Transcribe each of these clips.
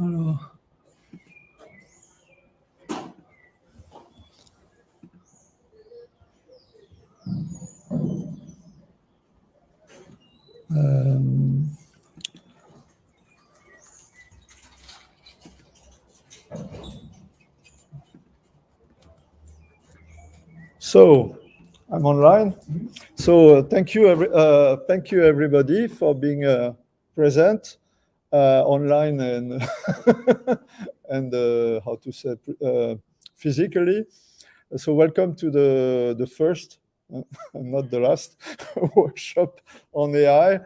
Alors, so I'm online. So thank you everybody for being present online and and how to say physically. So welcome to the first, not the last, workshop on AI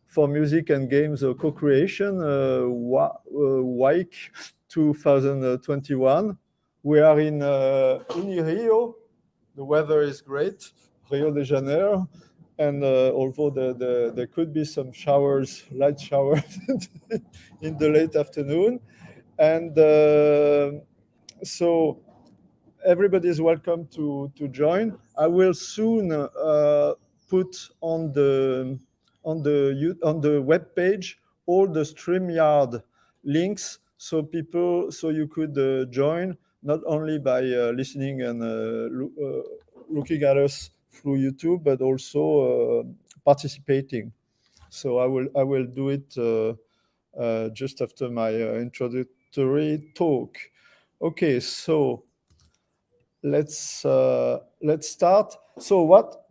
for music and games co-creation, WAIC 2021. We are in Rio. The weather is great, Rio de Janeiro, and although there could be some showers, light showers in the late afternoon, and so everybody is welcome to join. I will soon put on the web page all the StreamYard links, so you could join not only by listening and looking at us through YouTube, but also participating. So I will do it just after my introductory talk. Okay, so let's start. So what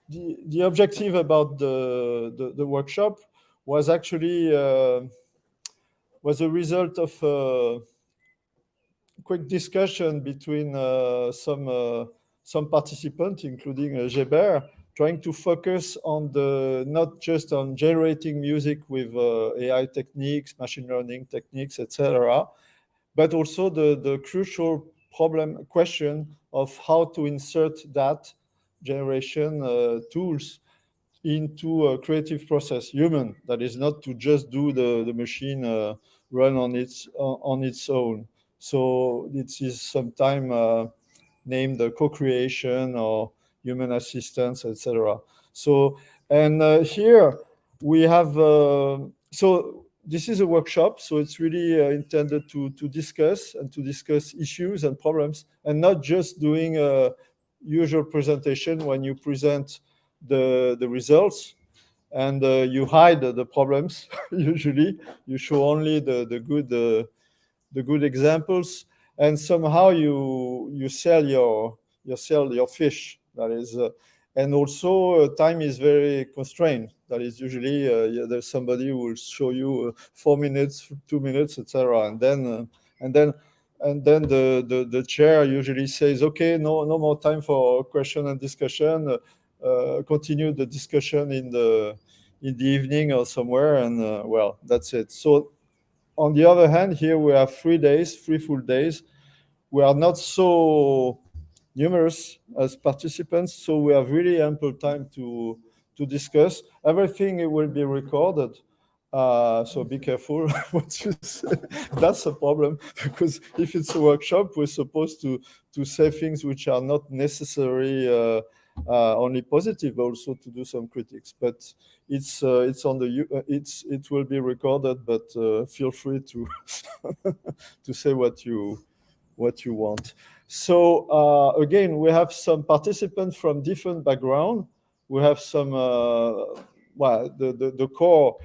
the objective about the workshop was actually was a result of quick discussion between some participants, including Geber, trying to focus on not just on generating music with AI techniques, machine learning techniques, etc., but also the crucial question of how to insert that generation tools into a creative process, human, that is not to just do the machine run on its own. So it is sometimes named co-creation or human assistance, etc. So, and here we have, so this is a workshop, so it's really intended to discuss issues and problems, and not just doing a usual presentation when you present the results and you hide the problems. Usually you show only the good examples, and somehow you sell your fish. That is, and also time is very constrained. That is usually there's somebody who will show you 4 minutes, 2 minutes, etc. And then the chair usually says, okay, no more time for question and discussion. Continue the discussion in the evening or somewhere, and well, that's it. So on the other hand, here we have 3 full days. We are not so numerous as participants, so we have really ample time to discuss. Everything will be recorded, so be careful what you say. That's a problem, because if it's a workshop, we're supposed to say things which are not necessarily only positive, but also to do some critics. But it's on the it will be recorded, but feel free to to say what you want. So again, we have some participants from different background. We have some well, the core.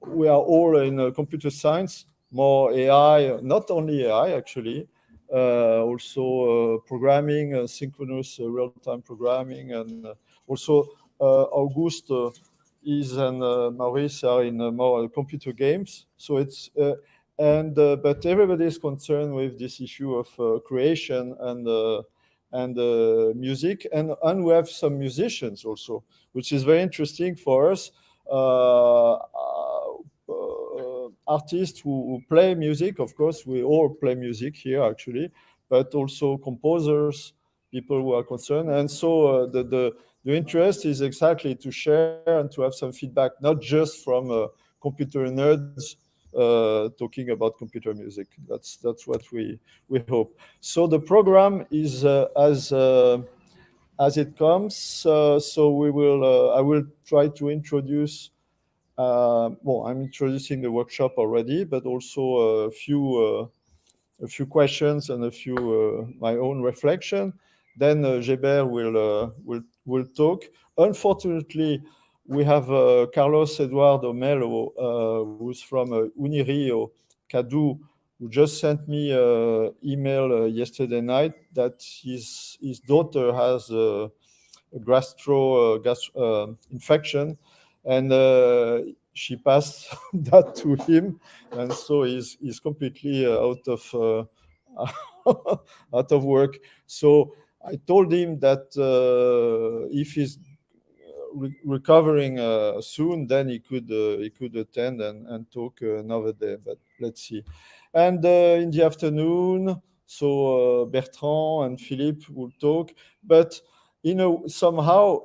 We are all in computer science, more AI, not only AI actually, also programming, synchronous real-time programming, and also Auguste is and Maurice are in more computer games. So it's but everybody is concerned with this issue of creation and music, and we have some musicians also, which is very interesting for us. Artists who play music, of course, we all play music here actually, but also composers, people who are concerned, and so the interest is exactly to share and to have some feedback, not just from computer nerds talking about computer music. That's what we hope. So the program is as it comes. So we will I will try to introduce well, I'm introducing the workshop already, but also a few questions and a few my own reflection. Then Geber will talk. Unfortunately, we have Carlos Eduardo Mello, who's from Uni-Rio, Cadu, who just sent me an email yesterday night that his daughter has a infection, and she passed that to him, and so he's completely out of out of work. So I told him that if he's recovering soon, then he could attend and talk another day. But let's see. And in the afternoon, so Bertrand and Philippe will talk. But somehow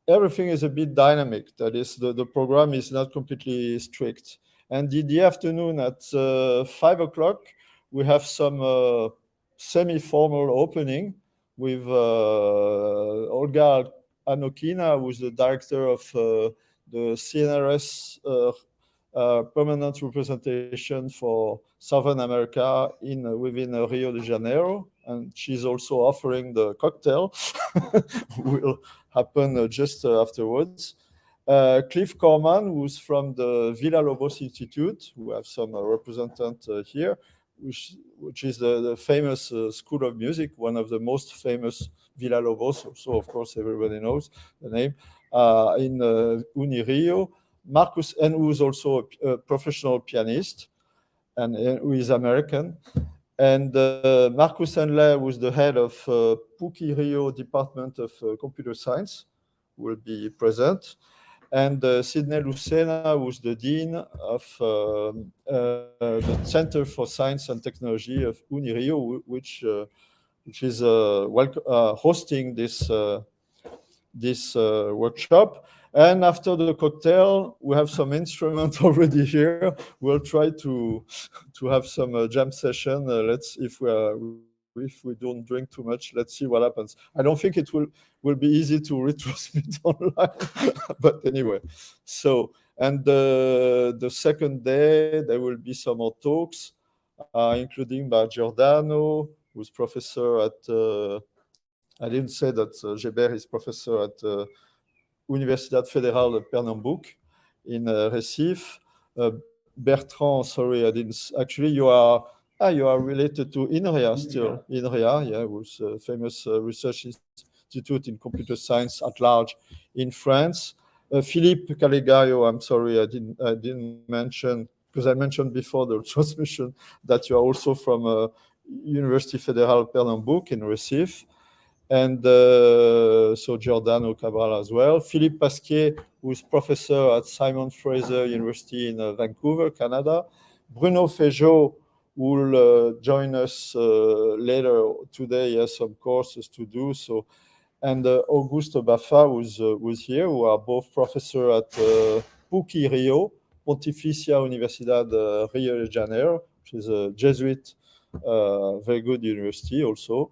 everything is a bit dynamic. That is, the program is not completely strict. And in the afternoon at 5 o'clock, we have some semi-formal opening with Olga Anokina, who's the director of the CNRS permanent representation for Southern America within Rio de Janeiro, and she's also offering the cocktail. Will happen just afterwards. Cliff Corman, who's from the Villa Lobos Institute, who have some representative here, which is the famous School of Music, one of the most famous Villa Lobos. So of course everybody knows the name in Uni-Rio. Marcus, and who's also a professional pianist, and who is American. And Marcus Henle, who's the head of PUC-Rio Department of Computer Science, will be present. And Sidney Lucena, who's the dean of the Center for Science and Technology of Uni-Rio, which is hosting this workshop. And after the cocktail, we have some instruments already here. We'll try to have some jam session. If we don't drink too much, let's see what happens. I don't think it will be easy to retransmit online, but anyway. So, and the second day there will be some more talks, including by Giordano, who's professor at. I didn't say that Geber is professor at Universidad Federal de Pernambuco in Recife. Bertrand, sorry, I didn't. Actually, you are related to INRIA still. INRIA, yeah, was a famous research institute in computer science at large in France. Philippe Calegario, I'm sorry, I didn't mention, because I mentioned before the transmission that you are also from University Federal Pernambuco in Recife. And so Giordano Cabral as well. Philippe Pasquier, who is professor at Simon Fraser University in Vancouver, Canada. Bruno Feijó will join us later today. He has some courses to do. So, and Augusto Baffa, who's here, who are both professor at PUC-Rio, Pontificia Universidad Rio de Janeiro, which is a Jesuit, very good university also,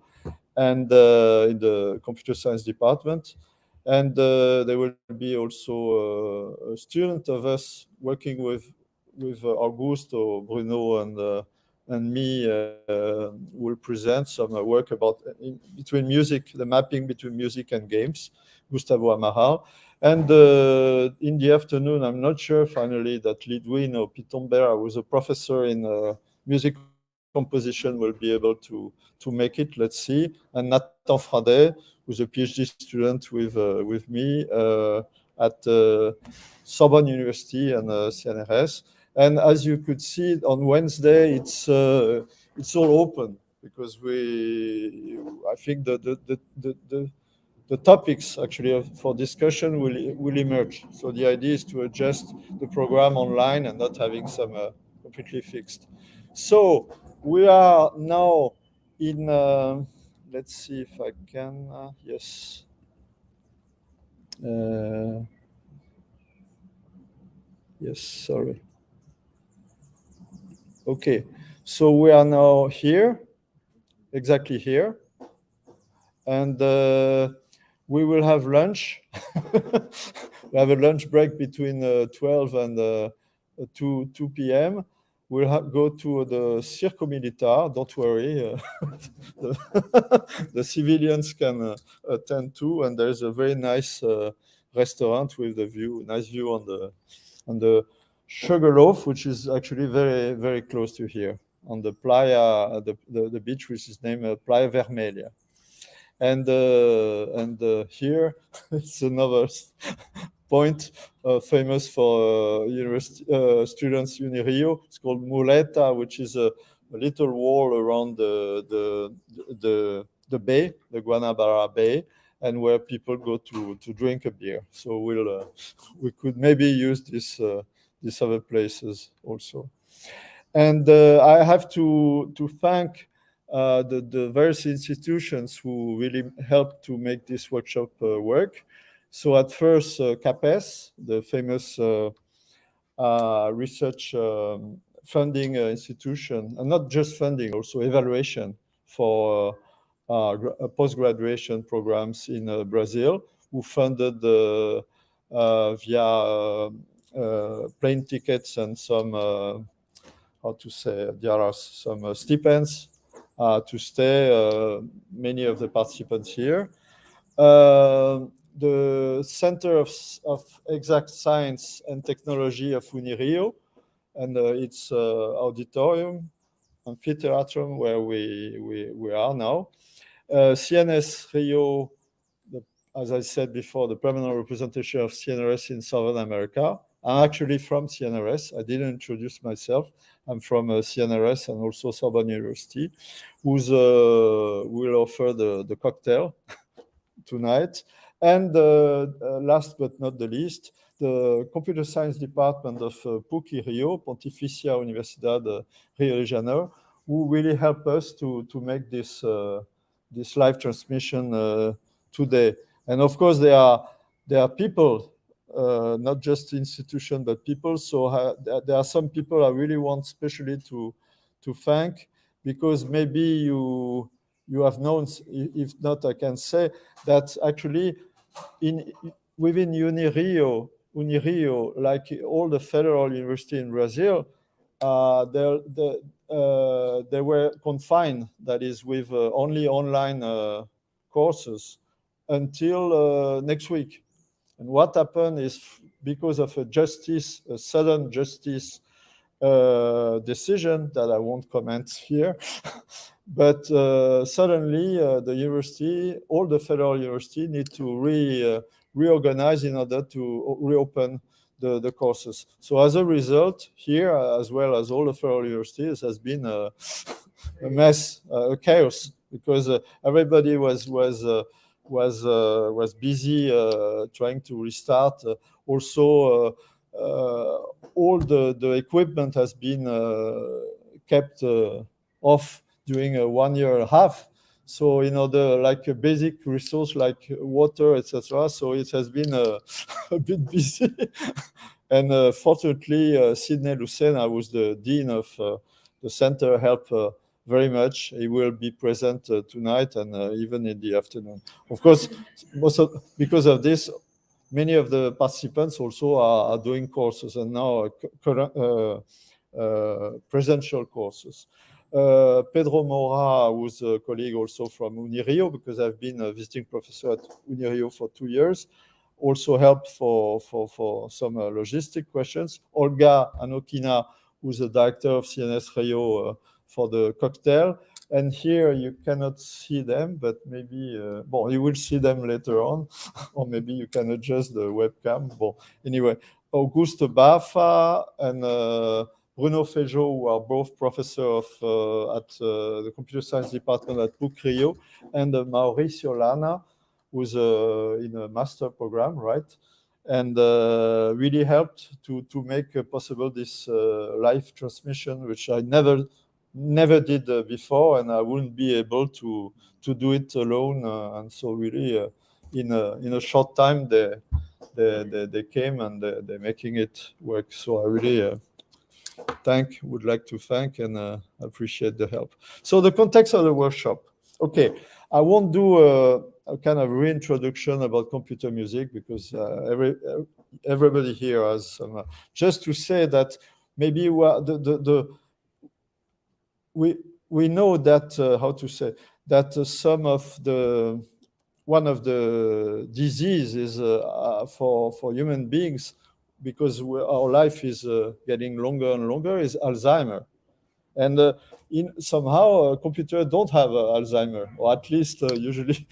and in the computer science department. And there will be also a student of us working with Augusto, Bruno, and me will present some work about between music, the mapping between music and games, Gustavo Amaral. And in the afternoon, I'm not sure finally that Lidwin or Pitombera, who is a professor in music composition, will be able to make it. Let's see. And Nathan Fradet, who's a PhD student with me at Sorbonne University and CNRS. And as you could see on Wednesday, it's all open, because I think the topics actually for discussion will emerge. So the idea is to adjust the program online and not having some completely fixed. So we are now in, let's see if I can, yes. Yes, sorry. Okay, so we are now here, exactly here. And We will have lunch. We have a lunch break between 12 and 2 p.m. We'll go to the Circo Militar. Don't worry, the civilians can attend too. And there's a very nice restaurant with a view, nice view on the Sugarloaf, which is actually very, very close to here on the playa, the beach, which is named Playa Vermelha. And here it's another point famous for university students Uni-Rio. It's called Muleta, which is a little wall around the bay, the Guanabara Bay, and where people go to drink a beer. So we could maybe use these other places also. And I have to thank the various institutions who really helped to make this workshop work. So at first, CAPES, the famous research funding institution, and not just funding, also evaluation for post-graduation programs in Brazil, who funded via plane tickets and some, how to say, there are some stipends to stay, many of the participants here. The Center of Exact Science and Technology of Uni-Rio and its auditorium, amphitheater, where we are now. CNS Rio, as I said before, the permanent representation of CNRS in Southern America. I'm actually from CNRS. I didn't introduce myself. I'm from CNRS and also Sorbonne University, who's will offer the cocktail tonight. And last but not the least, the computer science department of PUC-Rio, Pontificia Universidad de Rio de Janeiro, who really help us to make this live transmission today. And of course, there are people, not just institution, but people. So there are some people I really want especially to thank, because maybe you have known, if not, I can say that actually within Uni-Rio, like all the federal university in Brazil, they were confined, that is, with only online courses until next week. And what happened is, because of a sudden justice decision that I won't comment here, but suddenly the university, all the federal university, need to reorganize in order to reopen the courses. So as a result, here, as well as all the federal universities, has been a mess, a chaos, because everybody was busy trying to restart. Also, all the equipment has been kept off during 1 year and a half. So in order, like a basic resource like water, etc. So it has been a bit busy. And fortunately, Sidney Lucena, who's the dean of the center, helped very much. He will be present tonight and even in the afternoon. Of course, because of this, many of the participants also are doing courses, and now presential courses. Pedro Moura, who's a colleague also from Uni-Rio, because I've been a visiting professor at Uni-Rio for 2 years, also helped for some logistic questions. Olga Anokina, who's the director of CNS Rio for the cocktail. And here you cannot see them, but maybe, well, you will see them later on, or maybe you can adjust the webcam. Well, anyway, Auguste Bafa and Bruno Feijó, who are both professors at the computer science department at PUC-Rio, and Mauricio Lana, who's in a master program, right? And really helped to make possible this live transmission, which I never did before, and I wouldn't be able to do it alone. And so really, in a short time, they came and they're making it work. So I really would like to thank and appreciate the help. So the context of the workshop. Okay, I won't do a kind of reintroduction about computer music, because everybody here has some. Just to say that maybe we know that how to say that some of the one of the diseases for human beings, because our life is getting longer and longer, is Alzheimer. And somehow computers don't have Alzheimer, or at least usually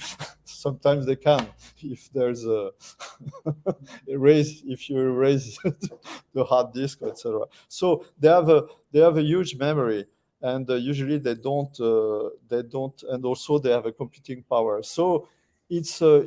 sometimes they can, if there's a if you erase the hard disk, etc. So they have a huge memory, and usually they don't, and also they have a computing power. So so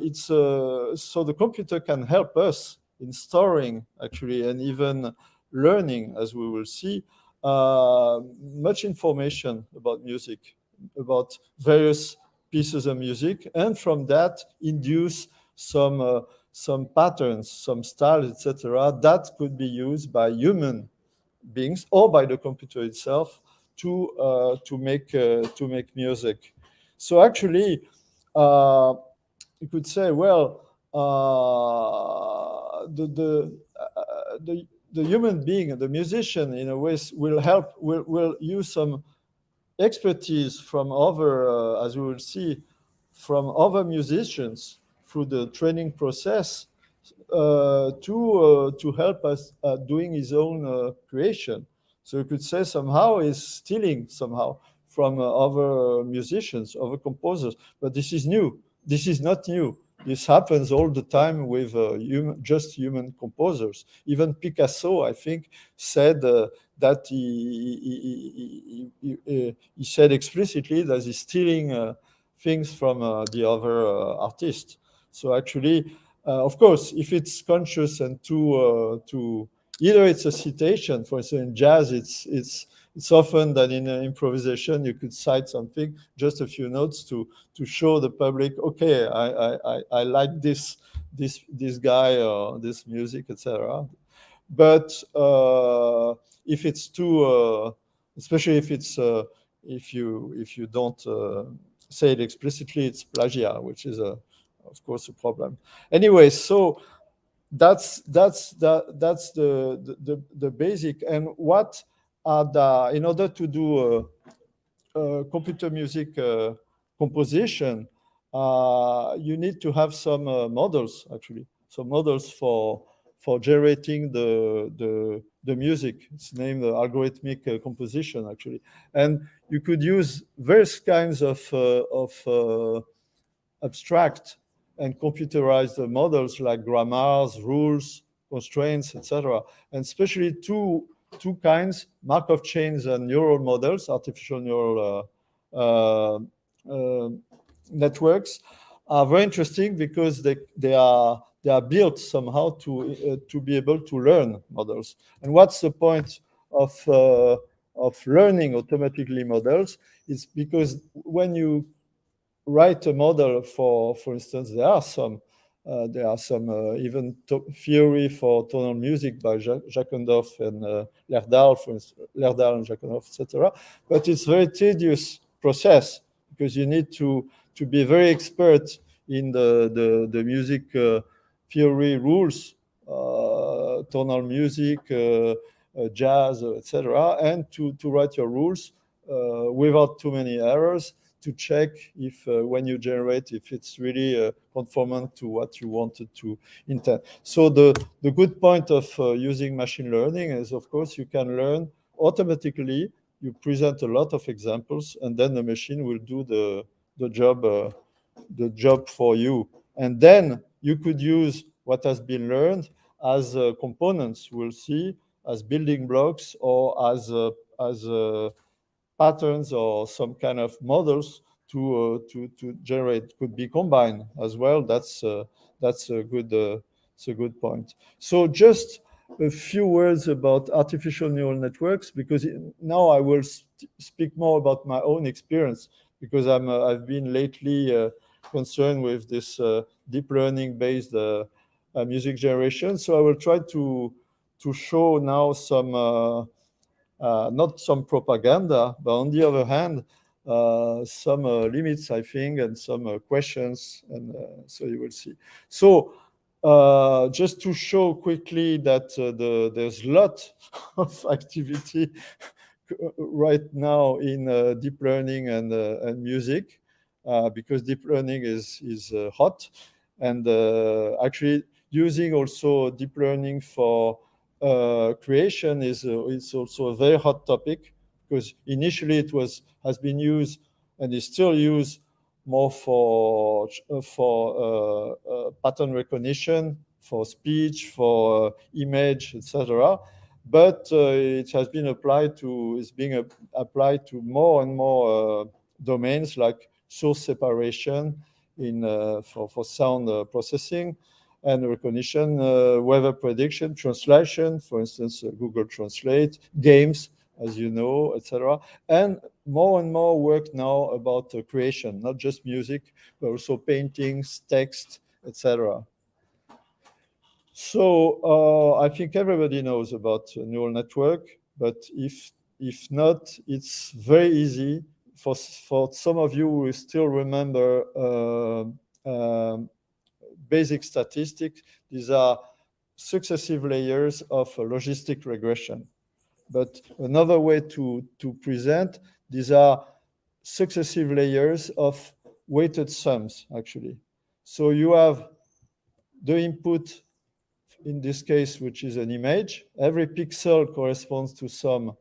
the computer can help us in storing, actually, and even learning, as we will see, much information about music, about various pieces of music, and from that induce some patterns, some styles, etc., that could be used by human beings or by the computer itself to make music. So actually, you could say, well, the human being, the musician, in a way, will use some expertise from other, as we will see, from other musicians through the training process to help us doing his own creation. So you could say somehow he's stealing somehow from other musicians, other composers. But this is new. This is not new. This happens all the time with just human composers. Even Picasso, I think, said that he said explicitly that he's stealing things from the other artists. So actually, of course, if it's conscious and to either it's a citation, for instance, in jazz, it's often that in improvisation you could cite something, just a few notes to show the public, okay, I like this guy or this music, etc. But if it's too, especially if it's if you don't say it explicitly, it's plagiat, which is of course a problem. Anyway, so that's the basic. And what are in order to do computer music composition, you need to have some models, actually, some models for generating the music. It's named algorithmic composition, actually, and you could use various kinds of abstract and computerized models like grammars, rules, constraints, etc. And especially two kinds, Markov chains and neural models, artificial neural networks, are very interesting because they are built somehow to be able to learn models. And what's the point of learning automatically models? It's because when you write a model for instance, there are some even theory for tonal music by Jacondorf and Lerdal, for instance, Lerdal and Jacondorf, etc. But it's a very tedious process because you need to be very expert in the music theory rules, tonal music, jazz, etc., and to write your rules without too many errors, to check if when you generate, if it's really conformant to what you wanted to intend. So the good point of using machine learning is, of course, you can learn automatically. You present a lot of examples, and then the machine will do the job for you. And then you could use what has been learned as components, we'll see, as building blocks, or as patterns or some kind of models to generate. Could be combined as well. That's a good point. So just a few words about artificial neural networks, because now I will speak more about my own experience, because I've been lately concerned with this deep learning based music generation. So I will try to show now some not some propaganda, but on the other hand, limits, I think, and some questions, and so you will see. So just to show quickly that there's a lot of activity right now in deep learning and music, because deep learning is hot, and actually using also deep learning for creation is also a very hot topic, because initially it has been used and is still used more for pattern recognition, for speech, for image, etc. But it has been applied to is being applied to more and more domains, like source separation in for sound processing and recognition, weather prediction, translation, for instance, Google Translate, games, as you know, etc. And more work now about creation, not just music, but also paintings, text, etc. So I think everybody knows about neural network, but if not, it's very easy for some of you who still remember basic statistics. These are successive layers of logistic regression. But another way to present, these are successive layers of weighted sums, actually. So you have the input, in this case, which is an image. Every pixel corresponds to some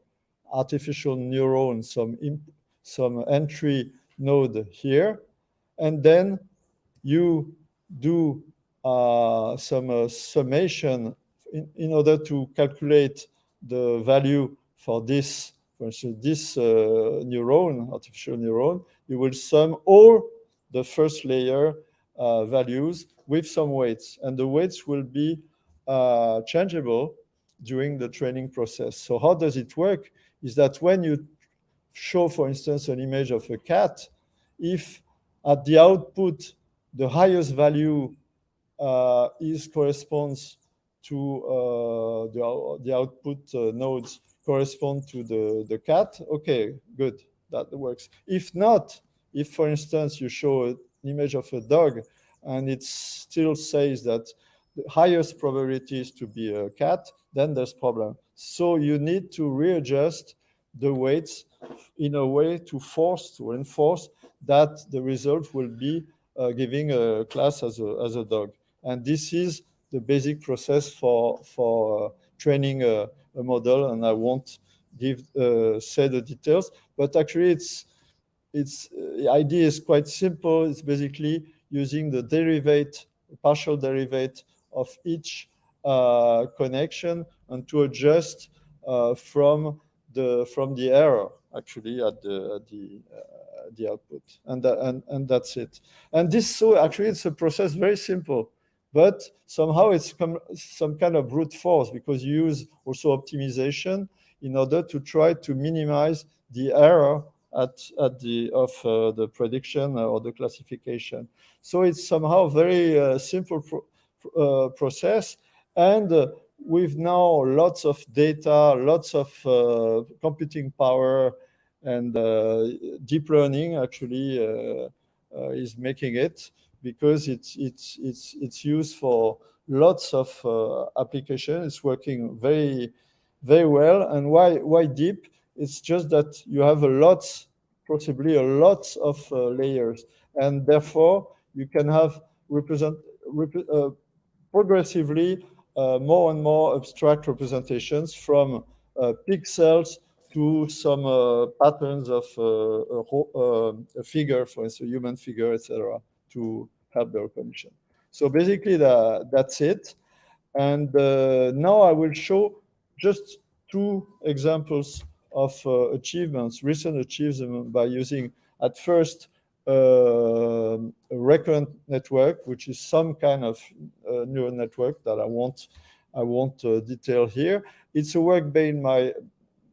artificial neuron, some entry node here. And then you do some summation in order to calculate the value for this, for instance, this neuron, artificial neuron. You will sum all the first layer values with some weights, and the weights will be changeable during the training process. So how does it work? Is that when you show, for instance, an image of a cat, if at the output the highest value corresponds to the output nodes correspond to the cat, okay, good, that works. If not, if for instance you show an image of a dog and it still says that the highest probability is to be a cat, then there's problem. So you need to readjust the weights in a way to enforce that the result will be giving a class as a dog. And this is the basic process for training a model, and I won't say the details, but actually the idea is quite simple. It's basically using the partial derivative of each connection, and to adjust from the error actually at the output, and that's it. And actually it's a process very simple, but somehow it's some kind of brute force, because you use also optimization in order to try to minimize the error of the prediction or the classification. So it's somehow very simple process, and with now lots of data, lots of computing power, and deep learning actually is making it, because it's used for lots of applications. It's working very, very well. And why deep? It's just that you have possibly a lot of layers, and therefore you can have progressively more and more abstract representations, from pixels to some patterns of a figure, for instance, a human figure, etc., to help the recognition. So basically that's it. And now I will show just two examples of recent achievements by using at first a recurrent network, which is some kind of neural network that I won't detail here. It's a work by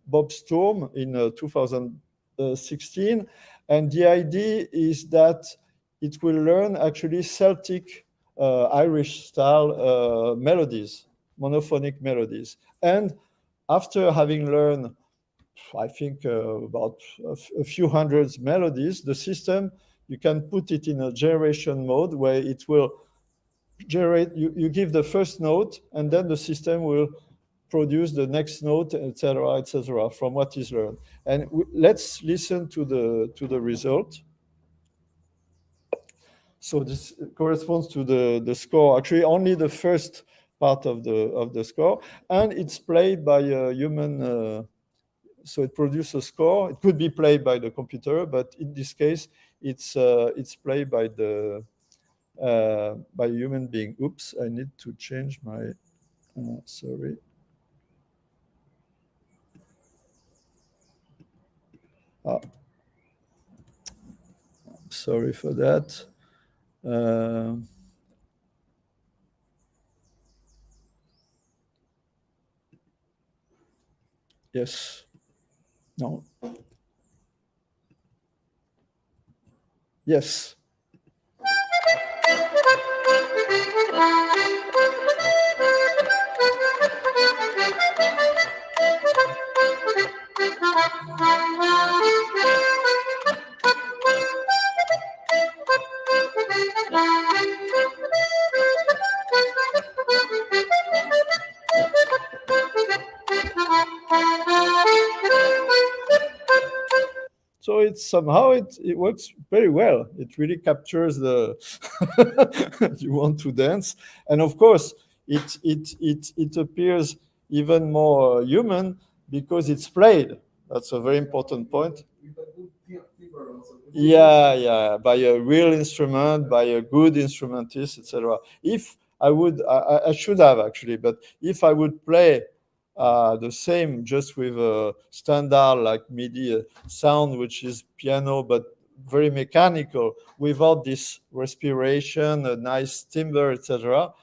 Bob Storm in 2016, and the idea is that it will learn actually Celtic Irish style melodies, monophonic melodies. And after having learned I think about a few hundreds melodies. The system, you can put it in a generation mode where it will generate, you give the first note, and then the system will produce the next note, etc., from what is learned. And let's listen to the result. So this corresponds to the score. Actually, only the first part of the score, and it's played by a human. So it produces a score. It could be played by the computer, but in this case, it's played by a human being. Oops, I need to change my. Sorry. Sorry for that. Yes. No. Yes. So it's somehow it works very well. It really captures the you want to dance, and of course it appears even more human because it's played. That's a very important point. Yeah, by a real instrument, by a good instrumentist, etc. If I should have actually, but if I would play the same just with a standard like MIDI sound, which is piano but very mechanical, without this respiration, a nice timbre, etc.,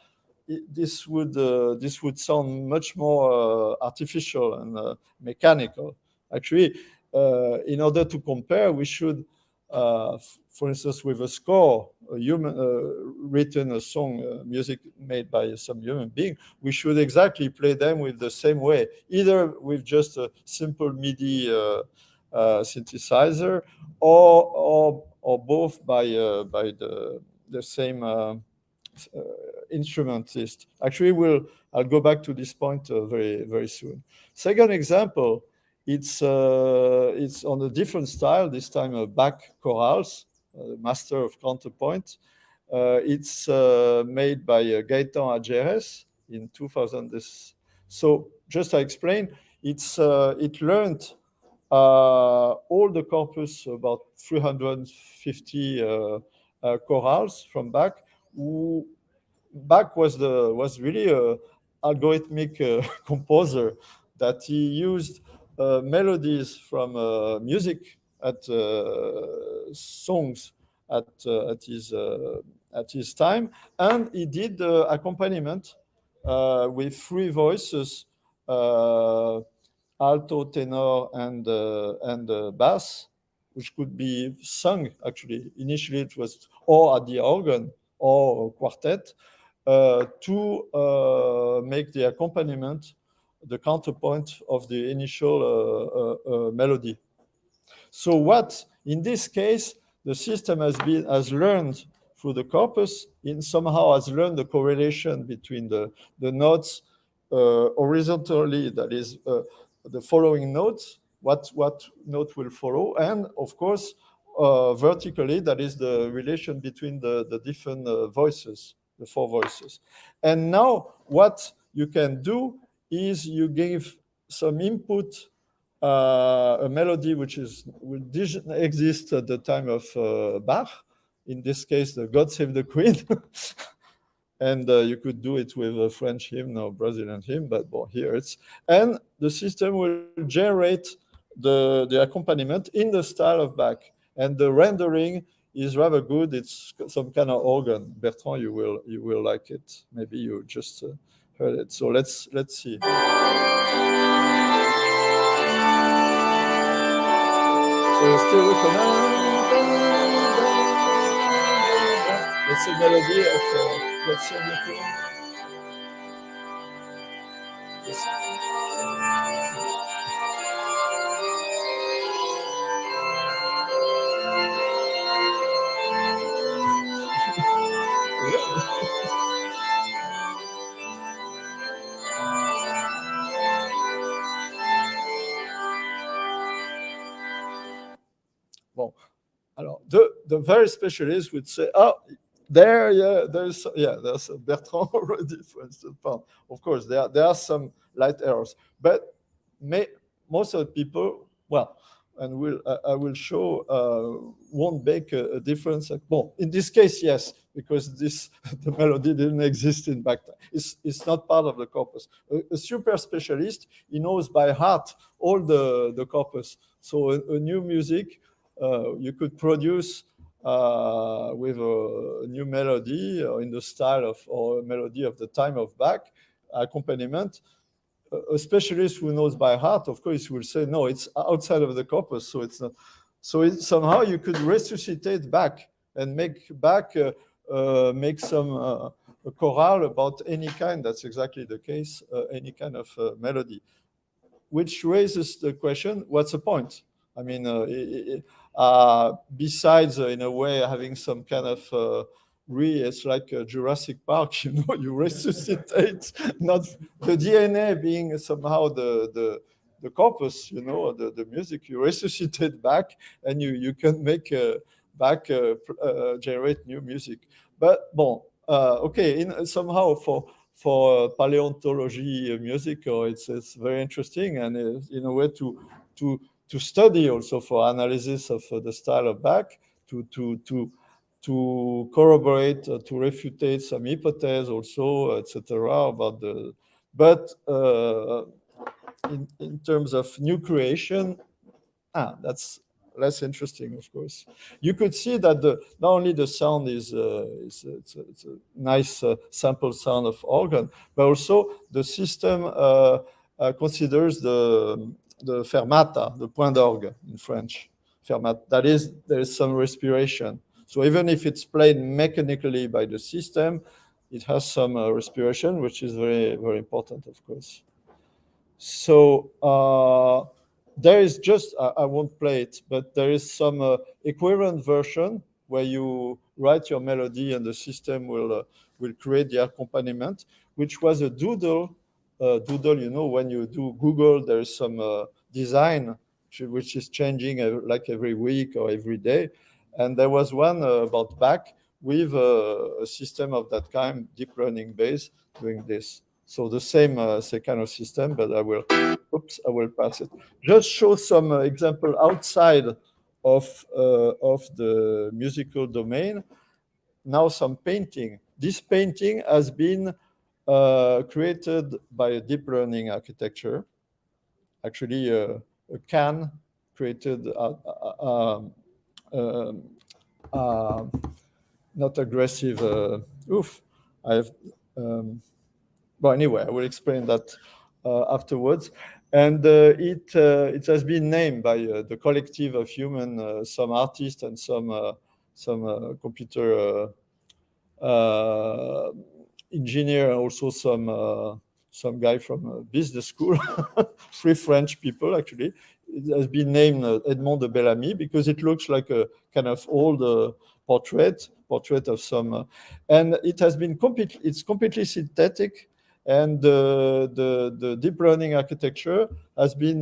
this would sound much more artificial and mechanical. Actually, in order to compare, we should, for instance, with a score, a human written a song, music made by some human being, we should exactly play them with the same way, either with just a simple MIDI synthesizer, or both by the same instrumentist. Actually, I'll go back to this point very soon. Second example, it's on a different style. This time, Bach chorales, master of counterpoint. It's made by Gaëtan Ageres in 2000. So just I explain, it learned all the corpus, about 350 chorales from Bach. Bach was really a algorithmic composer, that he used melodies from music at songs at his time, and he did accompaniment with three voices, alto, tenor, and bass, which could be sung. Actually, initially it was or at the organ or quartet, to make the accompaniment the counterpoint of the initial melody. So what, in this case, the system has learned through the corpus, somehow has learned the correlation between the notes horizontally, that is the following notes, what note will follow, and of course vertically, that is the relation between the different voices, the four voices. And now what you can do is you give some input, a melody which didn't exist at the time of Bach. In this case, the God Save the Queen. And you could do it with a French hymn or Brazilian hymn, but well, here it's, and the system will generate the accompaniment in the style of Bach. And the rendering is rather good. It's some kind of organ. Bertrand, you will like it. Maybe you just heard it. So let's see. So still it's a melody of let's say Bon, alors, the very specialist would say, oh, there's Bertrand already, for instance. Of course, there are some light errors, but most of the people, well, and I will show, won't make a difference. Well, in this case, yes, because the melody didn't exist in back then. It's not part of the corpus. A super specialist, he knows by heart all the corpus. So a new music, you could produce with a new melody in the style of, or a melody of the time of Bach, accompaniment. A specialist who knows by heart, of course, will say, no, it's outside of the corpus, so it's not. So somehow you could resuscitate Bach and make Bach make some a chorale about any kind. That's exactly the case, any kind of melody, which raises the question, what's the point? I mean, besides, in a way, having some kind of it's like Jurassic Park, you know, you resuscitate, not the DNA being somehow the corpus, you know, the music, you resuscitate back, and you can make back generate new music. But bon, okay, somehow for paleontology music, or it's very interesting, and in a way to study also for analysis of the style of Bach, to corroborate, to refutate some hypotheses also, etc. about the. But in terms of new creation, that's less interesting, of course. You could see that not only the sound is it's a nice sample sound of organ, but also the system considers the fermata, the point d'orgue in French. Fermata. That is, there is some respiration. So even if it's played mechanically by the system, it has some respiration, which is very, very important, of course. So there is just, I won't play it, but there is some equivalent version where you write your melody and the system will create the accompaniment, which was a Doodle. Doodle, you know, when you do Google, there is some design which is changing like every week or every day. And there was one about Bach with a system of that kind, deep learning based, doing this. So the same kind of system, but I will pass it. Just show some example outside of the musical domain. Now some painting. This painting has been created by a deep learning architecture. Actually, a can created not aggressive. I have. Well, anyway, I will explain that afterwards. And it has been named by the collective of human, some artists and some computer engineer, and also some guy from business school, three French people actually. It has been named Edmond de Bellamy because it looks like a kind of old portrait of some, and it has been it's completely synthetic. And the deep learning architecture has been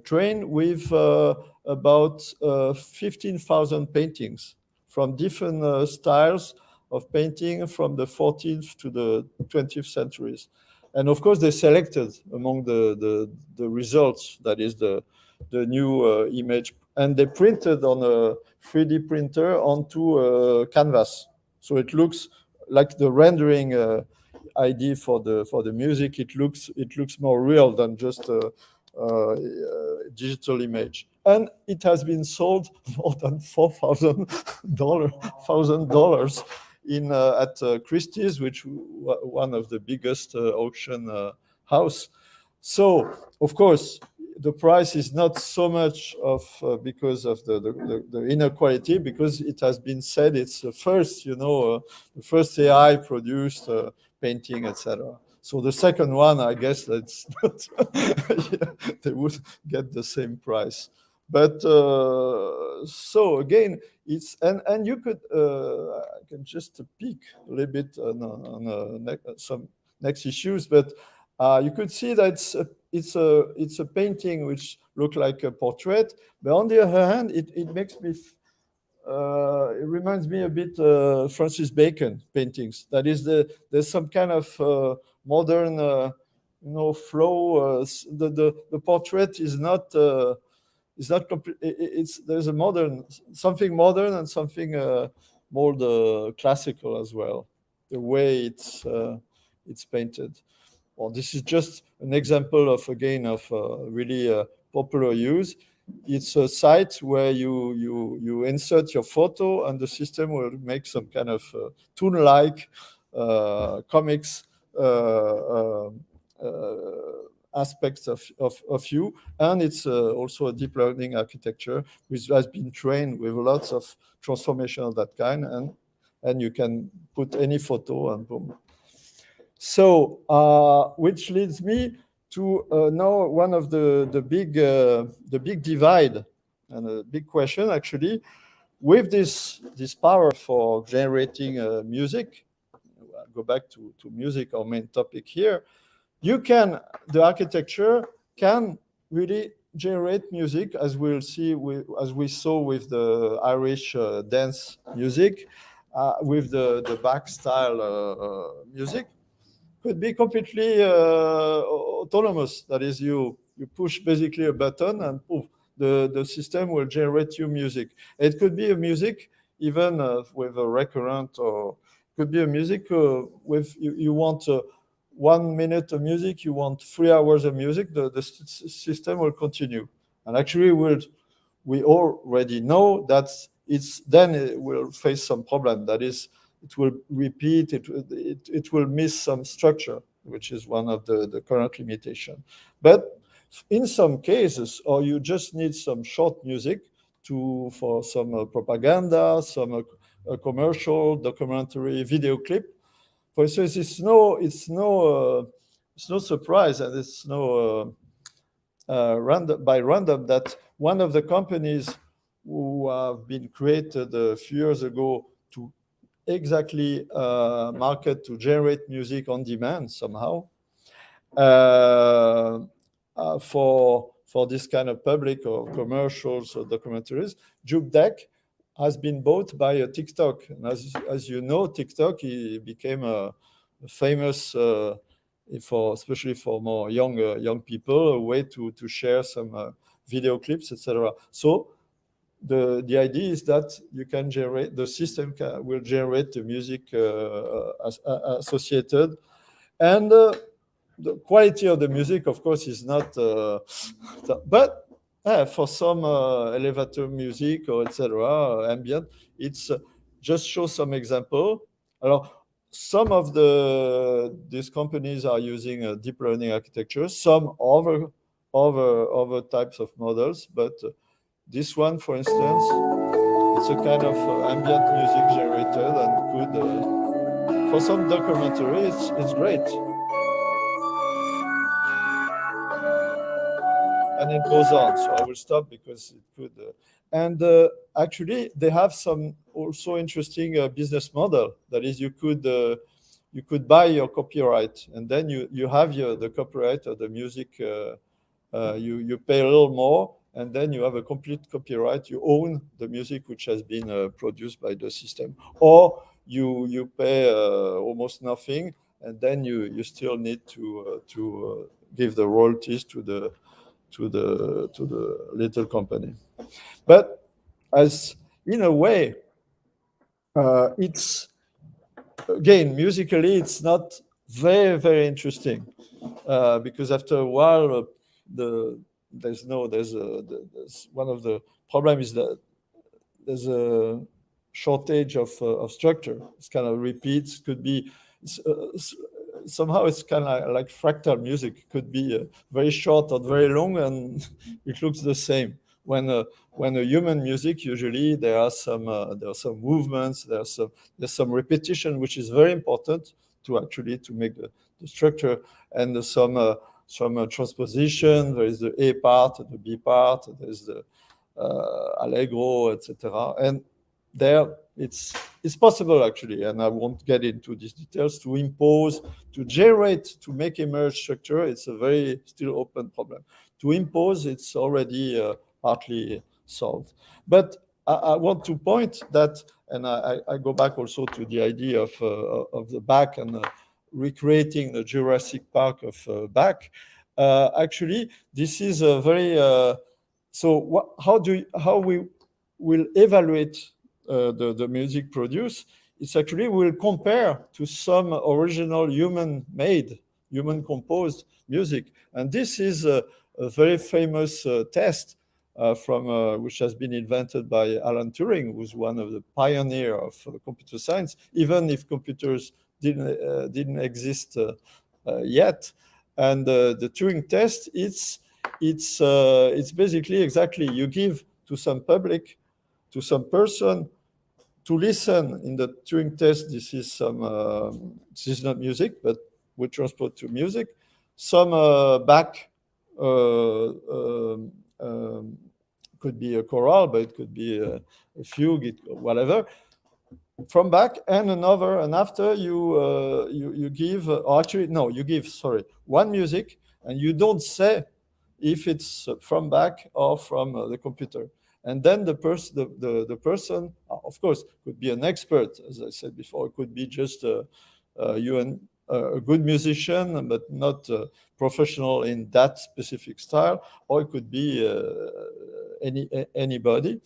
trained with about 15,000 paintings from different styles of painting from the 14th to the 20th centuries. And of course, they selected among the results, that is the new image, and they printed on a 3D printer onto a canvas. So it looks like the rendering ID for the music. It looks more real than just a digital image, and it has been sold more than $4,000 in at Christie's, which one of the biggest auction house. So of course the price is not so much of because of the inequality, because it has been said it's the first, the first AI produced painting, etc. So the second one, I guess that's not, they would get the same price. But so again, it's and you could I can just peek a little bit on some next issues, but you could see that it's a painting which look like a portrait, but on the other hand, it makes me it reminds me a bit Francis Bacon paintings. That is, there's some kind of modern flow. The portrait is not complete. There's a something modern and something more classical as well. The way it's painted. Well, this is just an example of really popular use. It's a site where you insert your photo and the system will make some kind of toon-like comics aspects of you. And it's also a deep learning architecture which has been trained with lots of transformation of that kind, and you can put any photo and boom. So, which leads me to now one of the big divide and a big question actually, with this power for generating music. I'll go back to music, our main topic here. The architecture can really generate music, as we'll see, as we saw with the Irish dance music, with the Bach style music. Could be completely autonomous. That is, you push basically a button and poof, the system will generate you music. It could be a music even with a recurrent, or could be a music with you want 1 minute of music, you want 3 hours of music. The system will continue, and actually we already know that then it will face some problem. That is, it will repeat, it will miss some structure, which is one of the current limitation. But in some cases, or you just need some short music for some propaganda, some commercial, documentary, video clip. For instance, it's no surprise, and it's no random that one of the companies who have been created a few years ago to exactly market to generate music on demand somehow for this kind of public or commercials or documentaries. JukeDeck has been bought by a TikTok, and as you know, TikTok became a famous especially for more young people, a way to share some video clips, etc. So the idea is that you can generate, the system will generate the music associated, and the quality of the music, of course, is not. But for some elevator music or etc. Ambient, it's just show some example. Alors, some of these companies are using a deep learning architecture. Some other types of models, but this one, for instance, it's a kind of ambient music generated and could, for some documentary, it's great. And it goes on, so I will stop because it could. And actually, they have some also interesting business model. That is, you could buy your copyright, and then you have the copyright of the music. You pay a little more, and then you have a complete copyright. You own the music which has been produced by the system, or you pay almost nothing, and then you still need to give the royalties to the little company. But as in a way, it's again musically it's not very, very interesting because after a while there's one of the problems is that there's a shortage of structure. It's kind of repeats. Could be somehow it's kind of like fractal music. It could be very short or very long, and it looks the same. When a human music, usually there are some movements, there's some repetition, which is very important to make the structure, and some transposition. There is the A part, the B part, there's the allegro, etc. And there it's possible actually, and I won't get into these details, to impose, to generate, to make a merge structure. It's a very still open problem. To impose, it's already partly solved. But I want to point that, and I go back also to the idea of the back and recreating the Jurassic Park of back. Actually, this is a very so how we will evaluate the music produced. It's actually we'll compare to some original human-made, human-composed music, and this is a very famous test from which has been invented by Alan Turing, who's one of the pioneer of computer science, even if computers didn't exist yet. And the Turing test, it's basically exactly you give to some public, to some person, to listen. In the Turing test, this is some this is not music, but we transport to music. Some back could be a chorale, but it could be a fugue, whatever, from back, and another, and after you give, or actually no, you give, sorry, one music, and you don't say if it's from back or from the computer. And then the person, of course, could be an expert, as I said before. It could be just a good musician, but not professional in that specific style, or it could be anybody.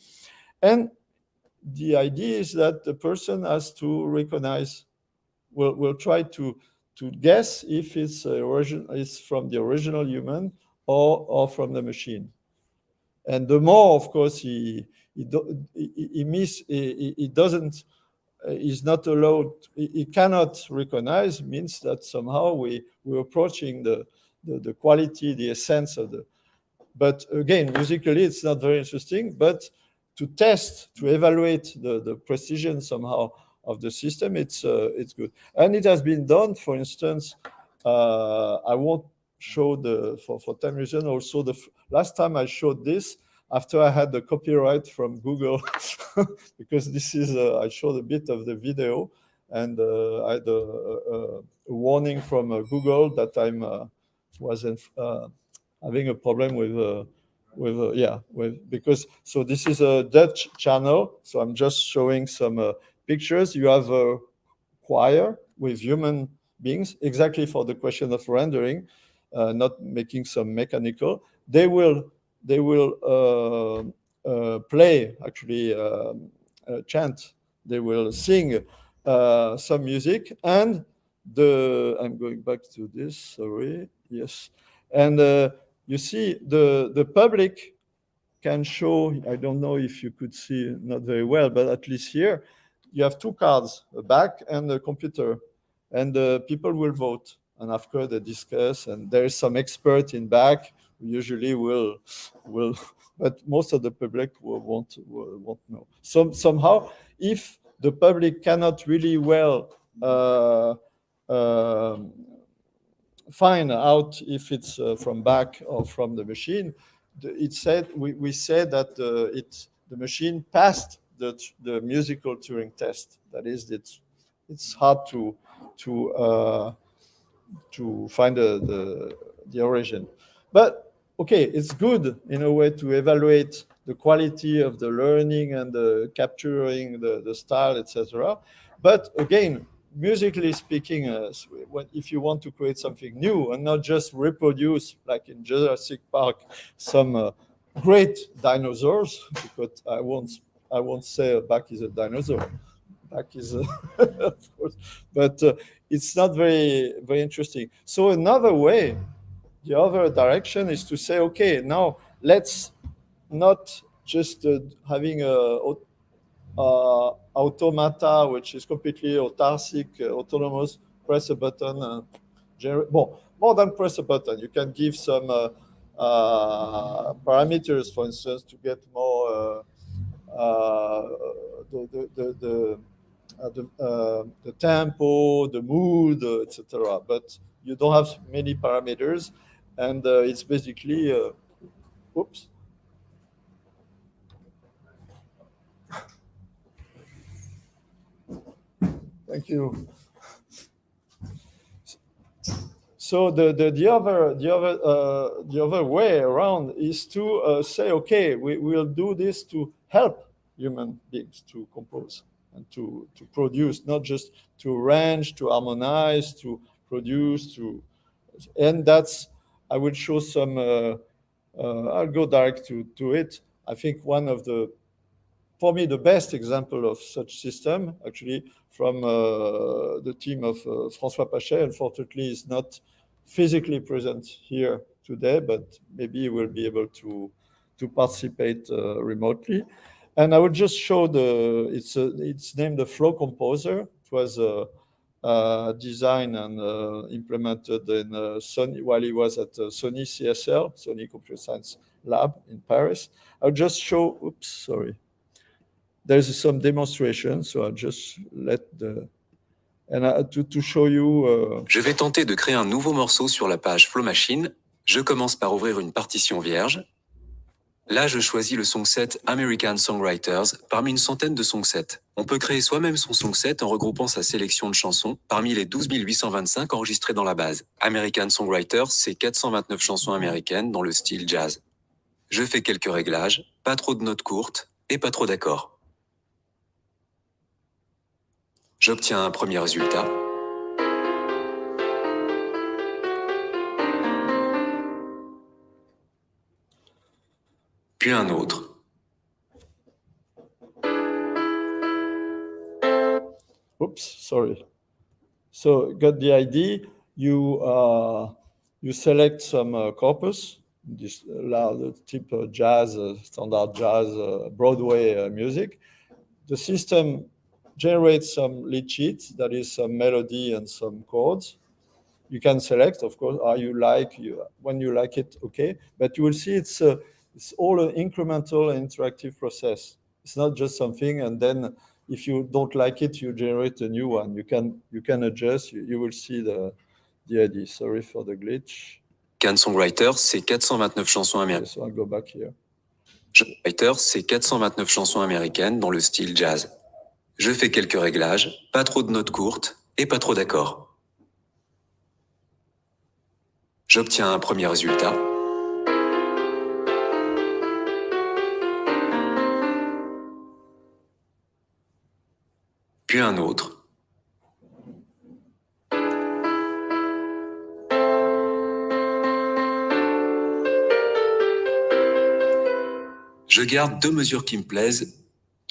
And the idea is that the person has to recognize, will try to guess if it's from the original human or from the machine. And the more, of course, he doesn't, is not allowed, he cannot recognize, means that somehow we're approaching the quality, the essence of the. But again, musically, it's not very interesting. But to test, to evaluate the precision somehow of the system, it's good. And it has been done, for instance, I won't show for time reasons. Also, the last time I showed this, after I had the copyright from Google, because this is, I showed a bit of the video, and I had a warning from Google that I'm wasn't having a problem because, so this is a Dutch channel, so I'm just showing some pictures. You have a choir with human beings, exactly for the question of rendering, not making some mechanical. They will play, actually chant. They will sing some music, and I'm going back to this. Sorry. Yes, and you see the public can show. I don't know if you could see, not very well, but at least here you have two cards, a back and a computer, and people will vote, and after they discuss, and there is some expert in back who usually will but most of the public won't know. Somehow, if the public cannot really well find out if it's from back or from the machine, we said that the machine passed the musical Turing test. That is, it's hard to find the origin. But okay, it's good in a way to evaluate the quality of the learning and the capturing the style, etc. But again, musically speaking, if you want to create something new and not just reproduce, like in Jurassic Park, some great dinosaurs, because I won't say back is a dinosaur. Back is, of course, but it's not very interesting. So another way, the other direction, is to say, okay, now let's not just having automata, which is completely autarcic, autonomous, press a button, more than press a button. You can give some parameters, for instance, to get more the tempo, the mood, etc. But you don't have many parameters, and it's basically, oops. Thank you. So the other way around is to say, okay, we'll do this to help human beings to compose and to produce, not just to arrange, to harmonize, to produce, and that's, I will show some, I'll go direct to it. I think one of for me, the best example of such system, actually, from the team of François Pachet, unfortunately, is not physically present here today, but maybe he will be able to participate remotely. And I will just show it's named the Flow Composer. It was designed and implemented in Sony while he was at Sony CSL, Sony Computer Science Lab in Paris. I'll just show, oops, sorry. There's some demonstration, so I'll just let to show you. Je vais tenter de créer un nouveau morceau sur la page Flow Machine. Je commence par ouvrir une partition vierge. Là, je choisis le songset American Songwriters parmi une centaine de songsets. On peut créer soi-même son songset en regroupant sa sélection de chansons parmi les 12 825 enregistrées dans la base. American Songwriters, c'est 429 chansons américaines dans le style jazz. Je fais quelques réglages, pas trop de notes courtes et pas trop d'accords. J'obtiens un premier résultat. Puis un autre. Oops, sorry. So got the idea. You select some corpus, this type of jazz, standard jazz, Broadway music. The system generates some lead sheets, that is some melody and some chords. You can select, of course, when you like it, okay. But you will see it's all an incremental and interactive process. It's not just something, and then if you don't like it, you generate a new one. You can adjust. You will see the idea. Sorry for the glitch. Can Songwriters, c'est 429 chansons américaines. So I'll go back here. Songwriters, c'est 429 chansons américaines dans le style jazz. Je fais quelques réglages, pas trop de notes courtes et pas trop d'accords. J'obtiens un premier résultat. Puis un autre. Je garde 2 mesures qui me plaisent.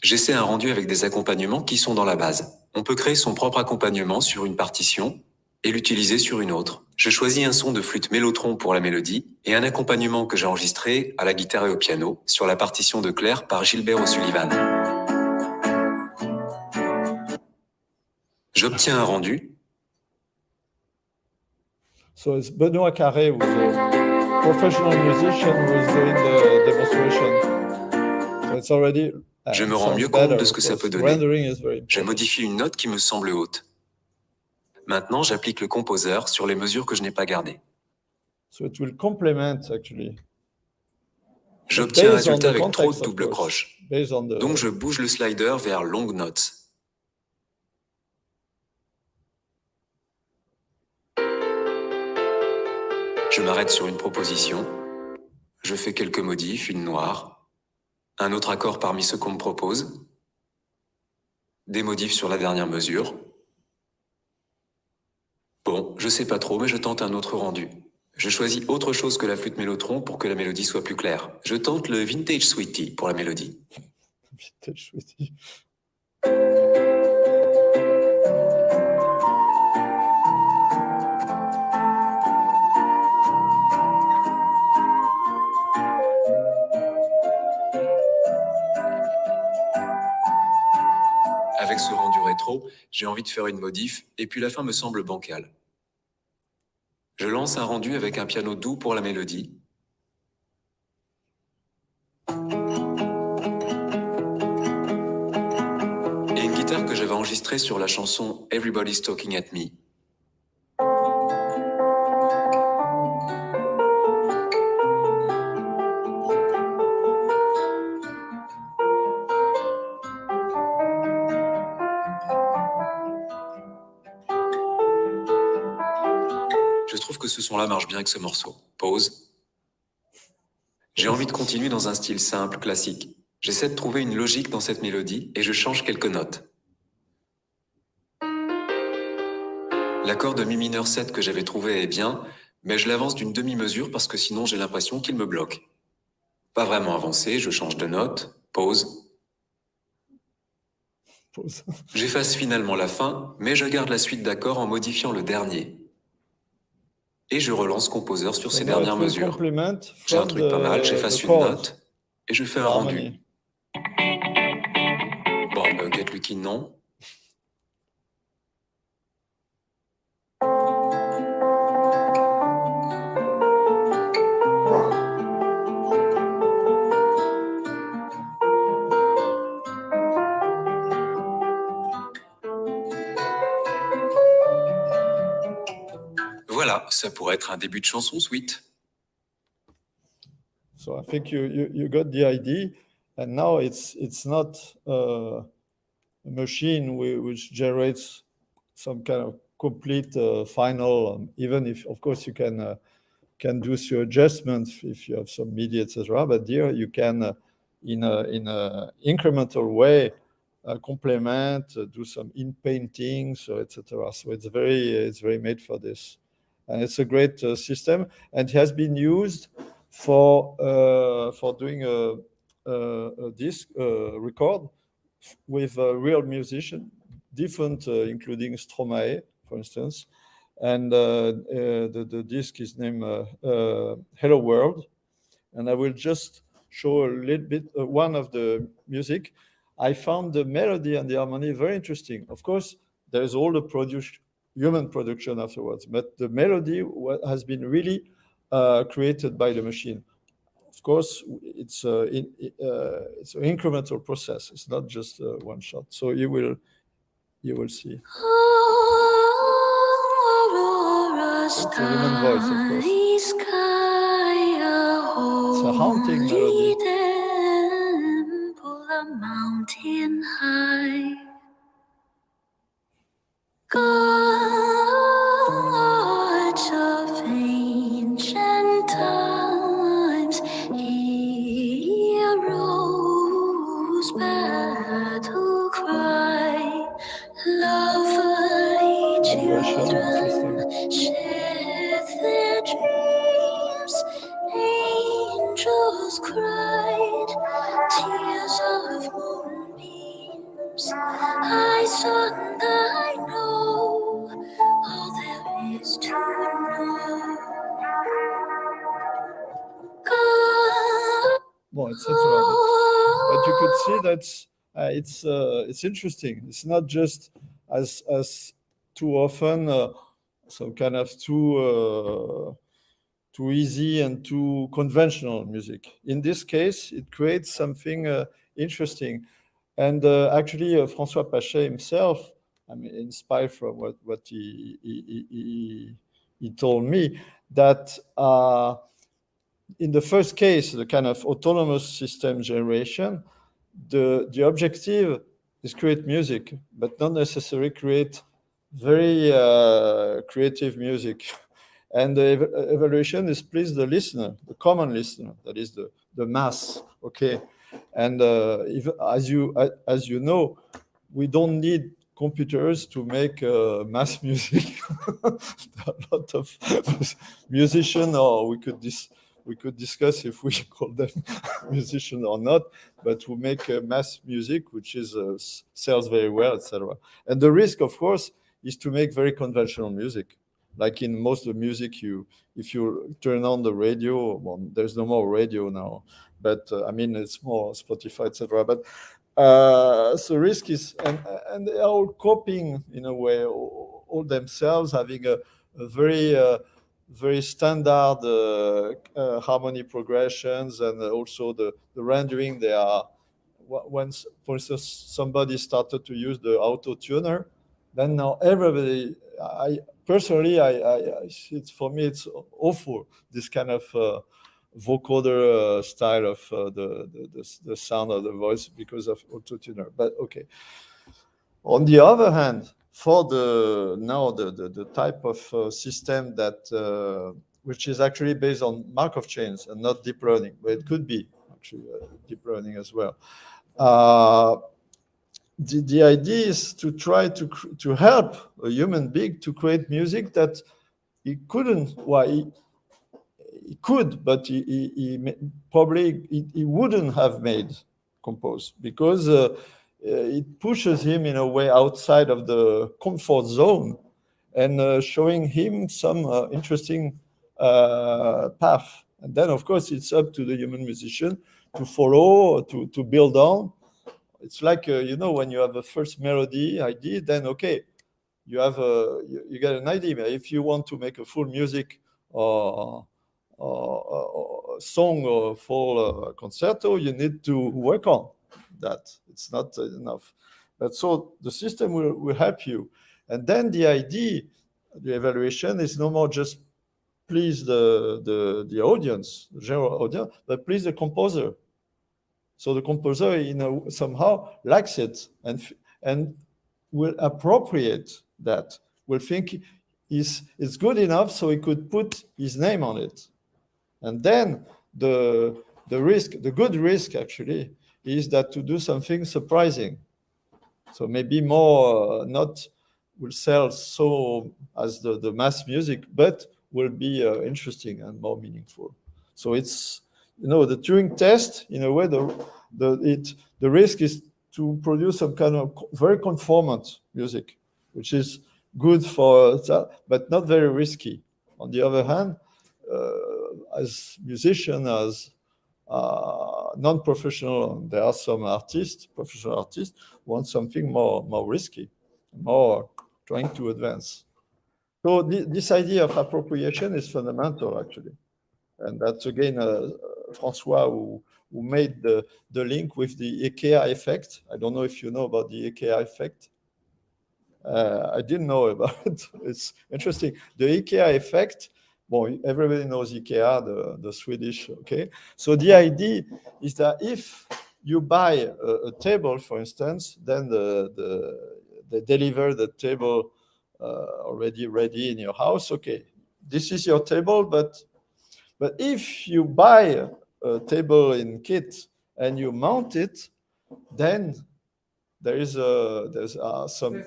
J'essaie un rendu avec des accompagnements qui sont dans la base. On peut créer son propre accompagnement sur une partition et l'utiliser sur une autre. Je choisis un son de flûte mélotron pour la mélodie et un accompagnement que j'ai enregistré à la guitare et au piano sur la partition de Claire par Geber O'Sullivan. J'obtiens un rendu. So it's Benoît Carré, who's a professional musician, who's doing the demonstration. So it's already. Je me rends mieux compte de ce que ça peut donner. Je modifie une note qui me semble haute. Maintenant, j'applique le composeur sur les mesures que je n'ai pas gardées. So it will complement, actually. J'obtiens un résultat avec trop de double croche. Donc je bouge le slider vers long notes. Je m'arrête sur une proposition. Je fais quelques modifs, une noire. Un autre accord parmi ceux qu'on me propose. Des modifs sur la dernière mesure. Bon, je sais pas trop, mais je tente un autre rendu. Je choisis autre chose que la flûte mélotron pour que la mélodie soit plus claire. Je tente le Vintage Sweetie pour la mélodie. Vintage Sweetie. Avec ce rendu rétro, j'ai envie de faire une modif, et puis la fin me semble bancale. Je lance un rendu avec un piano doux pour la mélodie. Et une guitare que j'avais enregistrée sur la chanson Everybody's Talking at Me. que ce son-là marche bien avec ce morceau. Pause. J'ai envie de continuer dans un style simple, classique. J'essaie de trouver une logique dans cette mélodie et je change quelques notes. L'accord de mi mineur 7 que j'avais trouvé est bien, mais je l'avance d'une demi-mesure parce que sinon j'ai l'impression qu'il me bloque. Pas vraiment avancé, je change de note, pause. J'efface finalement la fin, mais je garde la suite d'accords en modifiant le dernier. Et je relance Composer sur ces dernières mesures. J'ai un truc pas mal, j'efface une note, et je fais un rendu. Bon, Get Lucky, non. Voilà, ça pourrait être un début de chanson sweet. So I think you got the idea, and now it's not a machine which generates some kind of complete final. Even if, of course, you can do your adjustments if you have some MIDI, etc. But here you can, in a incremental way, complement, do some in painting, so etc. So it's very made for this, and it's a great system, and it has been used for doing a disc record with a real musician, different, including Stromae, for instance. And the disc is named Hello World. And I will just show a little bit one of the music. I found the melody and the harmony very interesting. Of course, there's all the human production afterwards, but the melody has been really created by the machine. Of course, it's an incremental process. It's not just one shot. So you will see. It's a human voice, of course. It's a haunting melody. Gods of ancient times, heroes battle cry, lovely children share their dreams, angels cried, tears of moonbeams, I son, I know all there is to know. Well, etc. But you could see that it's interesting. It's not just as too often some kind of too easy and too conventional music. In this case, it creates something interesting. And actually, François Pachet himself, I mean, inspired from what he told me, that in the first case, the kind of autonomous system generation, the objective is create music, but not necessarily create very creative music. And the evaluation is please the listener, the common listener, that is the mass, okay? And as you know, we don't need computers to make mass music. There are a lot of musicians, or we could discuss if we call them musicians or not, but who make mass music, which is sells very well, etc. And the risk, of course, is to make very conventional music. Like in most of the music, if you turn on the radio, well, there's no more radio now, but I mean, it's more Spotify, etc. But so risk is, and they're all copying in a way, all themselves having a very standard harmony progressions, and also the rendering. They are, once, for instance, somebody started to use the auto tuner, then now everybody. Personally, it's, for me, it's awful, this kind of vocoder style of the sound of the voice because of auto-tuner. But okay. On the other hand, for the type of system that which is actually based on Markov chains and not deep learning, but it could be actually deep learning as well. The idea is to try to help a human being to create music that he couldn't. Well, he could, but he probably he wouldn't have composed because it pushes him in a way outside of the comfort zone and showing him some interesting path. And then, of course, it's up to the human musician to follow, to build on. It's like, when you have a first melody idea, then, okay, you have you get an idea. If you want to make a full music or song or full concerto, you need to work on that. It's not enough. But so the system will help you. And then the idea, the evaluation is no more just please the audience, the general audience, but please the composer. So the composer, somehow likes it and will appropriate that, will think it's good enough so he could put his name on it. And then the good risk actually is that to do something surprising. So maybe more not will sell so as the mass music, but will be interesting and more meaningful. So it's, the Turing test, in a way, the risk is to produce some kind of very conformant music, which is good for that, but not very risky. On the other hand, as musician, as non-professional, there are some professional artists, want something more risky, more trying to advance. So this idea of appropriation is fundamental, actually. And that's, again, Francois who made the link with the IKEA effect. I don't know if you know about the IKEA effect. I didn't know about it. It's interesting. The IKEA effect, well, everybody knows IKEA, the Swedish, okay? So the idea is that if you buy a table, for instance, then they deliver the table already ready in your house. Okay, this is your table, but if you buy a table in kit and you mount it, then there's some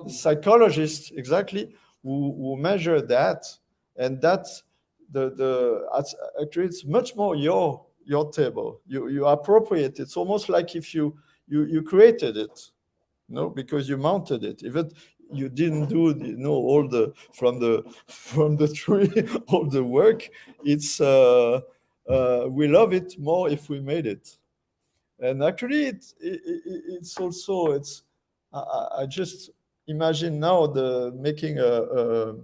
psychologists exactly who measure that, and that's actually it's much more your table. You appropriate it. It's almost like if you created it, because you mounted it. Even you didn't do all the from the tree all the work. It's we love it more if we made it. And actually it's also I just imagine now making the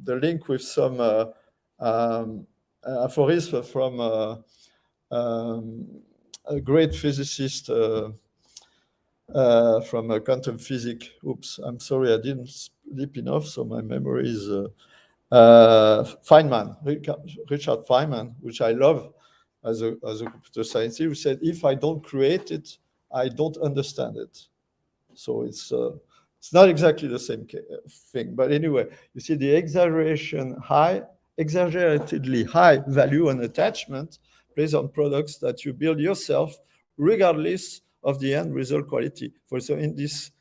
link with some aphorism from a great physicist from quantum physics. Oops, I'm sorry, I didn't sleep enough, so my memory is Feynman, Richard Feynman, which I love as a computer scientist, who said, if I don't create it, I don't understand it. So it's not exactly the same thing. But anyway, you see the exaggeratedly high value and attachment based on products that you build yourself, regardless of the end result quality. For so in this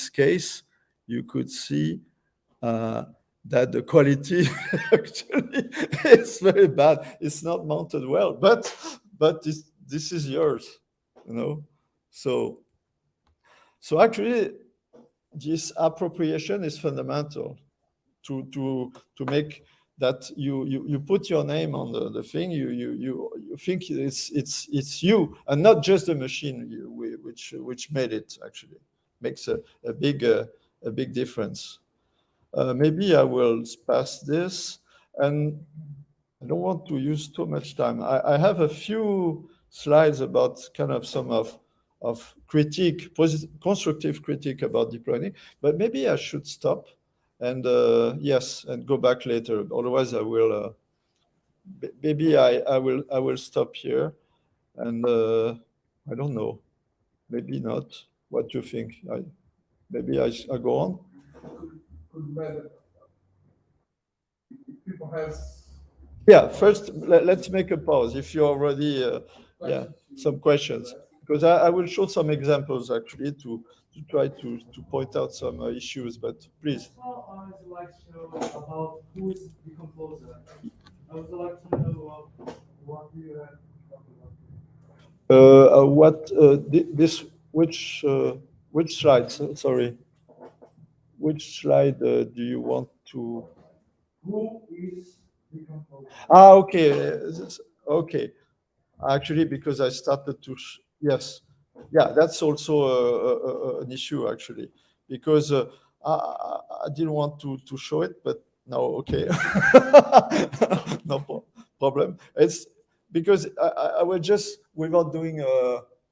case, you could see that the quality actually is very bad. It's not mounted well, but this is yours, So actually, this appropriation is fundamental to make that you put your name on the thing. You think it's you and not just the machine which made it. Actually, makes a big difference. Maybe I will pass this, and I don't want to use too much time. I have a few slides about kind of some of critique, constructive critique about deep learning, but maybe I should stop and and go back later. Otherwise, I will. Maybe I will stop here, and I don't know. Maybe not. What do you think? maybe I go on. People have. Yeah, first let's make a pause. If you already, some questions, because I will show some examples actually to try to point out some issues. But please. Well, I would like to know about who is the composer. I would like to know what you have. This which slide? Sorry, which slide do you want to? Who is the composer? Okay, okay. Actually, because I started to, yes, yeah, that's also an issue actually, because I didn't want to show it, but now, okay, no problem. It's because I was just, without doing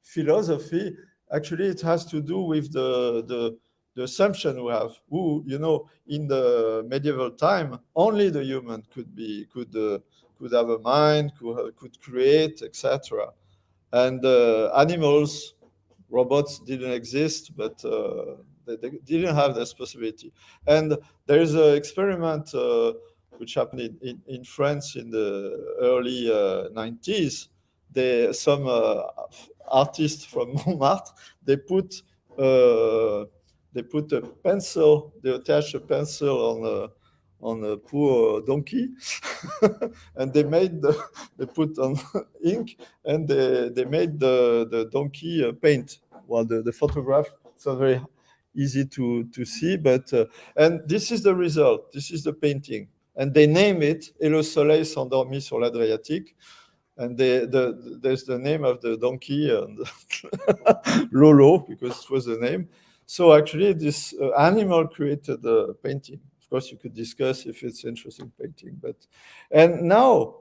philosophy, actually it has to do with the assumption we have. Who, in the medieval time, only the human could have a mind, could create, etc. And animals, robots didn't exist, but they didn't have this possibility. And there is an experiment which happened in France in the early 90s. Some artists from Montmartre, they put a pencil, they attached a pencil on a poor donkey, and they put on ink, and they made the donkey paint. Well, the photograph, it's not very easy to see, but and this is the result. This is the painting, and they name it "Et le soleil s'endormit sur l'Adriatique." And there's the name of the donkey, and Lolo, because it was the name. So actually, this animal created the painting. Of course, you could discuss if it's interesting painting, and now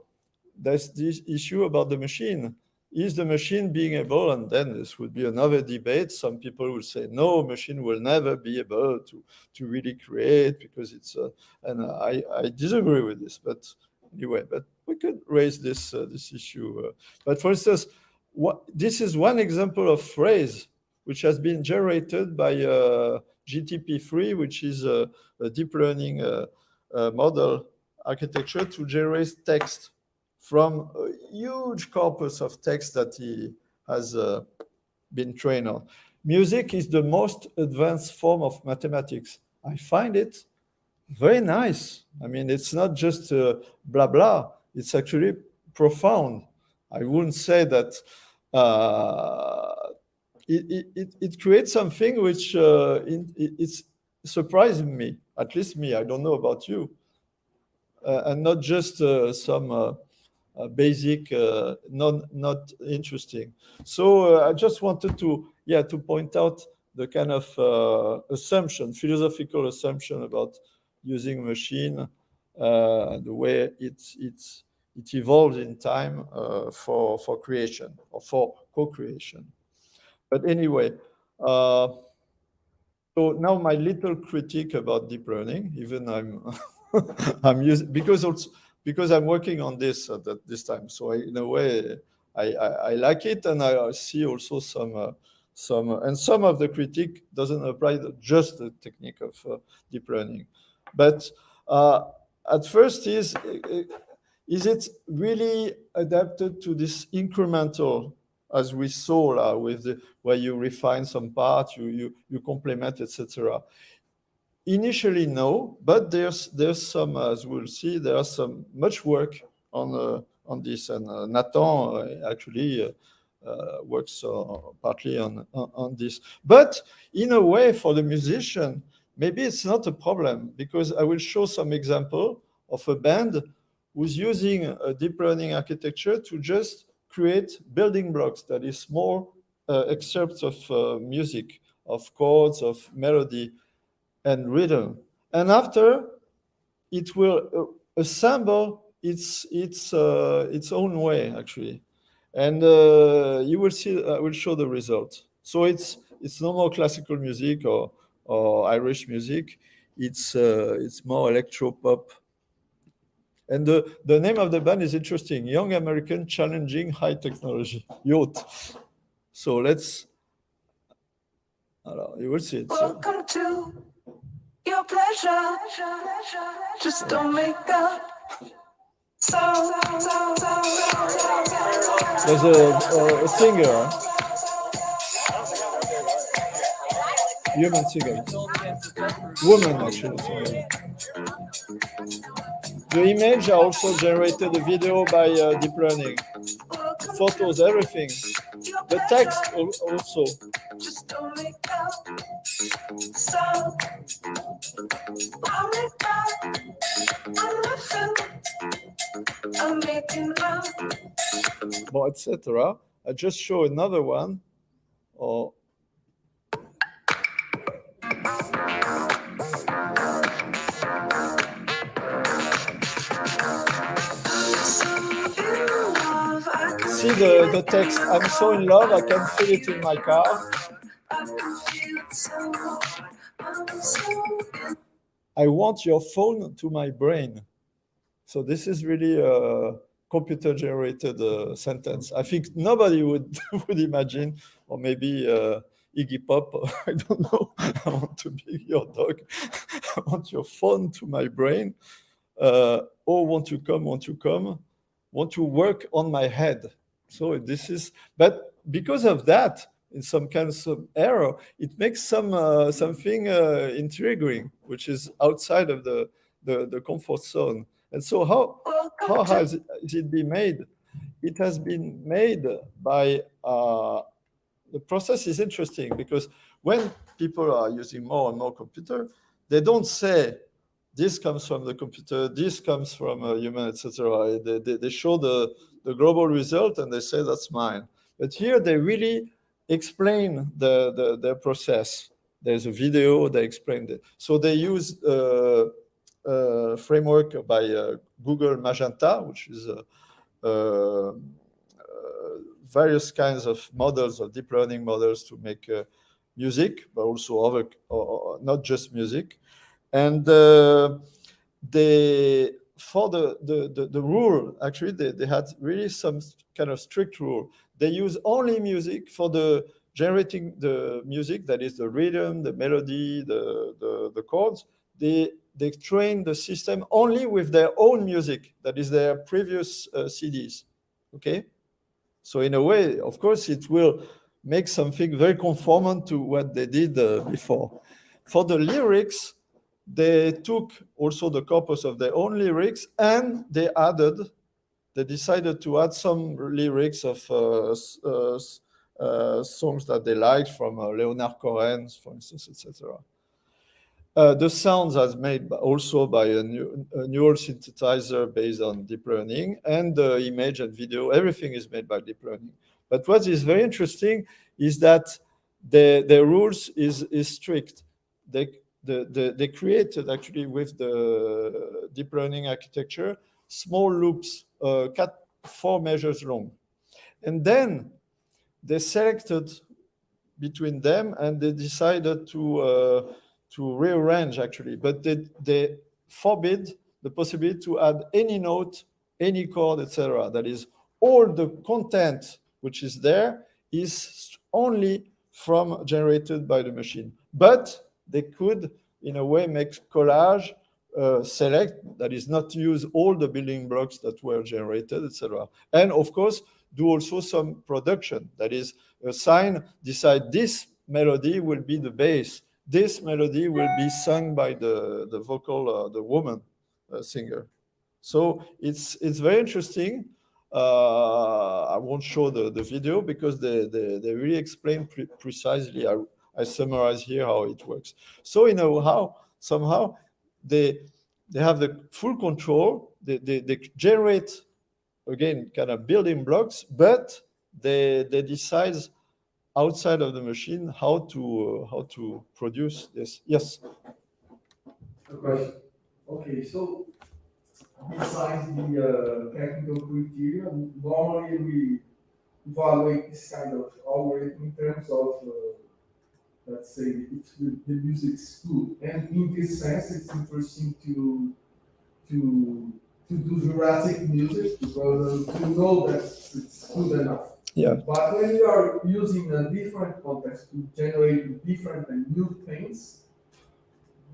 there's this issue about the machine. Is the machine being able, and then this would be another debate. Some people will say, no, machine will never be able to really create, because it's, and I disagree with this, but anyway, but we could raise this issue. But for instance, this is one example of phrase which has been generated by GTP3, which is a deep learning model architecture to generate text from a huge corpus of text that he has been trained on. Music is the most advanced form of mathematics. I find it very nice. I mean, it's not just blah, blah. It's actually profound. I wouldn't say that it creates something which it's surprising me, at least me. I don't know about you. And not just some basic, not interesting. So I just wanted to point out the kind of assumption, philosophical assumption about using machine, the way it evolves in time for creation or for co-creation. But anyway, so now my little critique about deep learning, even I'm using, because I'm working on this at this time. So in a way, I like it, and I see also some of the critique doesn't apply to just the technique of deep learning. But at first, is it really adapted to this incremental, as we saw with where you refine some parts, you complement, etc. Initially, no, but there's some, as we'll see, there's some much work on this, and Nathan actually works partly on this. But in a way, for the musician, maybe it's not a problem, because I will show some example of a band who's using a deep learning architecture to just create building blocks, that is small excerpts of music, of chords, of melody and rhythm, and after it will assemble its own way, actually, and you will see. I will show the result. So it's no more classical music or Irish music. It's more electro pop. And the name of the band is interesting: Young American Challenging High Technology, YOT. So let's Alors, you will see it. Welcome to your pleasure. Just don't make up. There's a singer, human singer, woman actually. Singer. The image are also generated, the video by deep learning, photos, everything. The text also. Just don't make up. I'm making love. Bon, etc. I just show another one. Or see the text. I'm so in love, I can feel it in my car. I want your phone to my brain. So this is really a computer-generated sentence. I think nobody would imagine, or maybe Iggy Pop, I don't know. I want to be your dog. I want your phone to my brain. Oh, won't you come, won't you come? Want to work on my head. So this is, but because of that, in some kinds of error, it makes something intriguing, which is outside of the comfort zone. And so how has it been made? It has been made by, the process is interesting because when people are using more and more computer, they don't say, this comes from the computer, this comes from a human, etc. They show the global result and they say that's mine. But here they really explain the process. There's a video, they explained it. So they use a framework by Google Magenta, which is various kinds of models, of deep learning models to make music, but also other, not just music. And they, for the rule, actually, they had really some kind of strict rule. They use only music for the generating the music, that is the rhythm, the melody, the chords. They train the system only with their own music, that is their previous CDs, okay? So in a way, of course, it will make something very conformant to what they did before. For the lyrics, they took also the corpus of their own lyrics and they decided to add some lyrics of songs that they liked from Leonard Cohen, for instance, etc. The sounds are made also by a neural synthesizer based on deep learning, and the image and video, everything is made by deep learning. But what is very interesting is that the rules is strict. They created actually with the deep learning architecture small loops, 4 measures long. And then they selected between them and they decided to rearrange actually, but they forbid the possibility to add any note, any chord, etc. That is, all the content which is there is only from generated by the machine. But they could, in a way, make collage, select, that is, not use all the building blocks that were generated, etc. And of course, do also some production, that is, assign, decide this melody will be the bass, this melody will be sung by the vocal, the woman singer. So it's very interesting. I won't show the video because they really explain precisely. I summarize here how it works. So you know how somehow they have the full control. They generate, again, kind of building blocks, but they decide outside of the machine how to produce this. Yes. A question. Okay, so besides the technical criteria, normally we evaluate this kind of algorithm in terms of, let's say, if the music's good. And in this sense, it's interesting to do Jurassic music because you know that it's good enough. Yeah. But when you are using a different context to generate different and new things,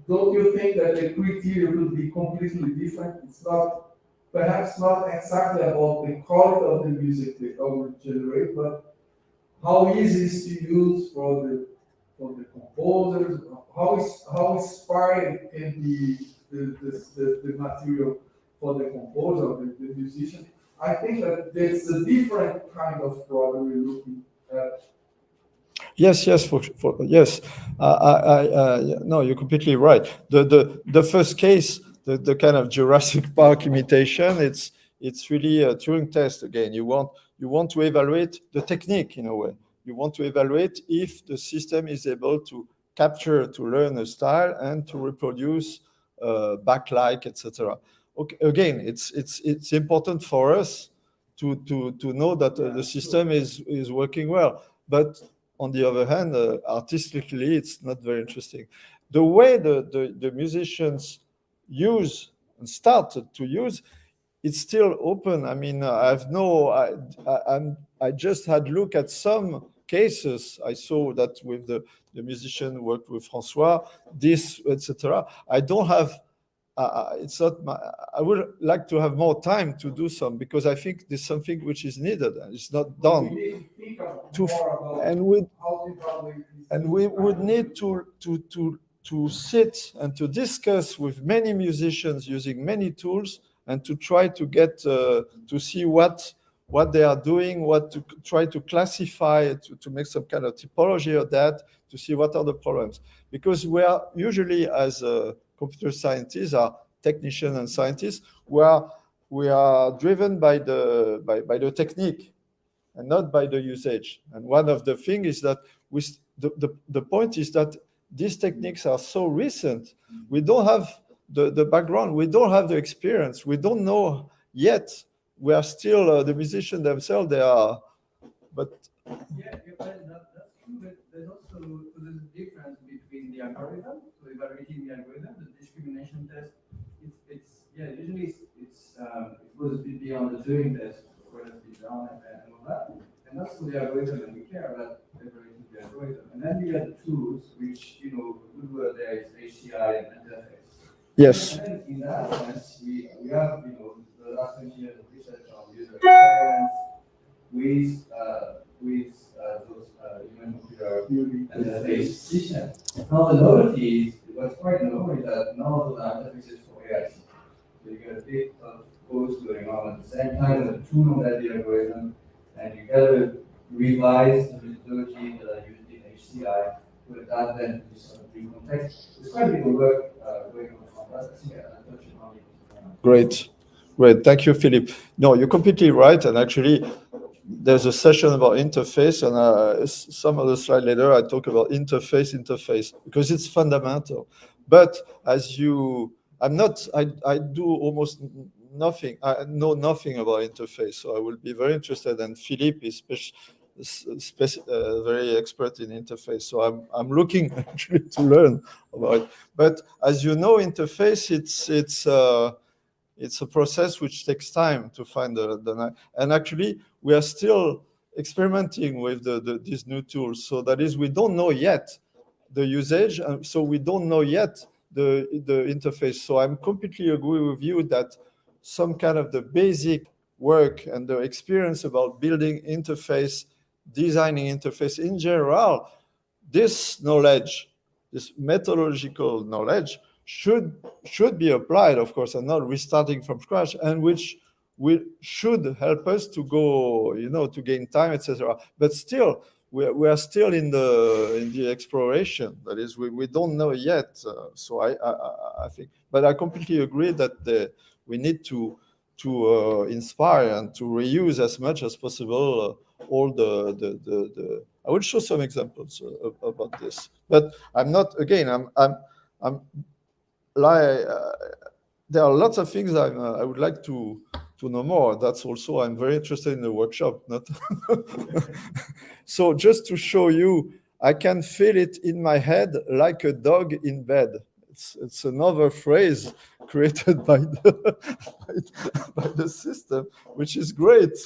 don't you think that the criteria will be completely different? It's not, perhaps not exactly about the quality of the music that I will generate, but how easy it is to use for the composers, how inspired can be the material for the composer, the musician. I think that there's a different kind of problem we're looking at. Yes, yes, yes. No, you're completely right. The first case, the kind of Jurassic Park imitation, it's really a Turing test again. You want to evaluate the technique in a way. You want to evaluate if the system is able to capture, to learn a style and to reproduce back-like, etc. Okay, again, it's important for us to know that the system is working well, but on the other hand, artistically, it's not very interesting. The way the musicians use and started to use, it's still open. I mean, I just had look at some cases. I saw that with the musician worked with François, this, etc. I don't have. It's not. I would like to have more time to do some because I think there's something which is needed and it's not done. We need to think To more about and we how to evaluate this. and we would need to sit and to discuss with many musicians using many tools and to try to get to see what they are doing, what to try to classify, to make some kind of typology of that, to see what are the problems. Because we are usually, as computer scientists, are technicians and scientists, we are driven by the technique and not by the usage. And one of the things is that the point is that these techniques are so recent. We don't have the background. We don't have the experience. We don't know yet. We are still the musicians themselves. They are, but yeah, that's true. But there's also a difference between the algorithm, so evaluating the algorithm, the discrimination test. Usually it goes a bit beyond the Turing test, where it's done and all that. And that's for the algorithm, and we care about evaluating the algorithm. And then you get the tools, which the good word there is HCI and interface. yes. And then in that sense, we have the last 20 years of research on user experience with those human computer interface systems. Now the novelty is, what's quite novel is that none of those interfaces for AI. So you get a bit of both going on at the same time with a tool on that algorithm, and you gotta revise the methodology that I used in HCI to adapt them to this sort of new context. It's quite a bit of work going on that. I think I touched on it. Great. Thank you, Philippe. No, you're completely right. And actually, there's a session about interface, and some of the slide later, I talk about interface, because it's fundamental. But as I do almost nothing. I know nothing about interface, so I will be very interested. And Philippe is very expert in interface, so I'm looking actually to learn about it. But as you know, interface it's a process which takes time to find and actually we are still experimenting with these new tools. So that is, we don't know yet the usage, so we don't know yet the interface. So I'm completely agree with you that some kind of the basic work and the experience about building interface, designing interface in general, this knowledge, this methodological knowledge should be applied, of course, and not restarting from scratch, and which should help us to go, to gain time, etc. But still, we are still in the exploration. That is, we don't know yet. So I think, but I completely agree that we need to inspire and to reuse as much as possible all the. I will show some examples about this, but I'm not. Again, I'm like there are lots of things I would like to know more. That's also, I'm very interested in the workshop. Not so just to show you, I can feel it in my head like a dog in bed. it's another phrase created by the by the system, which is great.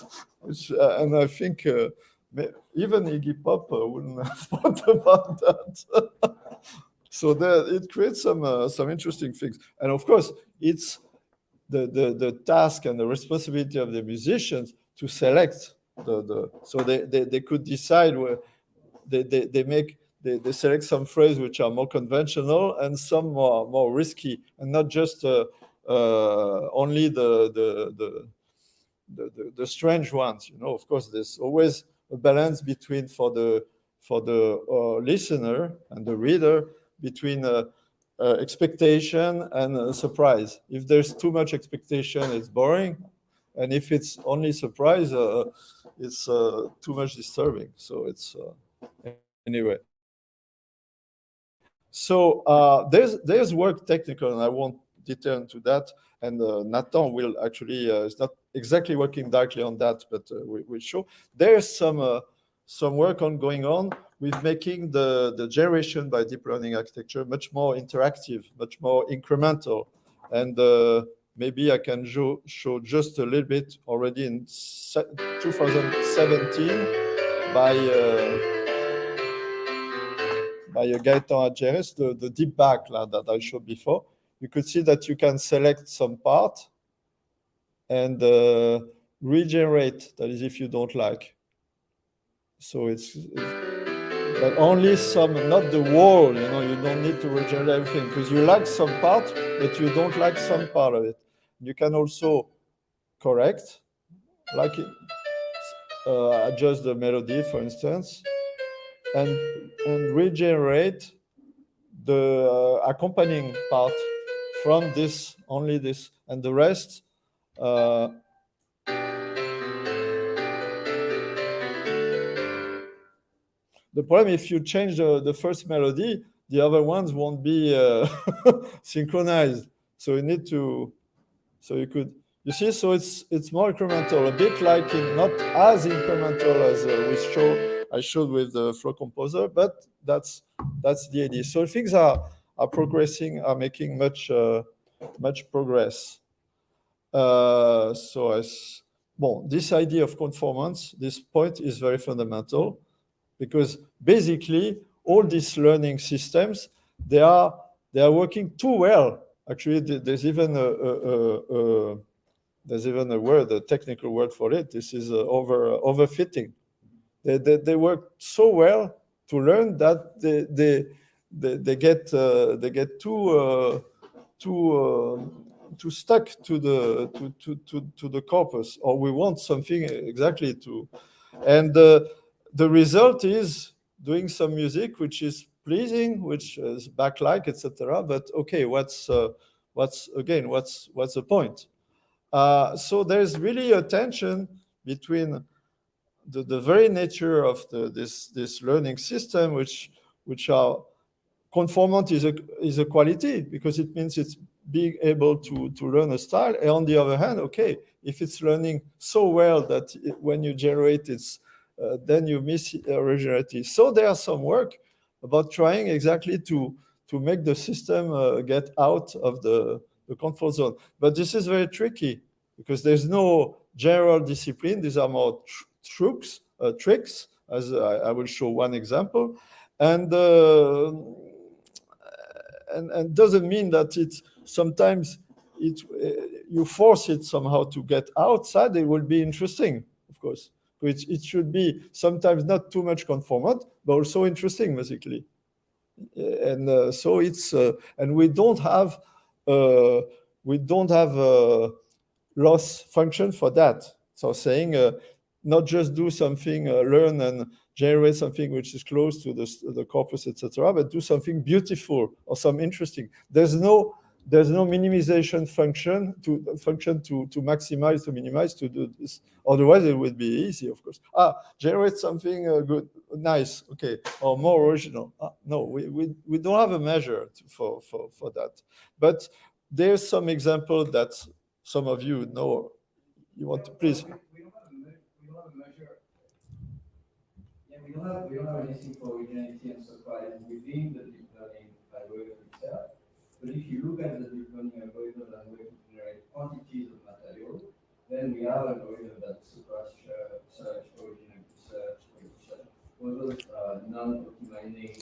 Which and I think even Iggy Pop wouldn't have thought about that. So it creates some interesting things, and of course, it's the task and the responsibility of the musicians to select so they could decide where they select some phrases which are more conventional and some more risky, and not just only the strange ones. Of course, there's always a balance between for the listener and the reader between expectation and surprise. If there's too much expectation, it's boring, and if it's only surprise, it's too much disturbing. So it's anyway. So there's work technical, and I won't detail into that. And Nathan will actually is not exactly working directly on that, but we'll show there's some work going on with making the generation by deep learning architecture much more interactive, much more incremental. And maybe I can show just a little bit already in 2017 by Gaëtan Adjeres, the deep back that I showed before. You could see that you can select some part and regenerate, that is if you don't like. So it's but only some, not the whole, you don't need to regenerate everything, because you like some part, but you don't like some part of it. You can also correct, like adjust the melody, for instance, and regenerate the accompanying part from this, only this, and the rest the problem, if you change the first melody, the other ones won't be synchronized. So you need to, so you see, so it's more incremental, a bit like not as incremental as I showed with the Flow Composer, but that's the idea. So things are progressing, are making much progress. This idea of conformance, this point is very fundamental, because basically all these learning systems, they are working too well. Actually, there's even a word, a technical word for it. This is overfitting. They work so well to learn that they get too stuck to the corpus, or we want something exactly to, and the result is doing some music which is pleasing, which is back-like, etc. But okay, what's the point? So there's really a tension between the very nature of this learning system, which are conformant is a quality, because it means it's being able to learn a style. And on the other hand, okay, if it's learning so well that when you generate it's then you miss originality. So there's some work about trying exactly to make the system get out of the comfort zone. But this is very tricky, because there's no general discipline. These are more tricks, as I will show one example. And doesn't mean that sometimes you force it somehow to get outside. It will be interesting, of course. It should be sometimes not too much conformant, but also interesting, basically. And so it's and we don't have loss function for that. So saying not just do something, learn and generate something which is close to the corpus, etc., but do something beautiful or some interesting. There's no minimization function to maximize, to minimize, to do this. Otherwise, it would be easy, of course. Generate something good, nice, okay, or more original. No, we don't have a measure for that. But there's some example that some of you know. You want to please? We don't have a measure. Yeah, we don't have anything for originality and surprise within the deep learning algorithm itself. But if you look at the deep learning algorithm and way to generate quantities of material, then we have an algorithm that supers search, original search, all those non-optimizing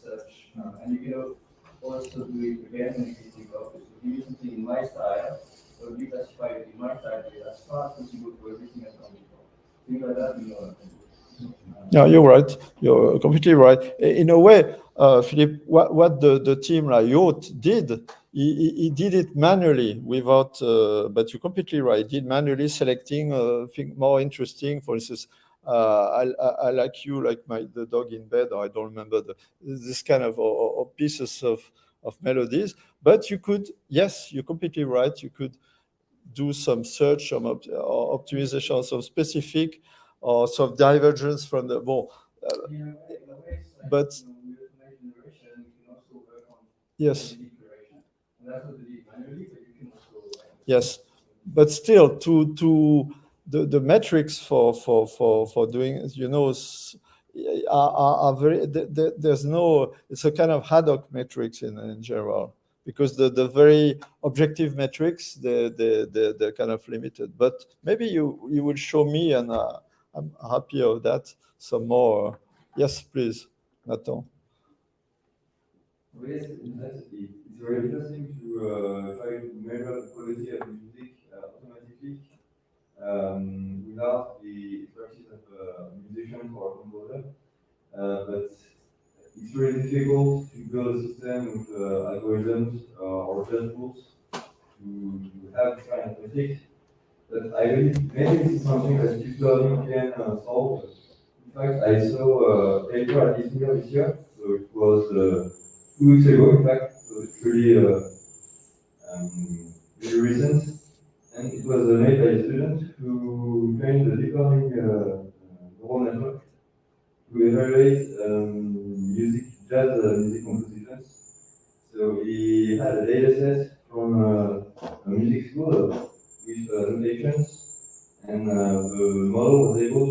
search, and you can also do it again in existing office. So give you something in my style, or declassify it in my style, but as far as possible to everything I've done before. Things like that, you know. Yeah, you're right. You're completely right. In a way, Philippe, what the team like Yacht did, he did it manually without, but you're completely right. He did manually selecting things more interesting. For instance, I like you, like the dog in bed, or I don't remember this kind of or pieces of melodies. But you could, yes, you're completely right. You could do some search, some optimization, some specific or some divergence from the well. But yes, yes, but still, to the metrics for doing, you know, are very. There's no. It's a kind of ad hoc metrics in general, because the very objective metrics they're kind of limited. But maybe you will show me, and I'm happy of that. Some more. Yes, please, Nathan. Yes, it's very interesting to try to measure the quality of music automatically without the expertise of a musician or a composer. But it's very difficult to build a system with algorithms or just tools to have this kind of metrics. But I believe maybe this is something that deep learning can solve. In fact, I saw a paper at Initiator this year, so it was 2 weeks ago, in fact, so it's really, really recent. And it was made by a student who trained the deep learning neural network to evaluate jazz music compositions. So he had a data set from a music school with notations, and the model was able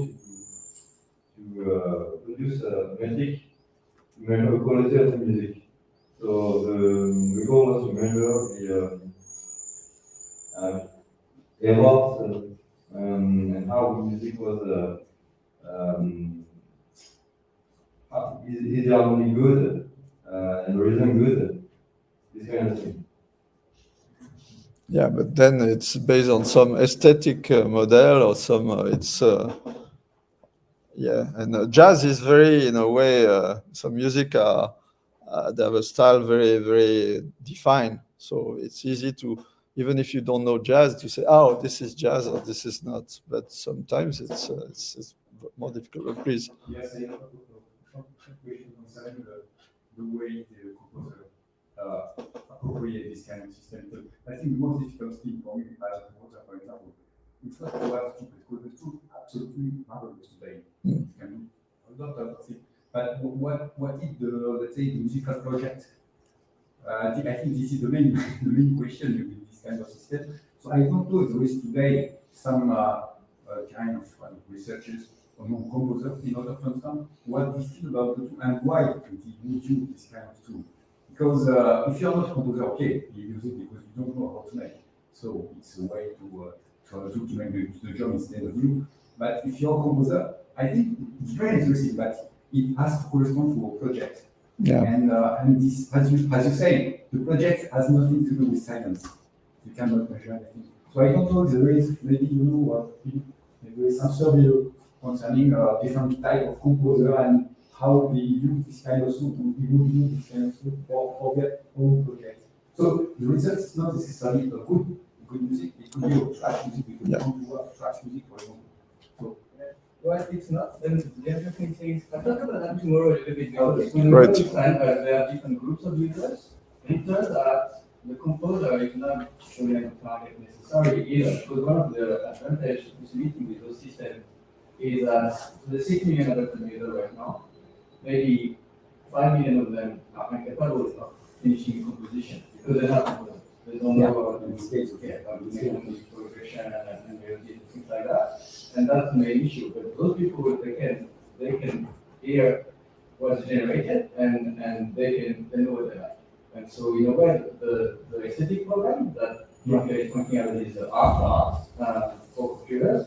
to produce a metric to measure the quality of the music. So the goal was to measure the errors and how the music was is the harmony good and the rhythm good, this kind of thing. Yeah, but then it's based on some aesthetic model or some. Yeah, and jazz is very, in a way, some music they have a style very, very defined. So it's easy to, even if you don't know jazz, to say, oh, this is jazz or this is not. But sometimes it's more difficult. Please. Yes, I have a question concerning the way the composer appropriate this kind of system. But I think the most difficult thing for me as a composer, for example, it's not to have stupid code, it's to absolutely marvelous today. But what is the, let's say, the musical project? I think this is the main question with this kind of system. So I don't know if there is today some kind of researchers among composers in order to understand what they feel about the tool and why they would use this kind of tool. Because if you're not a composer, okay, you use it because you don't know how to make. So it's a way to make the job instead of you. But if you're a composer, I think it's very interesting, but it has to correspond to a project. Yeah. And this, as you say, the project has nothing to do with science. You cannot measure anything. So I don't know if there is maybe there is some survey concerning different type of composer and how they use this kind of tool, use this kind of tool for their own project. So the result is not necessarily a good music. It could be a trash music. We could want to work trash music, for example. So. Well, it's not. Then the other thing is, I'll talk about that tomorrow a little bit. Right. There are different groups of users. It turns out the composer is not showing a target necessarily either. Because one of the advantages of meeting with those systems is that the 6 million adopted users right now, maybe 5 million of them are incapable of finishing composition because they're not composers. They don't know about the mistakes, about the progression and melody and things like that. And that's the main issue. But those people, they can hear what's generated and they know what they like. And so in a way, the aesthetic program that Jean-Pierre is pointing out is the art for computers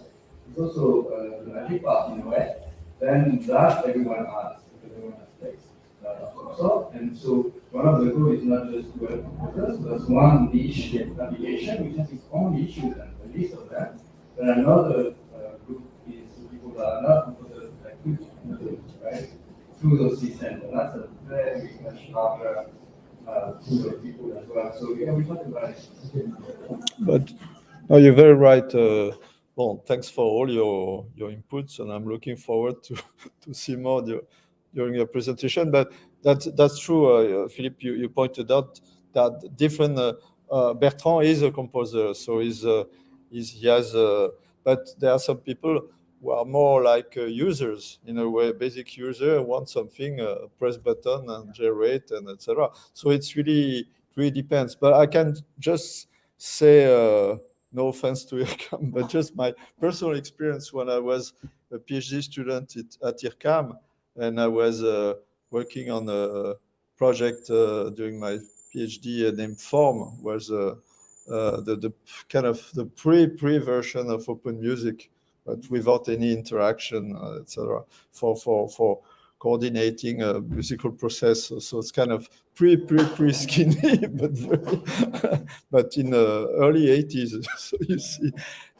is also the magic part in a way. Then that everyone has, because everyone has space. And so one of the goals is not just to help computers, so that's one niche application which has its own issues and a list of them. Then another group is people that are not computers that could computers, right? Through those systems, and that's a very much larger pool of people as well. So yeah, we talked about it. But no, you're very right. Well, thanks for all your inputs, and I'm looking forward to see more during your presentation. But that's true, Philippe. You pointed out that different. Bertrand is a composer, so he has. But there are some people who are more like users in a way, basic user, want something, press button and generate and etc. So it's really depends. But I can just say, no offense to IRCAM, but just my personal experience when I was a PhD student at IRCAM, and I was working on a project during my PhD named Form, was the kind of the pre version of open music, but without any interaction, etc. For coordinating a musical process. So it's kind of pre skinny, but but in the early 80s. So you see,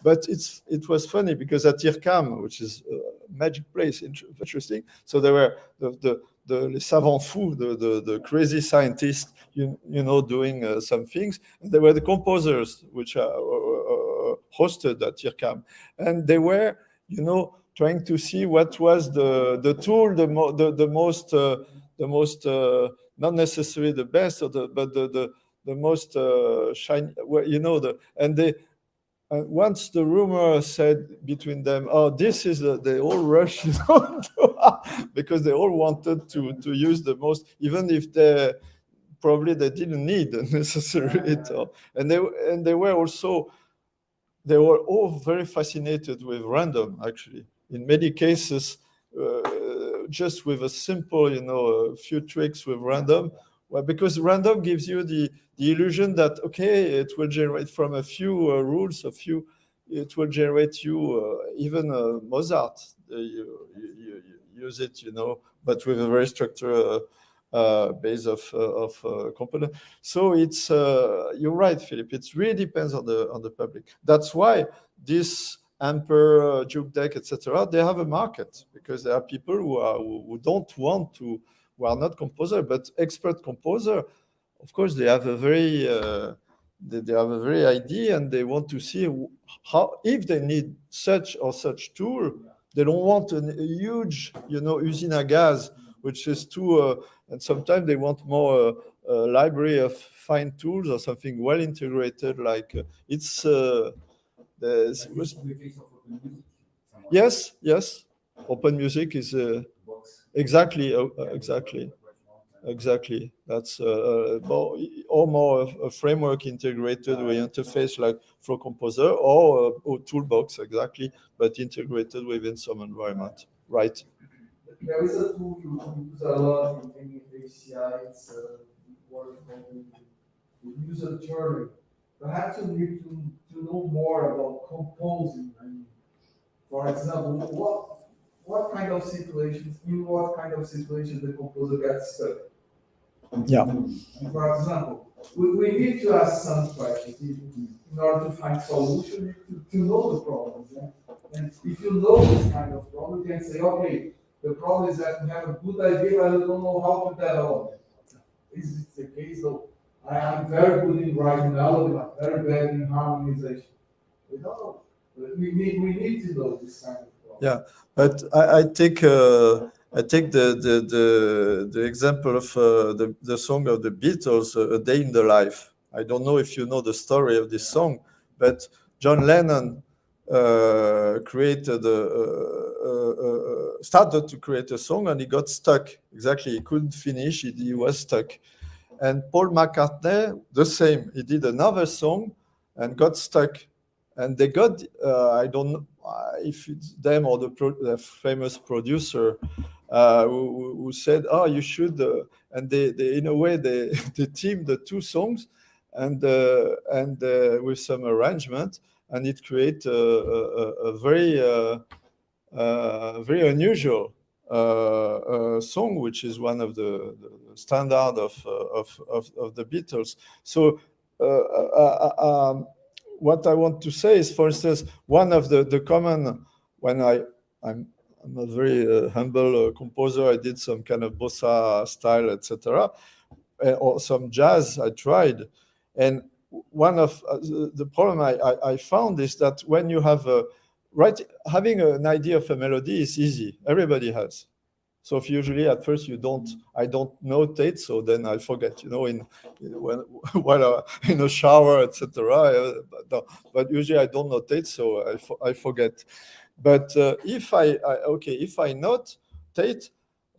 but it was funny because at IRCAM, which is a magic place, interesting. So there were the les savants fous, the crazy scientists, you know, doing some things. And there were the composers, which are hosted at IRCAM, and they were, you know, trying to see what was the tool, the most not necessarily the best, but the most shiny, you know, and they. Once the rumor said between them, "Oh, this is they all rushed," you know, because they all wanted to use the most, even if they didn't need necessarily it. And they were also. They were all very fascinated with random, actually. In many cases, just with a simple, you know, a few tricks with random. Well, because random gives you the illusion that, okay, it will generate from a few rules, it will generate you even Mozart. You use it, you know, but with a very structured base of component. So it's you're right, Philippe. It really depends on the public. That's why this Ampere, Juke Deck, etc. They have a market, because there are people who don't want to, who are not composer but expert composer. Of course, they have a very they have a very idea, and they want to see how, if they need such or such tool. They don't want a huge, you know, usine à gaz, which is too. And sometimes they want more a library of fine tools or something well integrated. Like it's. Yes. Open music is exactly. That's or more a framework integrated with interface like Flow Composer or Toolbox, exactly, but integrated within some environment, right? There is a tool you use a lot in HCI. It's work on the user journey. Perhaps you need to know more about composing. I mean, for example, what kind of situations, the composer gets stuck? Yeah. And for example, we need to ask some questions in order to find solutions, to know the problem. Yeah? And if you know this kind of problem, you can say, okay, the problem is that we have a good idea, but I don't know how to develop it. Is it the case? So I am very good in writing melody, but very bad in harmonization. We don't know. We need to know this kind of problem. Yeah, but I take the example of the song of the Beatles, "A Day in the Life." I don't know if you know the story of this song, but John Lennon started to create a song, and he got stuck. Exactly, he couldn't finish. He was stuck. And Paul McCartney, the same. He did another song and got stuck. And they got, I don't know if it's them or the famous producer, who said, "Oh, you should," and they in a way they they teamed the two songs, and with some arrangement, and it created a very very unusual song, which is one of the standard of the Beatles. So what I want to say is, for instance, one of the common, when I'm a very humble composer, I did some kind of bossa style, etc., or some jazz I tried, and one of the problem I found is that when you have having an idea of a melody is easy. Everybody has. So if usually at first I don't notate, so then I forget, while in a shower, etc. But usually I don't notate, so I forget. But if I notate,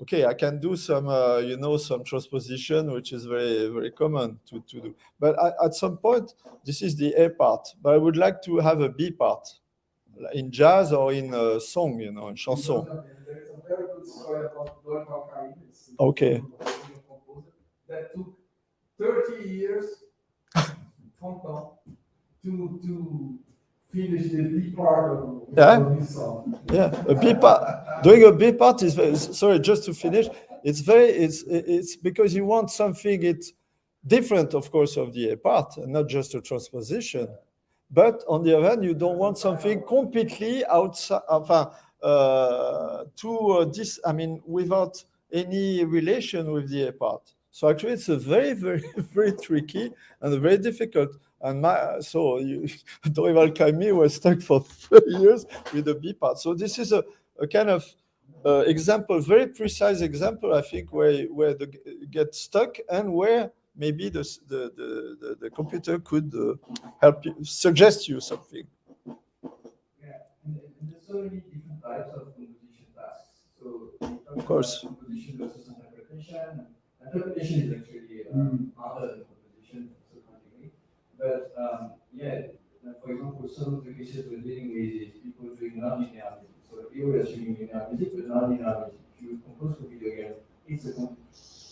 okay, I can do some, some transposition, which is very, very common to do. But at some point, this is the A part, but I would like to have a B part in jazz or in a song, in chanson. There is a very good story about Doodle. Okay. That took 30 years to finish the B part of this song. Yeah, a B part. Doing a B part is sorry, just to finish. It's because you want something it's different, of course, of the A part, and not just a transposition. But on the other hand, you don't want something completely outside, without any relation with the A part. So actually, it's a very, very, very tricky and very difficult. And Dorival Caymmi was stuck for 30 years with the B part. So this is a kind of example, very precise example, I think, where they get stuck and where maybe the computer could help you, suggest you something. Yeah, and there's so many different types of composition tasks. So of course, composition versus interpretation. Interpretation is actually harder than composition, subsequently. But for example, some of the cases we're dealing with is people doing non-linear music. So here we're assuming linear music, but non-linear music. If you compose for video games, it's a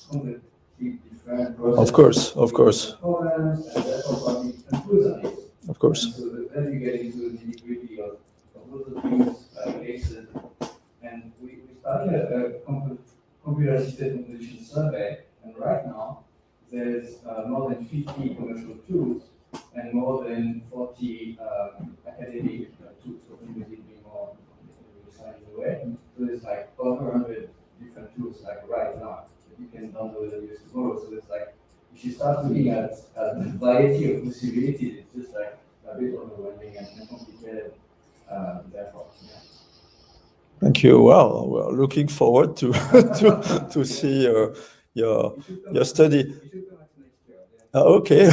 completely different process. Of course. Components, and therefore probably different tools on it. Of course. And so then you get into the nitty-gritty of lots of things, cases. And we started a computer-assisted composition survey, and right now there's more than 50 commercial tools and more than 40 academic tools for music being more decided away. So there's like over 100 different tools like right now that you can download and use tomorrow. So it's like if you start looking at the variety of possibilities, it's just like a bit overwhelming and complicated. Therefore, yeah. Thank you. Well, we're looking forward to to see your study. You should come back next year. Okay.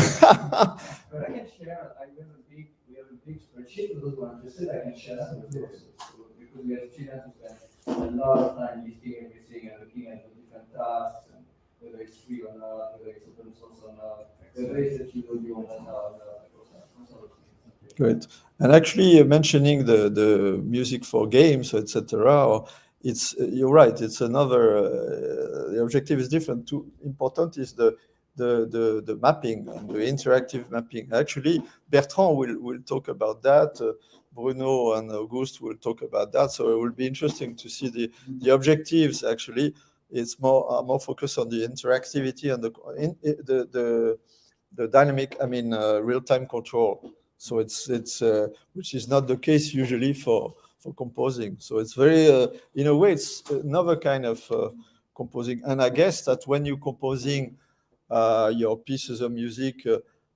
But I can share. We have a big spreadsheet of those ones. Just said I can share some of those because we have students who spend a lot of time listing everything and looking at the different tasks and whether it's free or not, whether it's open source or not, whether it's that you will be on that or not. Great. And actually, mentioning the music for games, etc. You're right. It's another. The objective is different. Too important is the mapping and the interactive mapping. Actually, Bertrand will talk about that. Bruno and Auguste will talk about that. So it will be interesting to see the objectives. Actually, it's more focused on the interactivity and the dynamic. Real-time control. So it's which is not the case usually for composing. So it's very in a way it's another kind of composing. And I guess that when you're composing your pieces of music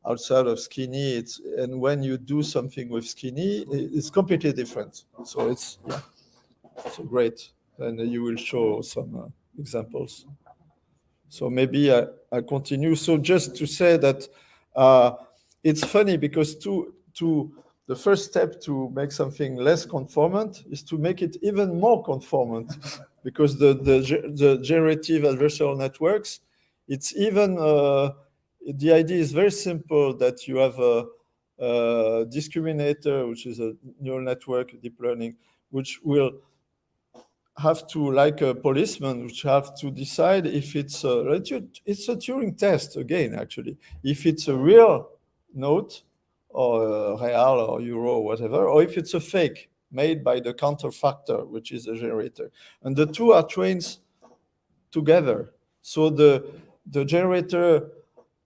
outside of Skinny, and when you do something with Skinny, it's completely different. So it's so great. And you will show some examples. So maybe I continue. So just to say that it's funny because the first step to make something less conformant is to make it even more conformant, because the generative adversarial networks, it's even the idea is very simple, that you have a discriminator, which is a neural network, deep learning, which will have to, like a policeman, which have to decide if it's a Turing test again, actually, if it's a real note or real or euro or whatever, or if it's a fake made by the counterfactor, which is a generator. And the two are trained together. So the generator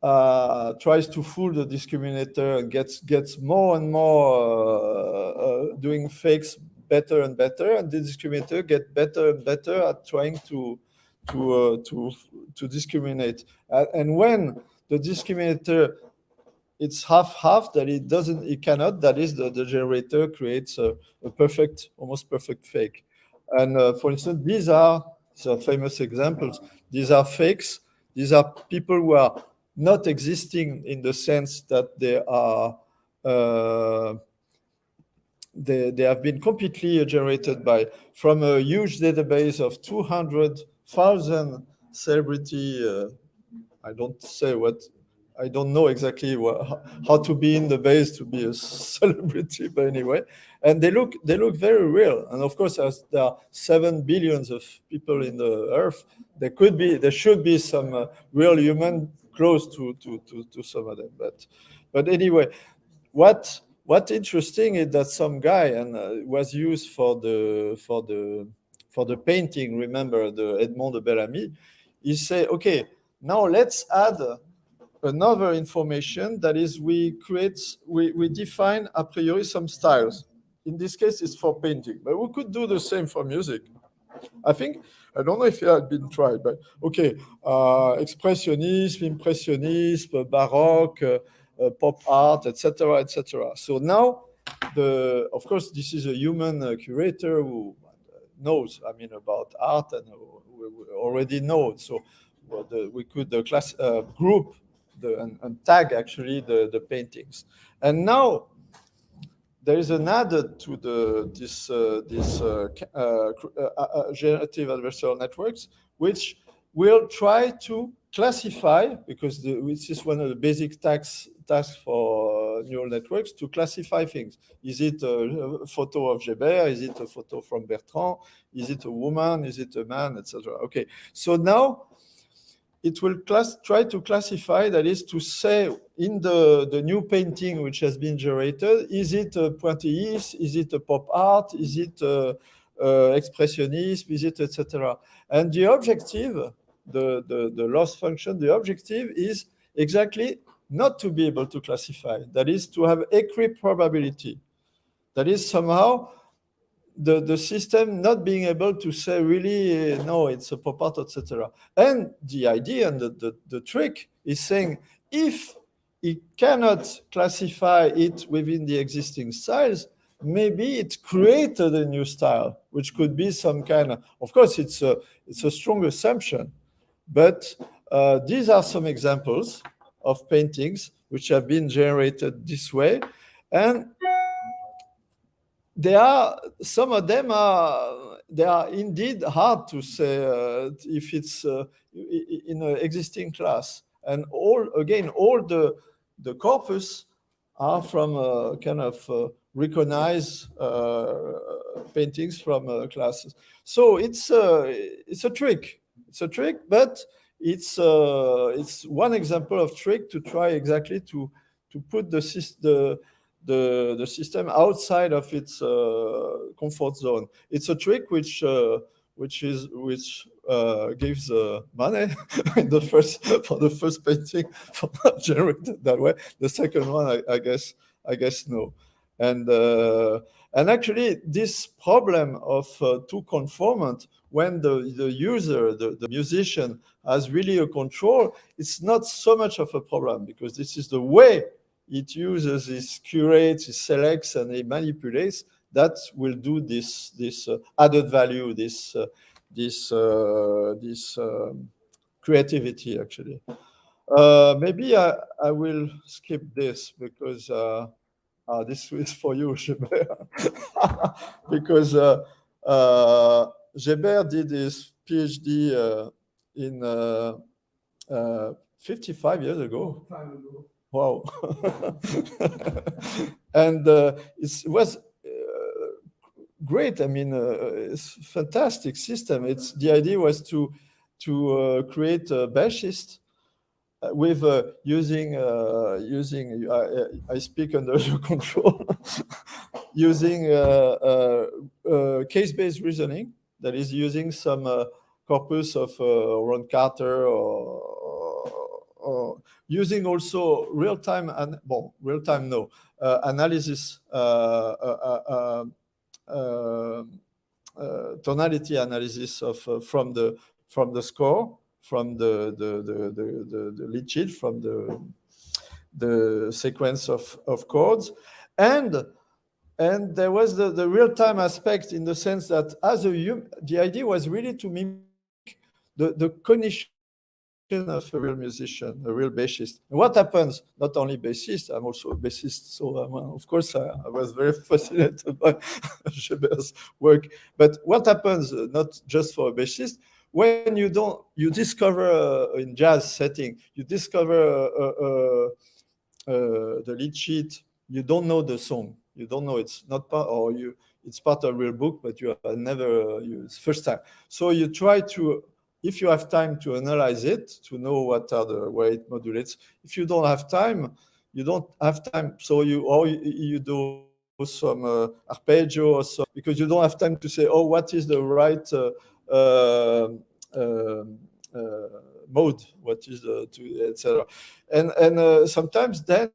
tries to fool the discriminator and gets more and more doing fakes better and better, and the discriminator get better and better at trying to discriminate. And when the discriminator it's half, that it cannot, that is the generator creates a perfect, almost perfect fake. And for instance, these are famous examples. These are fakes. These are people who are not existing in the sense that they are they have been completely generated from a huge database of 200,000 celebrity. I don't know exactly how to be in the base to be a celebrity, but anyway, and they look very real. And of course, as there are 7 billion of people in the earth, there should be some real human close to some of them. But anyway, what's interesting is that some guy was used for the painting. Remember the Edmond de Bellamy? He said, okay, now let's add another information, that is we define a priori some styles. In this case, it's for painting, but we could do the same for music. I don't know if it had been tried, but okay, expressionism, impressionism, baroque, pop art, etc., etc. So now, of course, this is a human curator who knows, about art, and we already know. So we could group and tag actually the paintings. And now there is an added to this generative adversarial networks, which will try to classify, because this is one of the basic tasks for neural networks, to classify things. Is it a photo of Geber? Is it a photo from Bertrand? Is it a woman? Is it a man, etc.? Okay, so now it will try to classify, that is to say, in the new painting which has been generated, is it a pointilliste? Is it a pop art? Is it expressionism? Is it etc.? And the objective, the loss function, the objective is exactly not to be able to classify. That is to have equiprobability. That is somehow the system not being able to say really, no, it's a pop art, etc. And the idea and the trick is saying, if it cannot classify it within the existing styles, maybe it created a new style, which could be some kind of course, it's a strong assumption, but these are some examples of paintings which have been generated this way. And some of them they are indeed hard to say if it's in an existing class. And all the corpus are from kind of recognized paintings from classes. So it's a trick. It's a trick, but it's one example of trick to try exactly to put the system outside of its comfort zone. It's a trick which gives money in for the first painting generated that way. The second one, I guess no. And actually, this problem of too conformant, when the user, the musician, has really a control, it's not so much of a problem, because this is the way it uses, it curates, it selects, and it manipulates, that will do this added value, this creativity, actually. Maybe I will skip this, because this is for you, Geber. Because Geber did his PhD in 55 years ago. Wow. And it was great. I mean, it's a fantastic system. The idea was to create a bassist with using I speak under your control, using case-based reasoning, that is using some corpus of Ron Carter, or using also real-time analysis, tonality analysis of from the score, from the lead sheet, from the sequence of chords, and there was the real-time aspect, in the sense that the idea was really to mimic the cognition of a real musician, a real bassist. And what happens? Not only bassist, I'm also a bassist, so of course I was very fascinated by Geber's work. But what happens, not just for a bassist, when you discover in jazz setting, you discover the lead sheet, you don't know the song, you don't know, it's not part, or it's part of a real book, but you have never used first time. So you try to, if you have time to analyze it, to know what are the way it modulates. If you don't have time, you don't have time. So you do some arpeggio or so, because you don't have time to say, oh, what is the right mode, what is the, etc. And sometimes then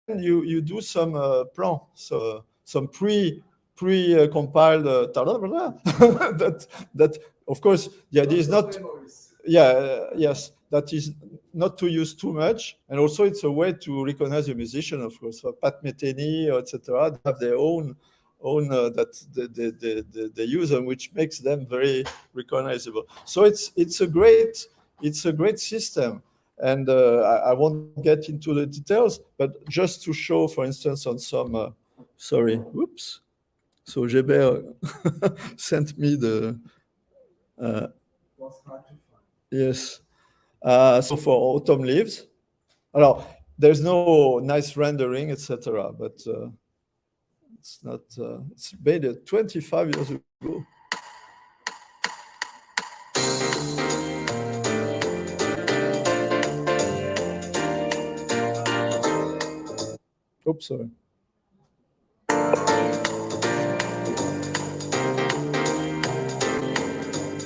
you do some plan, so some pre-compiled that of course the idea is not, yes, that is not to use too much, and also it's a way to recognize a musician, of course. So Pat Metheny, etc., have their own that they use, and which makes them very recognizable. So it's a great system. And I won't get into the details, but just to show, for instance, on some, sorry, whoops. So Geber sent me the, yes. So for Autumn Leaves, alors, there's no nice rendering, etc., but it's not, it's made 25 years ago. Oops, sorry.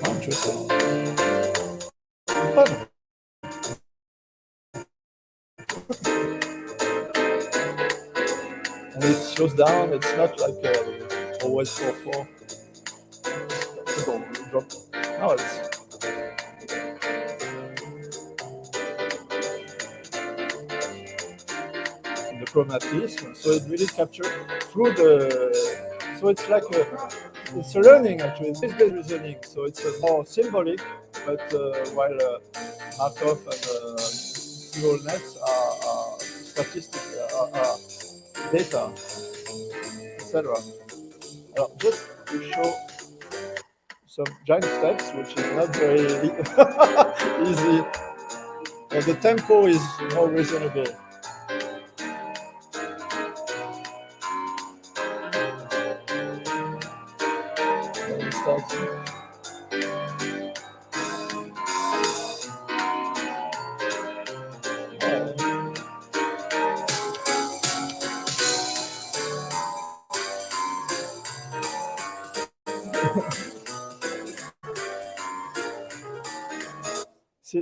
Interesting. And it slows down. It's not like always 4/4. No, it's. The chromatism, so it really captures through the. So it's like it's a learning, actually. It's based reasoning, so it's more symbolic. But while Markov and neural nets are statistics, are data, etc. Just to show some giant steps, which is not very easy, but the tempo is more reasonable.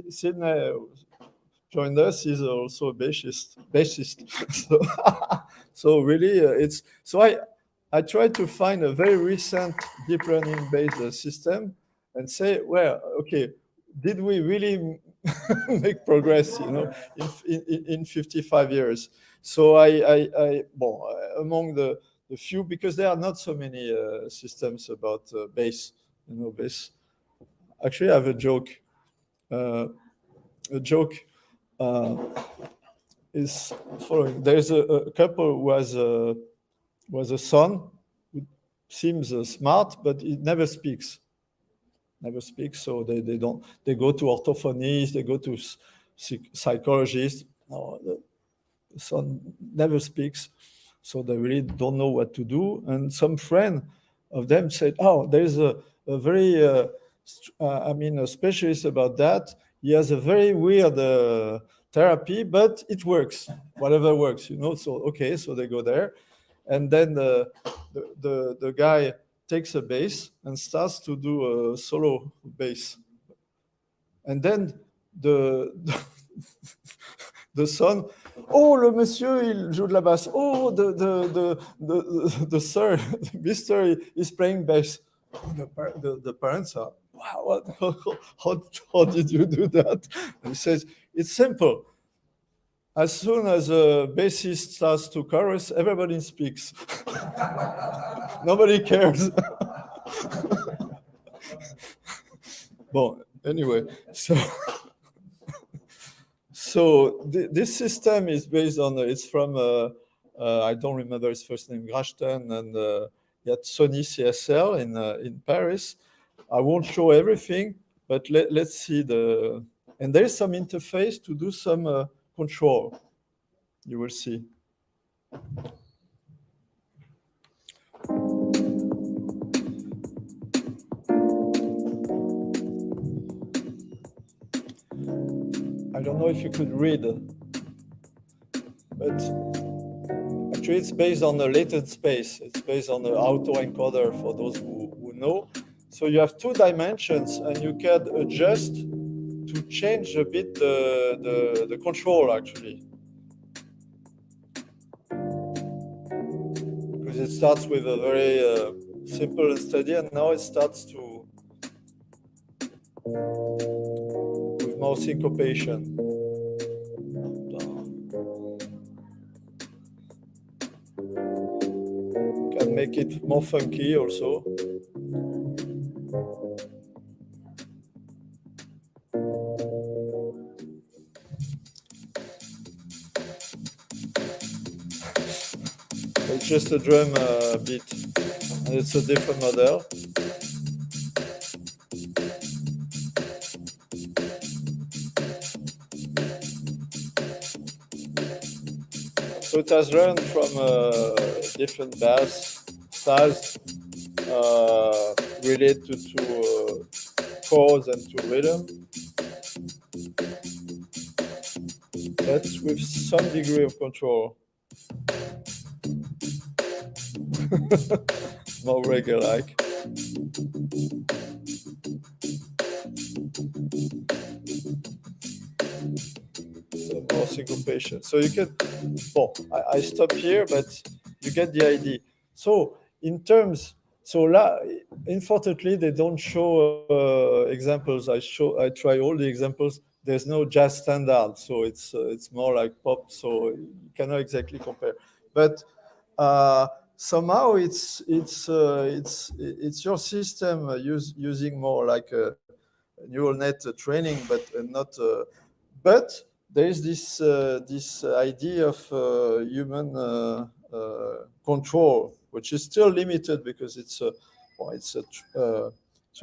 Sydney joined us. He's also a bassist. So really, it's so I tried to find a very recent deep learning based system and say, well, okay, did we really make progress? In 55 years. So among the few, because there are not so many systems about bass. Bass. Actually, I have a joke. Is following. There's a couple who was a son who seems smart, but he never speaks. So they go to orthophonists, they go to psychologists. No, the son never speaks, so they really don't know what to do. And some friend of them said, "Oh, there's a very, a specialist about that. He has a very weird therapy, but it works. Whatever works, you know." So okay, so they go there, and then the guy takes a bass and starts to do a solo bass, and then the son, "Oh, le monsieur, il joue de la basse. Oh, the sir, the mister is playing bass." The parents are, "Wow, how did you do that?" And he says, "It's simple. As soon as a bassist starts to chorus, everybody speaks. Nobody cares." Well, anyway, so this system is based on, it's from, I don't remember his first name, Grashton, and at Sony CSL in Paris. I won't show everything, but let's see and there is some interface to do some control. You will see. I don't know if you could read, but actually it's based on the latent space. It's based on the autoencoder, for those who know. So you have 2 dimensions, and you can adjust to change a bit the control, actually. Because it starts with a very simple and steady, and now it starts to with more syncopation. Can make it more funky also. It's just a drum beat, and it's a different model. So it has learned from different bass styles related to chords and to rhythm, but with some degree of control. More reggae-like. So more syncopation. So you can, well, I stop here, but you get the idea. So in terms, unfortunately, they don't show examples. I try all the examples. There's no jazz standard, so it's more like pop. So you cannot exactly compare. But somehow it's your system using more like a neural net training, but not. But there is this idea of human control, which is still limited because it's a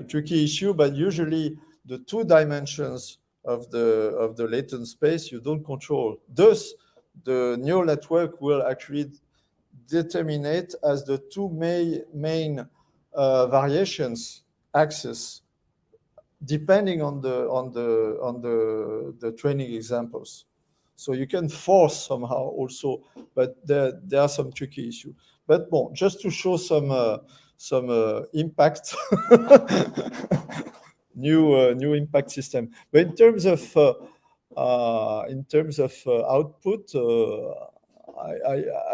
tricky issue. But usually the 2 dimensions of the latent space you don't control. Thus, the neural network will actually determinate as the 2 main variations axes, depending on the training examples. So you can force somehow also, but there are some tricky issues. But bon, just to show some impact, new impact system. But in terms of output,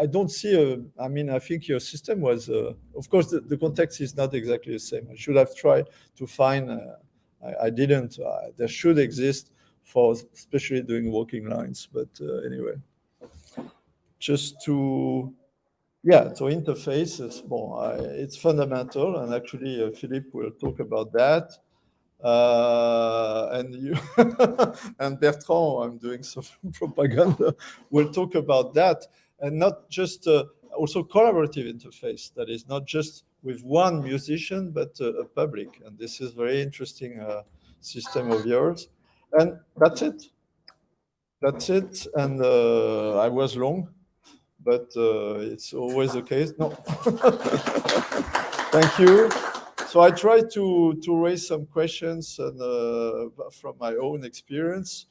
I don't see I think your system was, of course, the context is not exactly the same. I should have tried to find, I didn't, there should exist for especially doing walking lines, but anyway. Just to, so interfaces, it's fundamental, and actually Philippe will talk about that. And you and Bertrand, I'm doing some propaganda, will talk about that, and not just also collaborative interface that is not just with one musician but a public, and this is very interesting system of yours. And that's it, and I was long, but it's always the case. No. Thank you. So I tried to raise some questions and, from my own experience,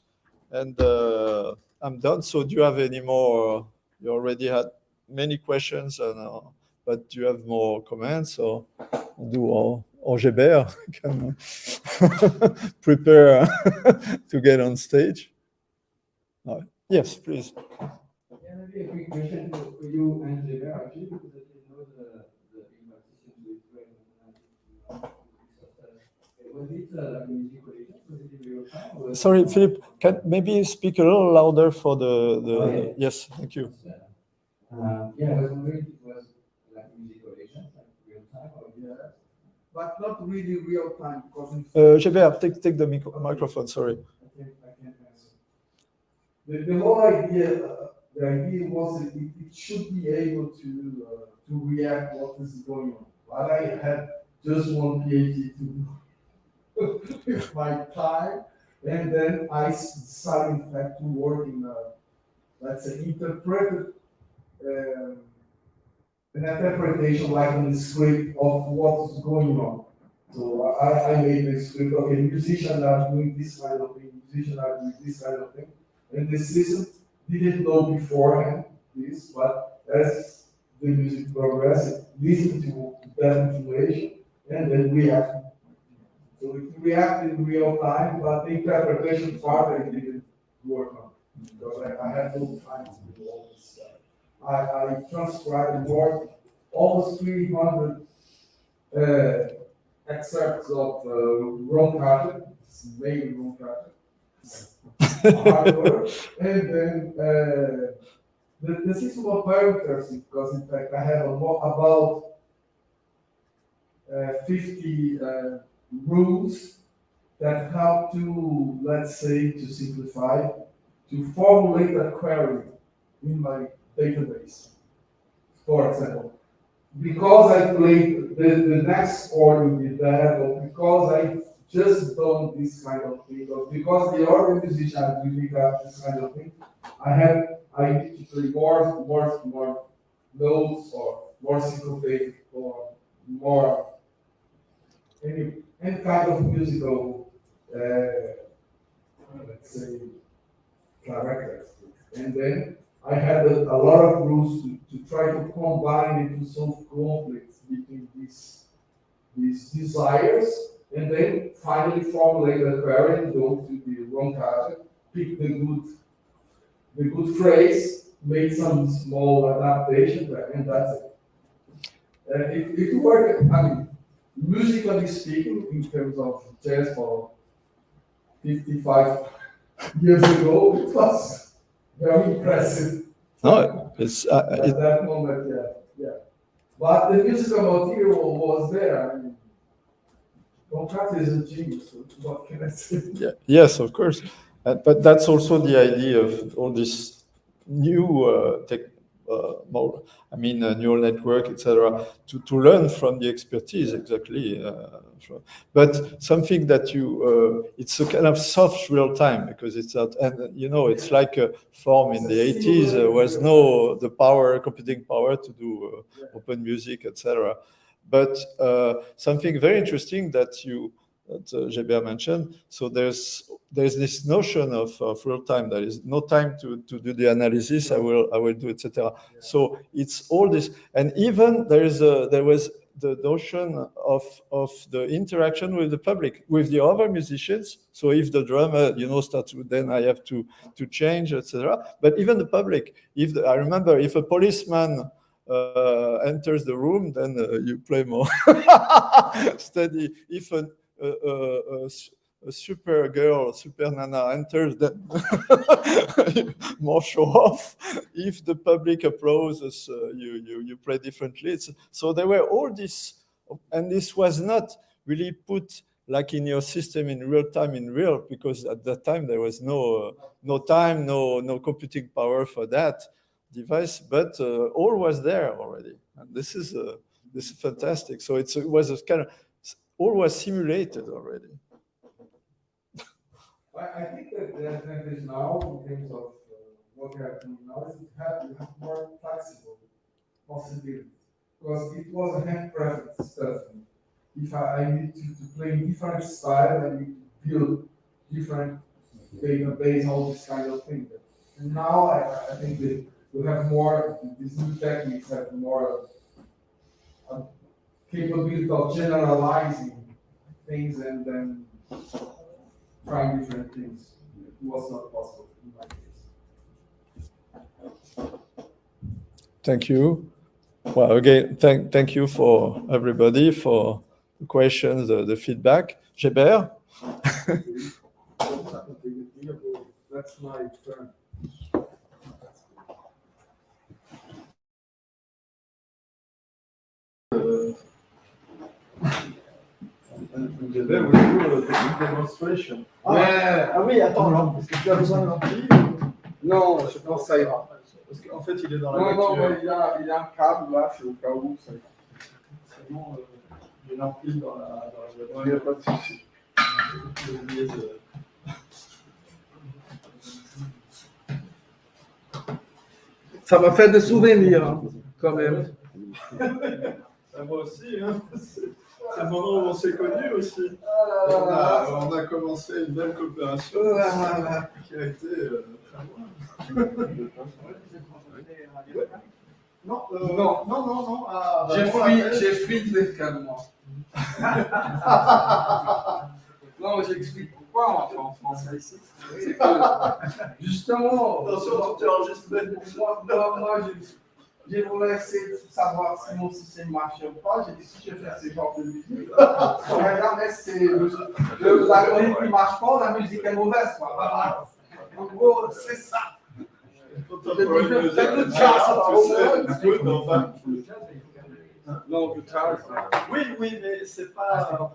and I'm done. So do you have any more? You already had many questions, and but do you have more comments, or do or Geber can prepare to get on stage? Yes, please. Yeah, maybe a quick question for you and Geber, actually, because I didn't know the impartition with was it like a music collection? Was it in real time? Or Sorry, Philip, can maybe speak a little louder for the Okay. Yes, thank you. Yeah, I was wondering if it was like music collection, like real time, or Yeah, but not really real time because Geber, take the microphone, sorry. I can't answer. The whole idea, the idea was that it should be able to react what is going on. But I had just one PhD to do with my time, and then I decided, in fact, to work in let's say, um, an interpretation like in the script of what is going on. So I made the script, okay, musicians are doing this kind of thing, musicians are doing this kind of thing. And the system didn't know beforehand this, but as the music progressed, it listened to that information and then reacted. So it reacted in real time, but the interpretation part I didn't work on because I had no time to do all this stuff. I transcribed more, almost 300 excerpts of wrong carton, maybe wrong carton, hard work, and then the system was very interesting because in fact I have about 50 rules that help to, let's say, to simplify, to formulate a query in my database. For example, because I played the next chord will be that, or because I just done this kind of thing, or because the other musician really got this kind of thing, I need to play more notes or more syncopated or more any kind of musical let's say characteristics. And then I had a lot of rules to try to combine and to solve conflicts between these desires, and then finally formulate a query and go to the wrong target, pick the good phrase, make some small adaptation, and that's it. If you were, I mean, musically speaking, in terms of jazz for 55 years ago, it was very impressive. No, it's At that moment, yeah. But the musical material was there. I mean, Cat is a genius. What can I say? yeah, yes, of course, but that's also the idea of all this new neural network, etc., to learn from the expertise exactly. But something that it's a kind of soft real time because it's not, and it's like a form in the 80s. There was no the computing power to do open music, etc. But something very interesting that Geber mentioned. So there's this notion of real time. There is no time to do the analysis. I will do, etc. So it's all this, and even there was the notion of the interaction with the public, with the other musicians. So if the drummer starts, then I have to change, etc. But even the public. I remember if a policeman enters the room, then you play more steady. If a super girl, super nana enters, then more show off. If the public applauses, you play differently. So there were all this, and this was not really put like in your system in real time, because at that time there was no time, no computing power for that device, but all was there already, and this is fantastic. So it was a kind of all was simulated already. I think that the advantage now in terms of what we are doing now is you have more flexible possibilities. because it was a handcrafted stuff. If I need to play different style, I need to build different database, all this kind of thing. And now I think that we have more, these new techniques have more capability of generalizing things and then trying different things. It was not possible in my case. Thank you. Well, again, thank you for everybody for the questions, the feedback. Geber? That's my turn. Geber, we do a demonstration. Ah oui, attends, Est-ce que tu as besoin d'un ampli? non, je pense que ça ira. Parce qu'en fait, il est dans la Non, voiture. mais il y a un câble là, c'est au cas où. Ça ira. Sinon, il y a l'ampli dans la voiture. Il n'y a pas de souci. J'ai oublié de- Ça m'a fait des souvenirs, hein, quand même. Ah, moi aussi, hein. C'est le moment où on s'est connus aussi. On a commencé une belle coopération qui a été très loin. Non, non. J'ai fui de l'école, moi. Non, mais j'explique pourquoi en français ici. C'est que, justement, Attention, tu t'es enregistré. moi, j'ai voulu essayer de savoir si mon système marchait ou pas. J'ai dit, si je fais ce genre de musique, regardez, c'est l'algorithme qui ne marche pas, la musique est mauvaise, quoi. En gros, c'est ça. Non, le jazz. Oui, mais c'est pas.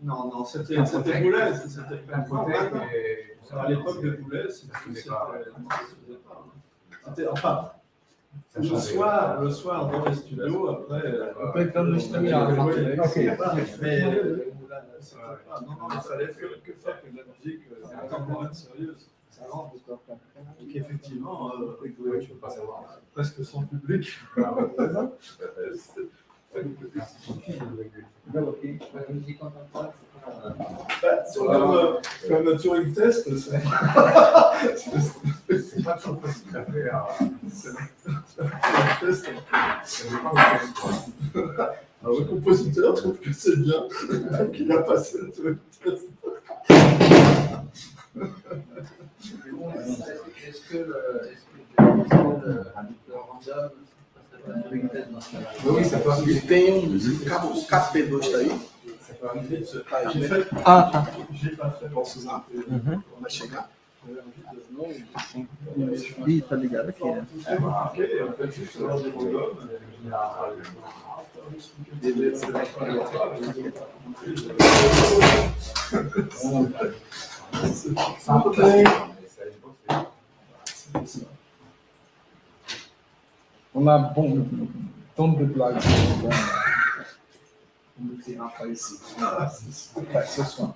Non, c'était Boulez, c'était pas. À l'époque de Boulez, c'était enfin. Le soir dans les studios, après. Comme le streaming. Ok. Mais non, il fallait que faire que de la musique contemporaine sérieuse. Donc effectivement, presque sans public. Comme le Turing test, c'est pas trop facile à faire. Alors, le compositeur trouve que c'est bien, donc il a passé le Turing test. Est-ce que le random, Oui, ça peut arriver. Tem os K2 aí. Ça peut arriver de se. J'ai pas fait. Posso usar? Vai chegar? Ih, tá ligado aqui, né? On a bon tant de blagues. On ne dira pas ici. Ce soir.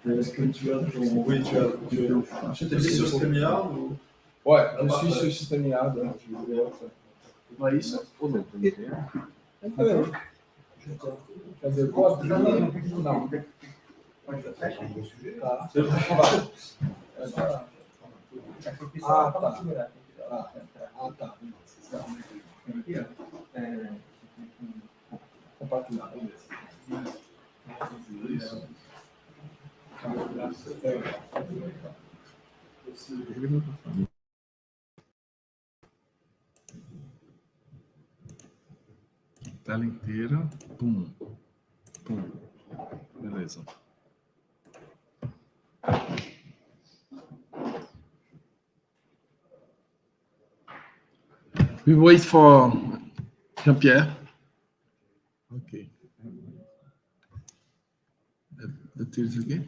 Est-ce que tu as ton. Oui, tu as. Je t'ai dit sur StreamYard ou. Ouais, je suis sur StreamYard. Não é isso? Ou não? Quer dizer, pode abrir? Não. Tá. Ah, tá. Ah, tá. Compartilhar. Isso. Tela inteira. Pum. Pum. Beleza. We wait for Jean-Pierre. Okay. That is okay?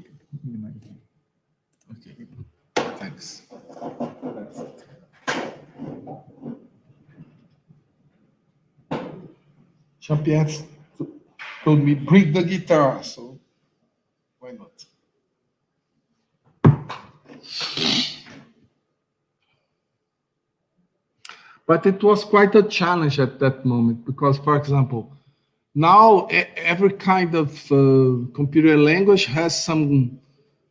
Okay. Thanks. Jean-Pierre told me bring the guitar, so why not? But it was quite a challenge at that moment because, for example, now every kind of computer language has some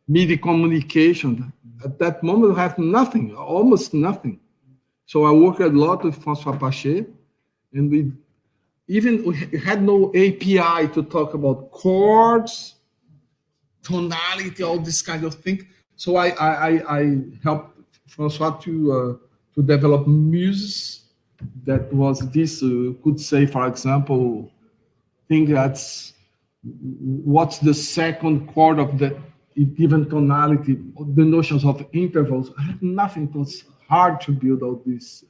MIDI communication. At that moment, I had nothing, almost nothing. So I worked a lot with François Paché, and we had no API to talk about chords, tonality, all this kind of thing. So I helped François to develop muses that was this could say, for example, think that's what's the second chord of the given tonality, the notions of intervals. I had nothing. It was hard to build all this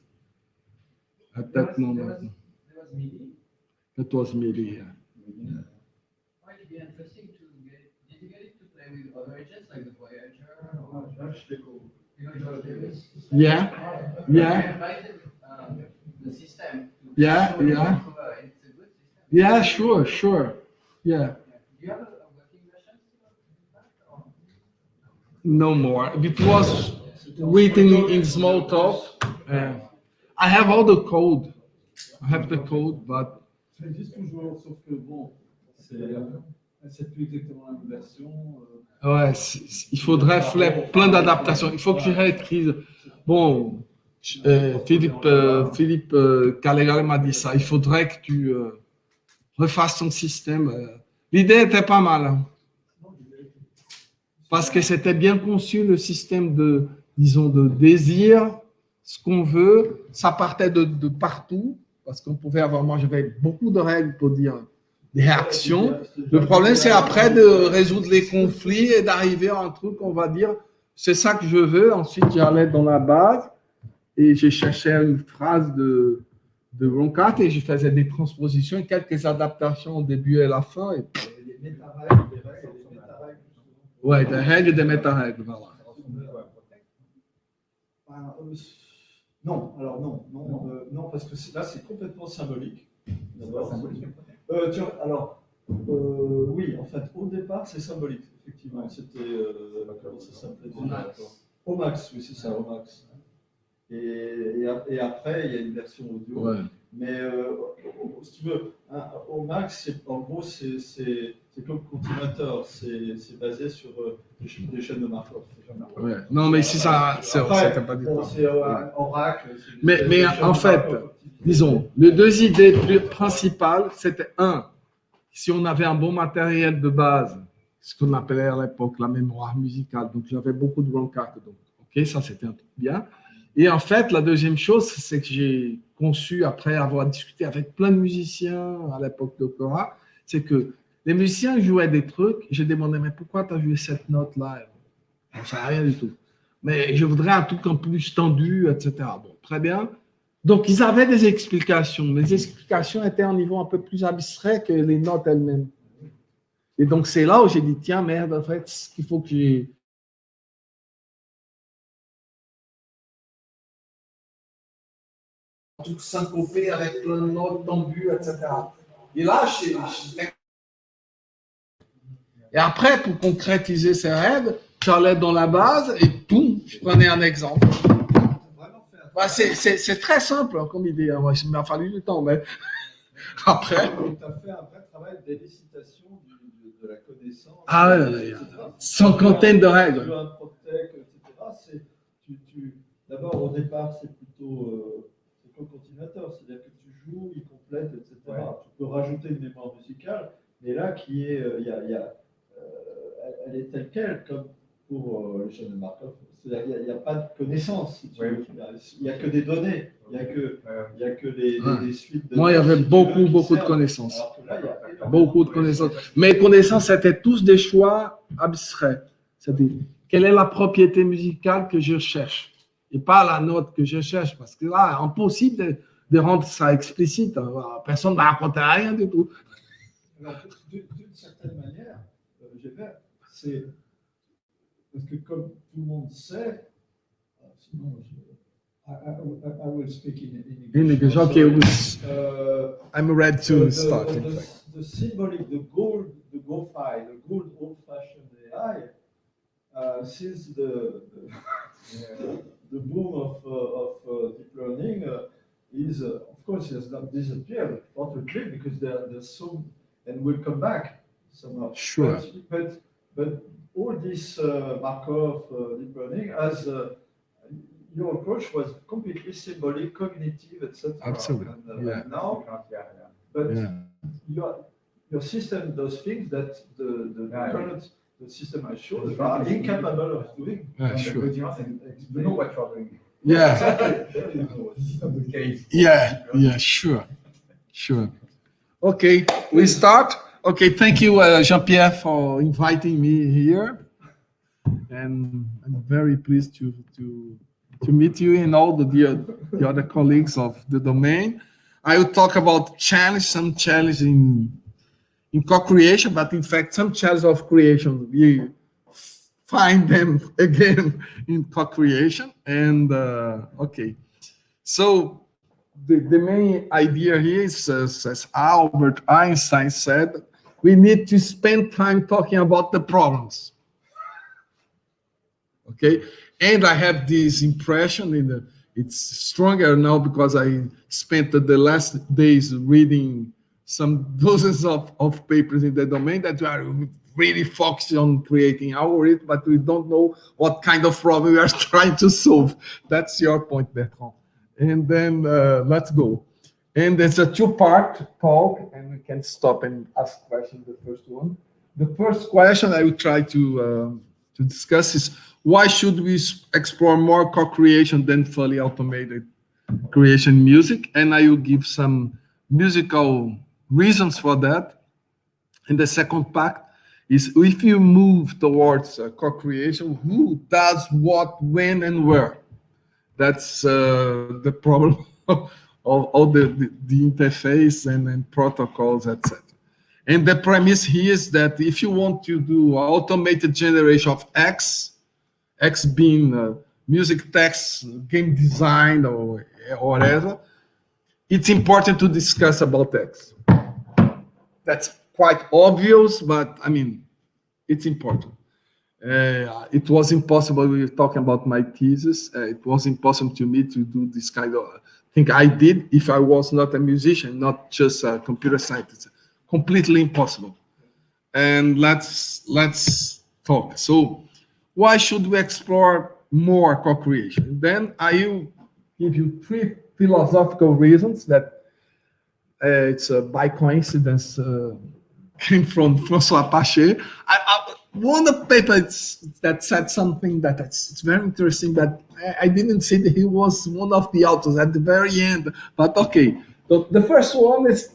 at that moment. There was MIDI. That was MIDI, yeah. Might be interesting to get. Did you get it to play with other agents like the Voyager or Yeah, yeah. Invited the system. Yeah, yeah. It's a good system. Yeah, sure. Yeah. Do you have a working version? No more. It was written in Smalltalk. I have all the code. I have the code, but Ça existe toujours, sauf que bon, c'est plus exactement la même version. ouais, il faudrait plein d'adaptations. Il faut que je réécrive. Bon, Philippe Calégal m'a dit ça. Il faudrait que tu refasses ton système. L'idée était pas mal. Hein. Parce que c'était bien conçu, le système de, disons, de désir, ce qu'on veut. Ça partait de partout. Parce qu'on pouvait avoir, moi j'avais beaucoup de règles pour dire des réactions. Le problème, c'est après de résoudre les conflits et d'arriver à un truc, on va dire, c'est ça que je veux. Ensuite, j'allais dans la base et je cherchais une phrase de Roncart et je faisais des transpositions et quelques adaptations au début et à la fin. Et... Ouais, des règles et des méta-règles, voilà. Non, alors non, parce que là c'est complètement symbolique. Oui, en fait, au départ c'est symbolique, effectivement. C'était comment ça s'appelait Omax, oui c'est ça, Omax. Et après il y a une version audio. Ouais. Mais si tu veux, Omax, en gros c'est comme continuateur, c'est basé sur des chaînes de Markov. Ouais. Non, mais si ça, c'était pas du tout. C'est Oracle. Mais en fait, disons, les deux idées principales, c'était si on avait un bon matériel de base, ce qu'on appelait à l'époque la mémoire musicale, donc j'avais beaucoup de Roncart, donc ok, ça c'était un truc bien. Et en fait, la deuxième chose, c'est que j'ai conçu, après avoir discuté avec plein de musiciens à l'époque de Cora, c'est que les musiciens jouaient des trucs, j'ai demandé, mais pourquoi tu as joué cette note-là? On ne sait rien du tout. Mais je voudrais un truc en plus tendu, etc. Bon, très bien. Donc, ils avaient des explications. Les explications étaient à un niveau un peu plus abstrait que les notes elles-mêmes. Et donc, c'est là où j'ai dit, tiens, merde, en fait, il faut que j'ai... tout syncopé avec plein de notes tendues, etc. Et là, et après, pour concrétiser ces règles, j'allais dans la base et boum, je prenais un exemple. Bah, c'est très simple hein, comme idée. Hein. Il m'a fallu du temps, mais après. Tu as fait un vrai travail d'élicitation de la connaissance. Ah ouais, cinquantaine de règles. D'abord, au départ, c'est plutôt comme continuateur, c'est-à-dire que tu joues, il complète, etc. Ouais. Tu peux rajouter une mémoire musicale, mais là, qui est, elle est telle quelle, comme pour les chaînes de Markov. C'est-à-dire qu'il n'y a pas de connaissances. Si il n'y a que des données. Il n'y a que des suites de... Moi, il y avait beaucoup de connaissances. Beaucoup de connaissances. Mes connaissances étaient tous des choix abstraits. C'est-à-dire, quelle est la propriété musicale que je cherche et pas la note que je cherche, parce que là, impossible de rendre ça explicite. Personne ne va raconter rien du tout. Alors, d'une certaine manière, Geber, c'est parce que comme tout le monde sait, sinon, I will speak in English. In English, okay. I'm ready to start. The symbolic, the gold file, the gold old-fashioned AI, since the boom of deep learning, is, of course, he has not disappeared totally because there's so, and we'll come back somehow. Sure. But all this Markov deep learning, as your approach was completely symbolic, cognitive, etc. Absolutely. Yeah. And now, but your system does things that the current the system I showed are incapable of doing. Yeah, sure. You know what you're doing. Yeah. The case. Yeah, sure. Okay, we start. Okay, thank you, Jean-Pierre, for inviting me here. And I'm very pleased to meet you and all the other colleagues of the domain. I will talk about some challenge in co-creation, but in fact, some challenge of creation, we find them again in co-creation. And okay, so the main idea here is, as Albert Einstein said, we need to spend time talking about the problems. Okay, and I have this impression, it's stronger now because I spent the last days reading some dozens of papers in the domain that we are really focused on creating algorithms, but we don't know what kind of problem we are trying to solve. That's your point, Bertrand. And then let's go. And it's a two-part talk, and we can stop and ask questions. The first one. The first question I will try to discuss is, why should we explore more co-creation than fully automated creation music? And I will give some musical reasons for that. And the second part is, if you move towards co-creation, who does what, when, and where? That's the problem of all the interface and protocols, etc. And the premise here is that if you want to do automated generation of X being music, text, game design, or whatever, it's important to discuss about X. That's quite obvious, but I mean, it's important. It was impossible, we were talking about my thesis, it was impossible to me to do this kind of thing I did if I was not a musician, not just a computer scientist. Completely impossible. And let's talk. So why should we explore more co-creation? Then I will give you three philosophical reasons that it's by coincidence came from François Paché. One of the papers that said something that it's very interesting, but I didn't see that he was one of the authors at the very end. But okay, the first one is,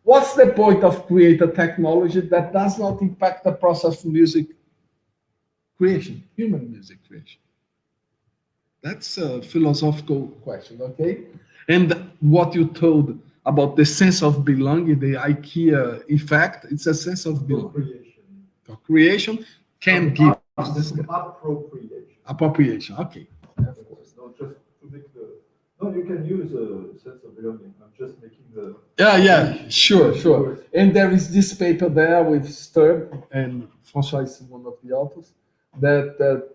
what's the point of create a technology that does not impact the process of music creation, human music creation? That's a philosophical question, okay? And what you told about the sense of belonging, the IKEA effect, it's a sense of belonging. Co-creation can give this appropriation. Okay. Of course, not just to make the. No, you can use a sense of belonging. I'm just making the. Yeah, sure. And there is this paper there with Sturb, and François is one of the authors, that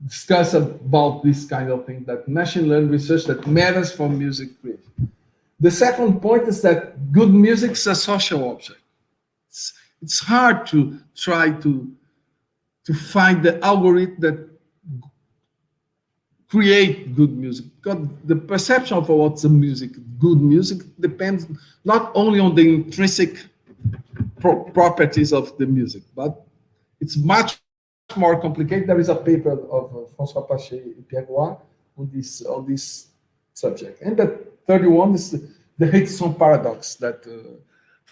discuss about this kind of thing, that machine learning research that matters for music creation. The second point is that good music is a social object. It's hard to try to find the algorithm that create good music, because the perception of what's good music depends not only on the intrinsic properties of the music, but it's much more complicated. There is a paper of François Paché and Pierre on this subject. And the third one is the hate-song paradox that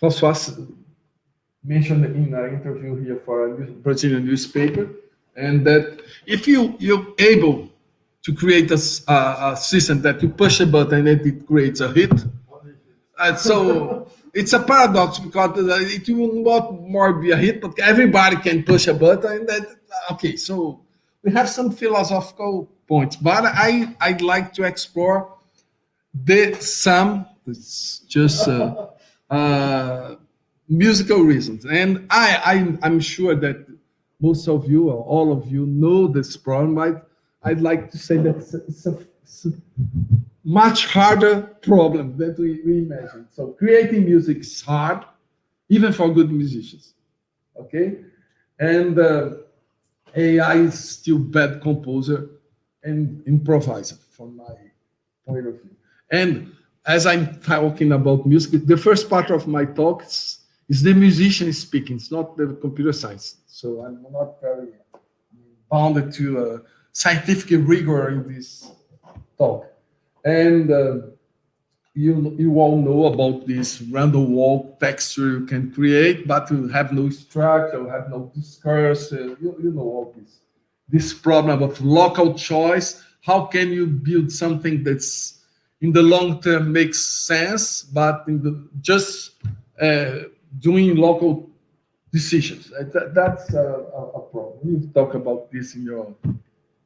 François mentioned in an interview here for a Brazilian newspaper, and that if you're able to create a system that you push a button and it creates a hit, so it's a paradox, because it will not more be a hit, but everybody can push a button. And that, okay, so we have some philosophical points, but I'd like to explore it's just musical reasons. And I'm sure that most of you or all of you know this problem, right? I'd like to say that it's a much harder problem than we imagined. So creating music is hard, even for good musicians. Okay, and AI is still bad composer and improviser from my point of view. And as I'm talking about music, the first part of my talk is the musician speaking. It's not the computer science. So I'm not very bounded to scientific rigor in this talk. And you all know about this random walk texture you can create, but you have no structure, you have no discourse. You know all this. This problem of local choice. How can you build something that's in the long term makes sense, but in the just doing local decisions? That's a problem. You talk about this in your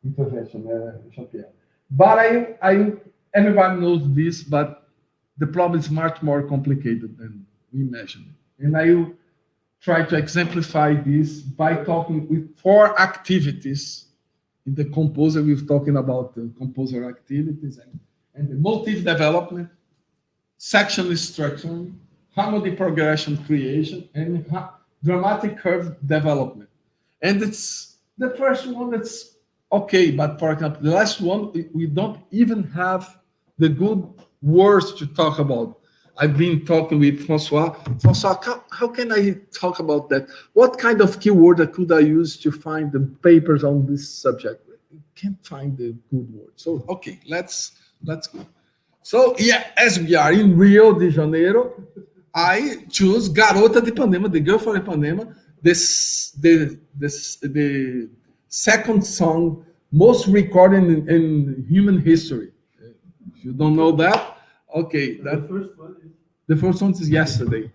intervention, Jean-Pierre. But everybody knows this, but the problem is much more complicated than we imagined. And I will try to exemplify this by talking with 4 activities in the composer. We're talking about the composer activities and the motif development, section structuring, harmony progression creation, and dramatic curve development. And it's the first one that's okay, but for example, the last one, we don't even have the good words to talk about. I've been talking with Francois. Francois, how can I talk about that? What kind of keyword could I use to find the papers on this subject? I can't find the good word. So, okay, let's go. So, yeah, as we are in Rio de Janeiro, I choose Garota de Ipanema, the girl from Ipanema, the second song most recorded in human history. If you don't know that, okay. The first one is Yesterday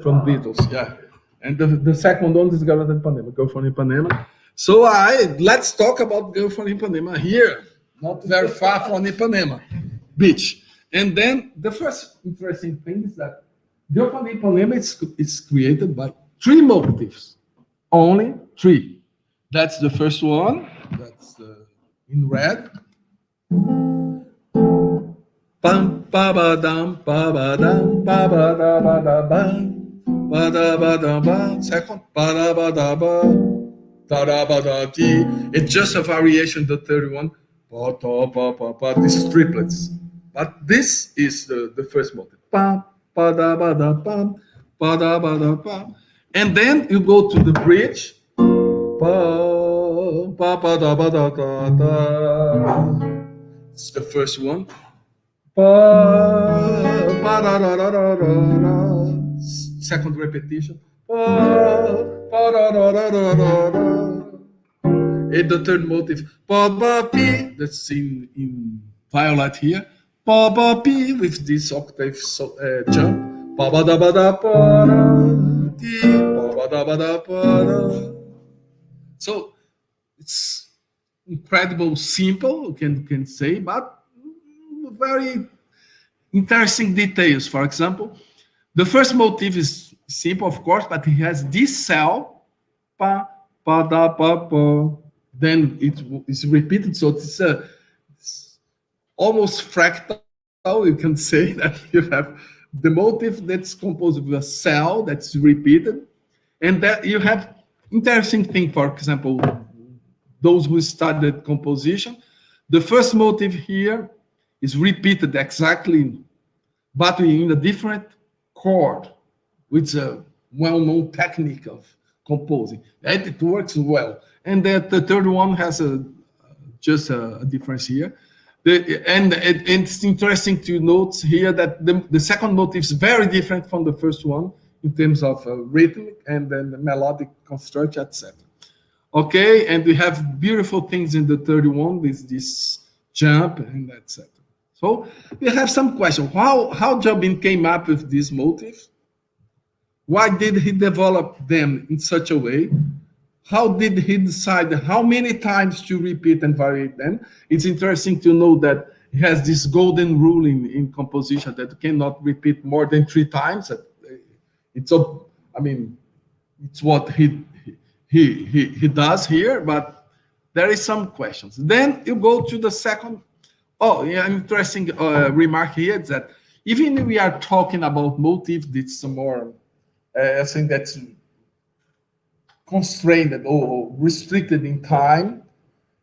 from Beatles, yeah. And the second one is Garota de Ipanema, Girl from Ipanema. So let's talk about Girl from Ipanema here, not very far from Ipanema beach. And then the first interesting thing is that Girl from Ipanema is created by 3 motifs, only 3. That's the first one. That's in red. Pam pa ba dam pa ba dam pa ba da ba da ba da ba. Second pa da ba da ba da ba da ti. It's just a variation of the third one. Pa ta pa pa pa. These triplets. But this is the first motif. Pa pa da ba da pam pa da ba da pa. And then you go to the bridge. Pa pa pa da ba da da da. It's the first one. Pa pa da da da da da. Second repetition. Pa pa da da da da da. And the third motif. Pa ba pi. That's in violet here. Pa ba pi with this octave jump. Pa ba da ba da pa da ti. Pa ba da ba da pa da. So it's incredible simple, you can say, but very interesting details. For example, the first motif is simple, of course, but it has this cell, pa, pa, da, pa, pa. Then it is repeated, so it's almost fractal. You can say that you have the motif that's composed of a cell that's repeated, and that you have interesting thing, for example, those who studied composition, the first motif here is repeated exactly, but in a different chord, which is a well-known technique of composing. And it works well. And that the third one has just a difference here. And it's interesting to note here that the second motif is very different from the first one in terms of rhythmic and then the melodic construction, etc. Okay, and we have beautiful things in the 31 with this jump and etc. So we have some questions. How Jobim came up with this motif? Why did he develop them in such a way? How did he decide how many times to repeat and vary them? It's interesting to know that he has this golden rule in composition that you cannot repeat more than 3 times. It's what he does here, but there is some questions. Then you go to the second Oh, yeah, an interesting remark here is that even if we are talking about motif that's more, I think that's constrained or restricted in time,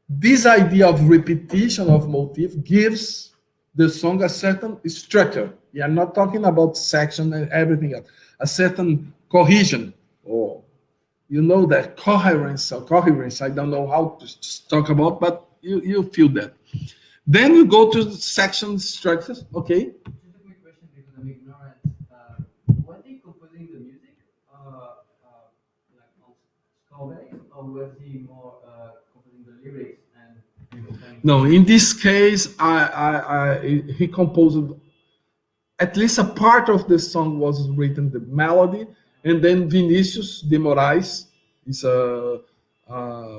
this idea of repetition of motif gives the song a certain structure. We are not talking about section and everything else, a certain cohesion, or you know that coherence, I don't know how to talk about, but you feel that. Then you go to section structures, okay? Just a quick question because I'm ignorant. Was he composing the music, like on score base, or was he more composing the lyrics and? No, in this case, he composed at least a part of the song was written the melody, and then Vinicius de Moraes is a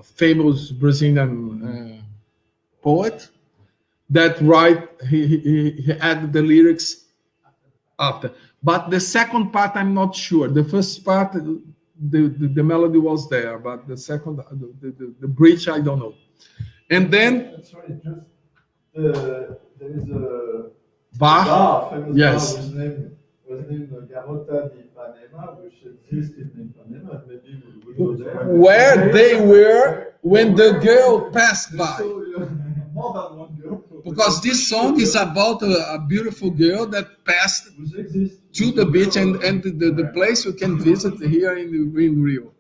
famous Brazilian poet that he added the lyrics after. But the second part, I'm not sure. The first part, the melody was there, but the second, the bridge, I don't know. And then, sorry, just there is a Bach, bar, famous yes. bar was named Garota de Ipanema, which exists in Ipanema. Maybe we go there. Where they were when the girl passed by. More than one girl. Because this song is about a beautiful girl that passed to the beach and the place you can visit here in Rio.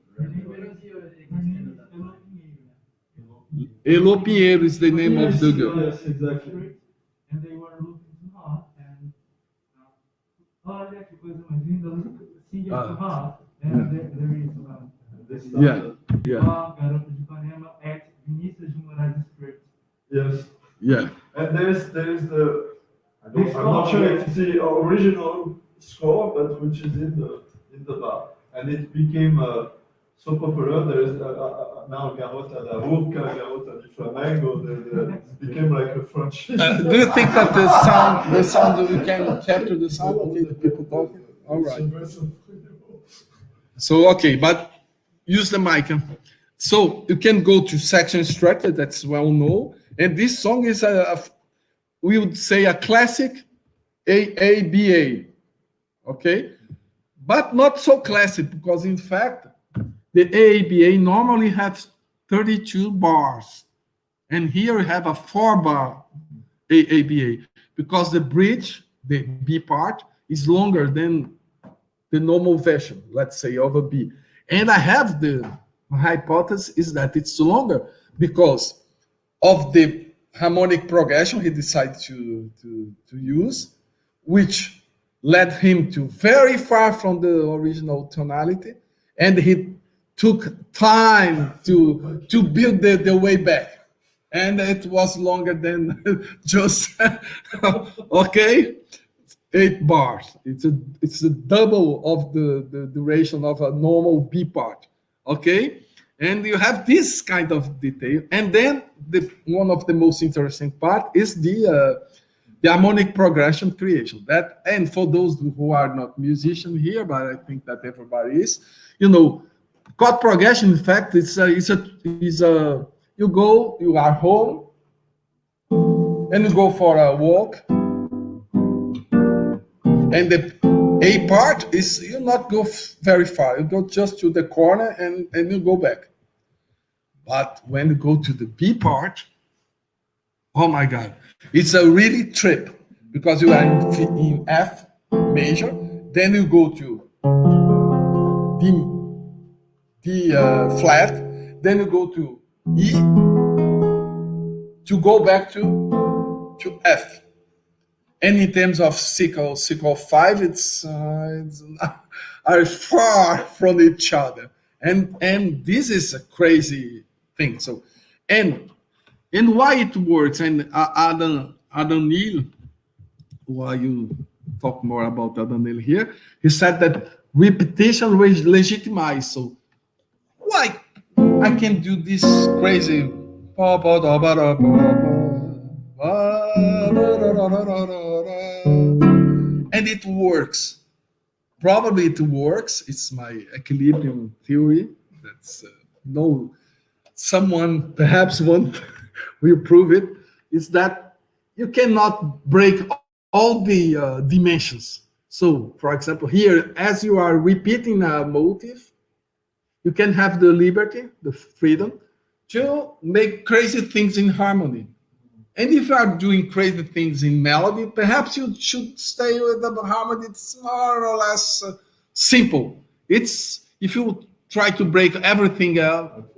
Elo Pinheiro is the name of the girl. Yes, exactly. And they were looking to her and olha que coisa mais linda, singing to her, and there is Yeah. Garota de Ipanema at Vinicius de Moraes script. Yes. Yeah. And there's the I'm not sure if it's the original score, but which is in the bar, and it became so popular. There is now Garota da Urca, Garota de Flamengo. It became like a French. Do you think that the sound we can capture the sound? Okay, the people talking. All right. So okay, but use the mic. So you can go to section structure. That's well known, and this song is we would say a classic AABA. Okay, but not so classic because in fact the AABA normally has 32 bars, and here we have a 4-bar AABA because the bridge, the B part, is longer than the normal version, let's say, of a B. And I have the hypothesis is that it's longer because of the harmonic progression he decided to use, which led him to very far from the original tonality, and he took time to build the way back, and it was longer than just okay, 8 bars. It's a double of the duration of a normal B part. Okay, and you have this kind of detail, and then one of the most interesting part is the harmonic progression creation. That, and for those who are not musicians here, but I think that everybody is, chord progression. In fact, is a you are home and you go for a walk, and the A part is you not go very far. You go just to the corner and you go back. But when you go to the B part, oh my God, it's a really trip because you are in F major, then you go to D flat, then you go to E to go back to F. And in terms of sickle 5, it's are far from each other, and this is a crazy thing. So, and why it works? And Adam Neal, while you talk more about Adam Neal here, he said that repetition legitimizes. So, why I can do this crazy? And it works. Probably it works. It's my equilibrium theory. That's someone perhaps will prove it. Is that you cannot break all the dimensions. So, for example, here, as you are repeating a motif, you can have the liberty, the freedom, to make crazy things in harmony. And if you are doing crazy things in melody, perhaps you should stay with the harmony. It's more or less simple. It's if you try to break everything out.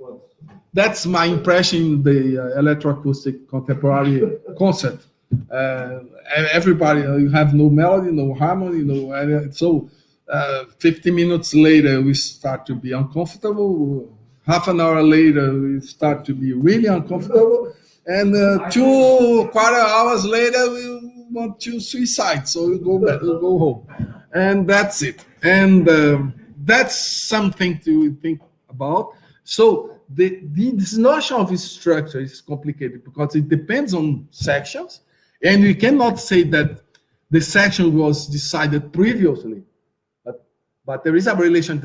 That's my impression in the electroacoustic contemporary concert. Everybody, you have no melody, no harmony, no. So 50 minutes later, we start to be uncomfortable. Half an hour later, we start to be really uncomfortable. And 2 quarter hours later, we want to suicide. So we go back, we go home. And that's it. And that's something to think about. So this notion of structure is complicated because it depends on sections. And we cannot say that the section was decided previously. But there is a relation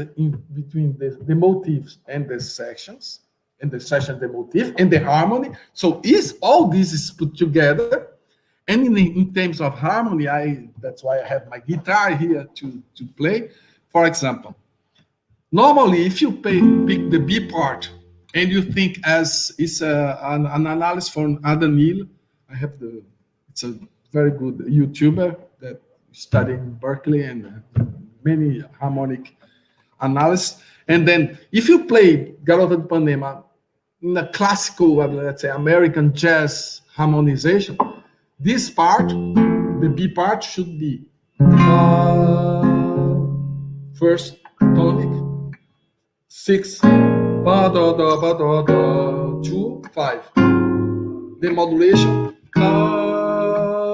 between the motifs and the sections, and the section, the motif, and the harmony. So all this is put together. And in terms of harmony, that's why I have my guitar here to play. For example, normally, if you pick the B part and you think as it's an analysis from Adam Neal, it's a very good YouTuber that studied in Berkeley and many harmonic analysis. And then if you play Garota de Ipanema in a classical, let's say, American jazz harmonization, this part, the B part, should be first tonic, 6, ba da da ba da da, 2, 5. The modulation, ba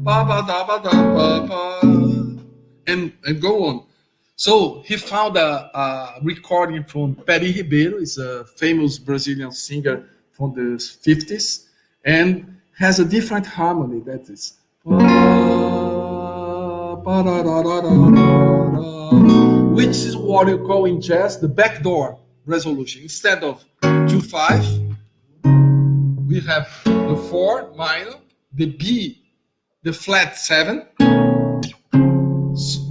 ba da ba da ba ba, and go on. So he found a recording from Peri Ribeiro, is a famous Brazilian singer from the 50s, and has a different harmony. That is, which is what you call in jazz the backdoor resolution. Instead of 2/5, we have the 4 minor, the B, the flat 7,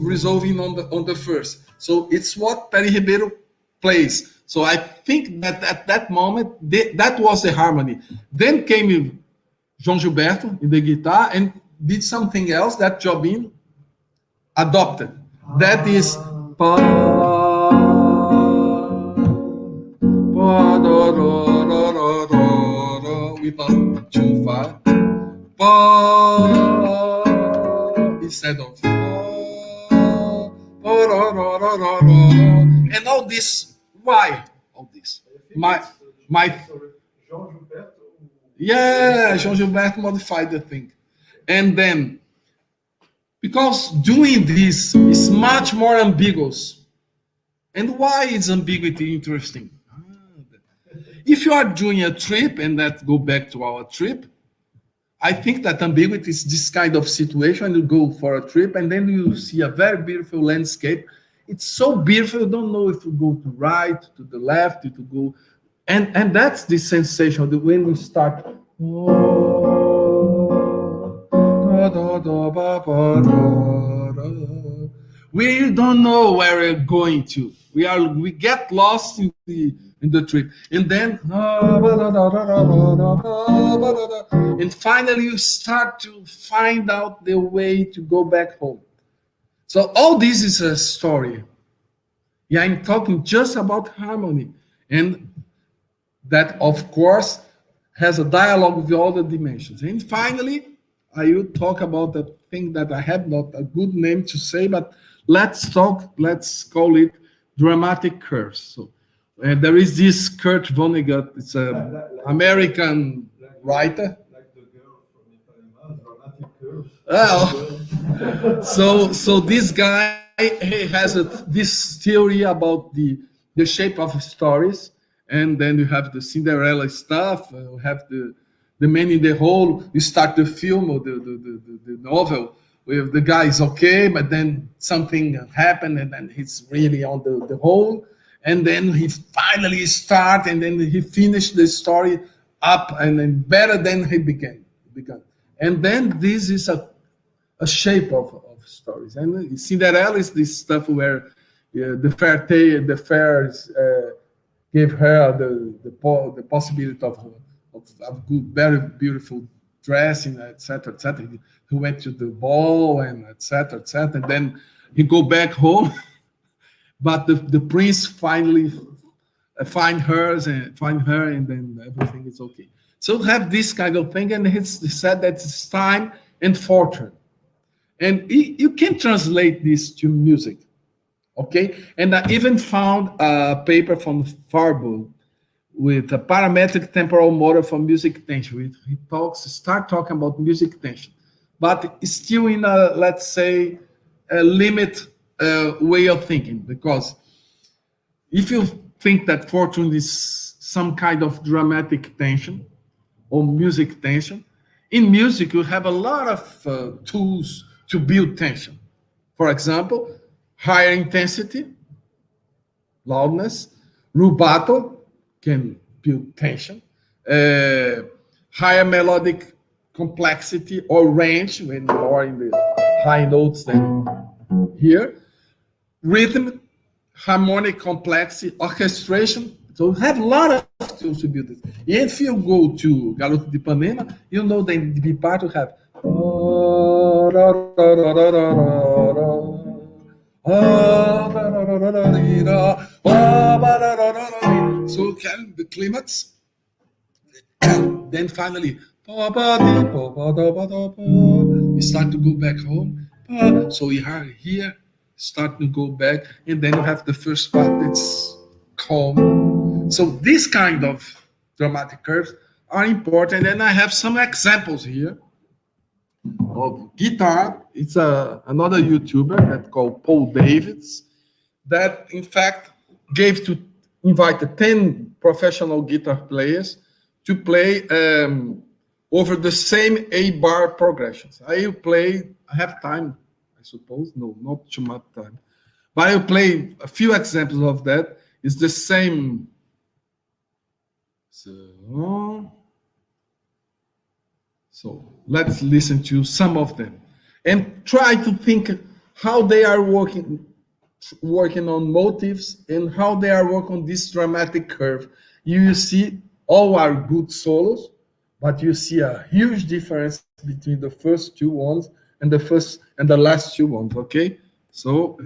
resolving on the first. So it's what Peri Ribeiro plays. So I think that at that moment, that was the harmony. Then came João Gilberto in the guitar and did something else that Jobim adopted. That is without 2/5 instead of and all this. Why all this? My João Gilberto modified the thing. And then, because doing this is much more ambiguous. And why is ambiguity interesting? If you are doing a trip, and let's go back to our trip, I think that ambiguity is this kind of situation. You go for a trip, and then you see a very beautiful landscape. It's so beautiful, you don't know if you go to right, to the left, to go... And that's the sensation that when we start, we don't know where we're going to. We get lost in the trip, and then and finally you start to find out the way to go back home. So all this is a story. Yeah, I'm talking just about harmony, and that, of course, has a dialogue with all the dimensions. And finally, I will talk about the thing that I have not a good name to say, but let's call it dramatic curves. So there is this Kurt Vonnegut, it's an American writer. Like the girl from Ipanema, dramatic curves. So this guy, he has this theory about the shape of stories. And then you have the Cinderella stuff, you have the Man in the Hole, you start the film or the novel where the guy is okay, but then something happened and then he's really on the hole. And then he finally starts and then he finished the story up and then better than he began. And then this is a shape of stories. And Cinderella is this stuff where the fairs gave her the possibility of good, very beautiful dressing, etc., etc. He went to the ball and etc., etc. And then he go back home, but the prince finally find her, and then everything is okay. So have this kind of thing, and he said that it's time and fortune. And you can translate this to music, okay? And I even found a paper from Farbo with a parametric temporal model for music tension. He start talking about music tension, but it's still in a, let's say, a limit way of thinking, because if you think that fortune is some kind of dramatic tension or music tension, in music you have a lot of tools to build tension. For example, higher intensity, loudness, rubato can build tension, higher melodic complexity or range when more in the high notes than here, rhythm, harmonic complexity, orchestration. So we have a lot of tools to build it. If you go to Garoto de Ipanema, you know that in the B part you have so can the climax, and then finally you start to go back home. So you are here, start to go back, and then you have the first part that's calm. So this kind of dramatic curves are important, and I have some examples here of guitar. It's another YouTuber that called Paul Davids that in fact invited 10 professional guitar players to play over the same A-bar progressions. I have time, I suppose. No, not too much time. But I'll play a few examples of that. It's the same. So let's listen to some of them and try to think how they are working on motives and how they are working on this dramatic curve. You see all are good solos, but you see a huge difference between the first two ones and the last two ones, okay? So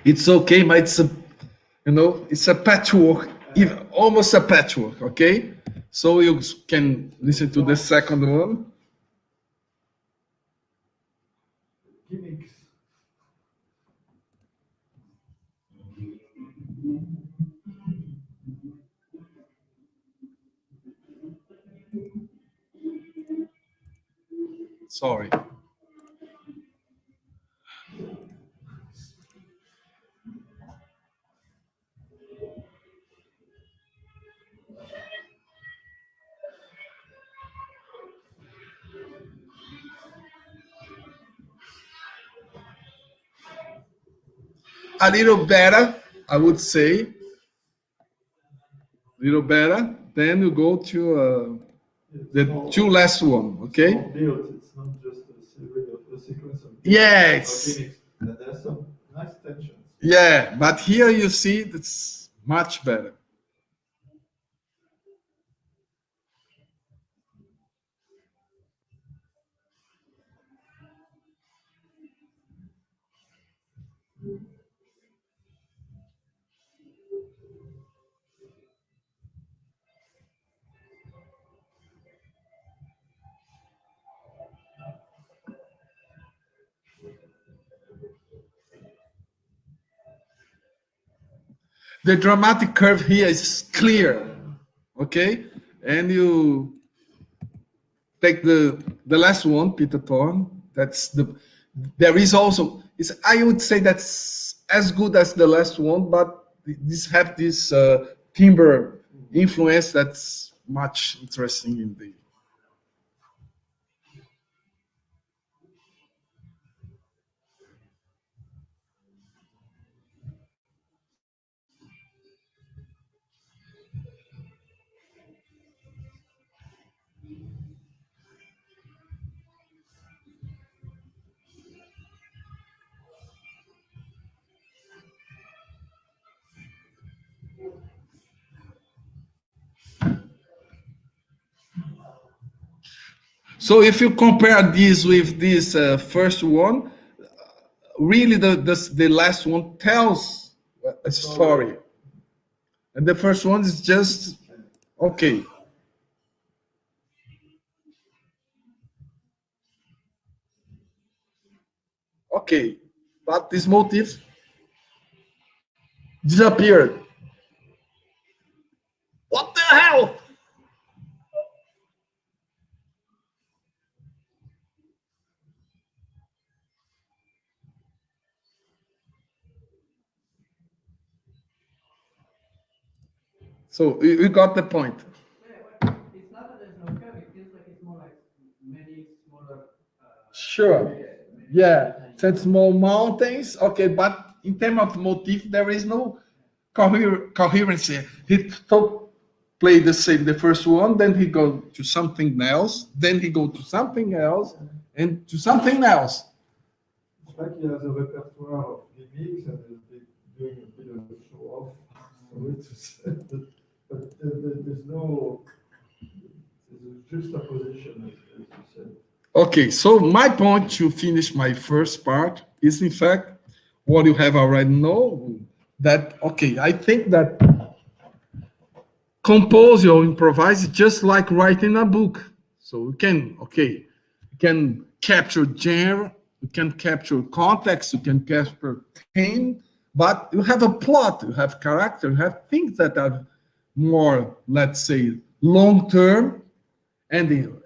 it's okay, but it's a patchwork, almost a patchwork, okay? So you can listen to the second one. Gimmicks. Sorry. A little better, I would say. A little better. Then you go to the two last one, okay? It's not just a sequence of Yes. There's some nice tensions. Yeah, but here you see it's much better. The dramatic curve here is clear, okay? And take the last one, Peter Thorne. That's there is also, I would say that's as good as the last one, but this have this timbre influence that's much interesting in the. So if you compare this with this first one, really the last one tells a story, and the first one is just okay. Okay, but this motif disappeared. What the hell? So you got the point. It's not that there's no curve, it feels like it's more like many smaller. Sure. Yeah, set small mountains. Okay, but in terms of motif, there is no coherency. He play the same, the first one, then he go to something else, then he go to something else, and to something else. It's like he has a repertoire of gimmicks and is doing a bit of a show off. But there's no juxtaposition, as you said. Okay, so my point to finish my first part is, in fact, what you have already know, that, okay, I think that compose or improvise is just like writing a book. So you can, okay, you can capture genre, you can capture context, you can capture theme, but you have a plot, you have character, you have things that are more, let's say, long-term, and you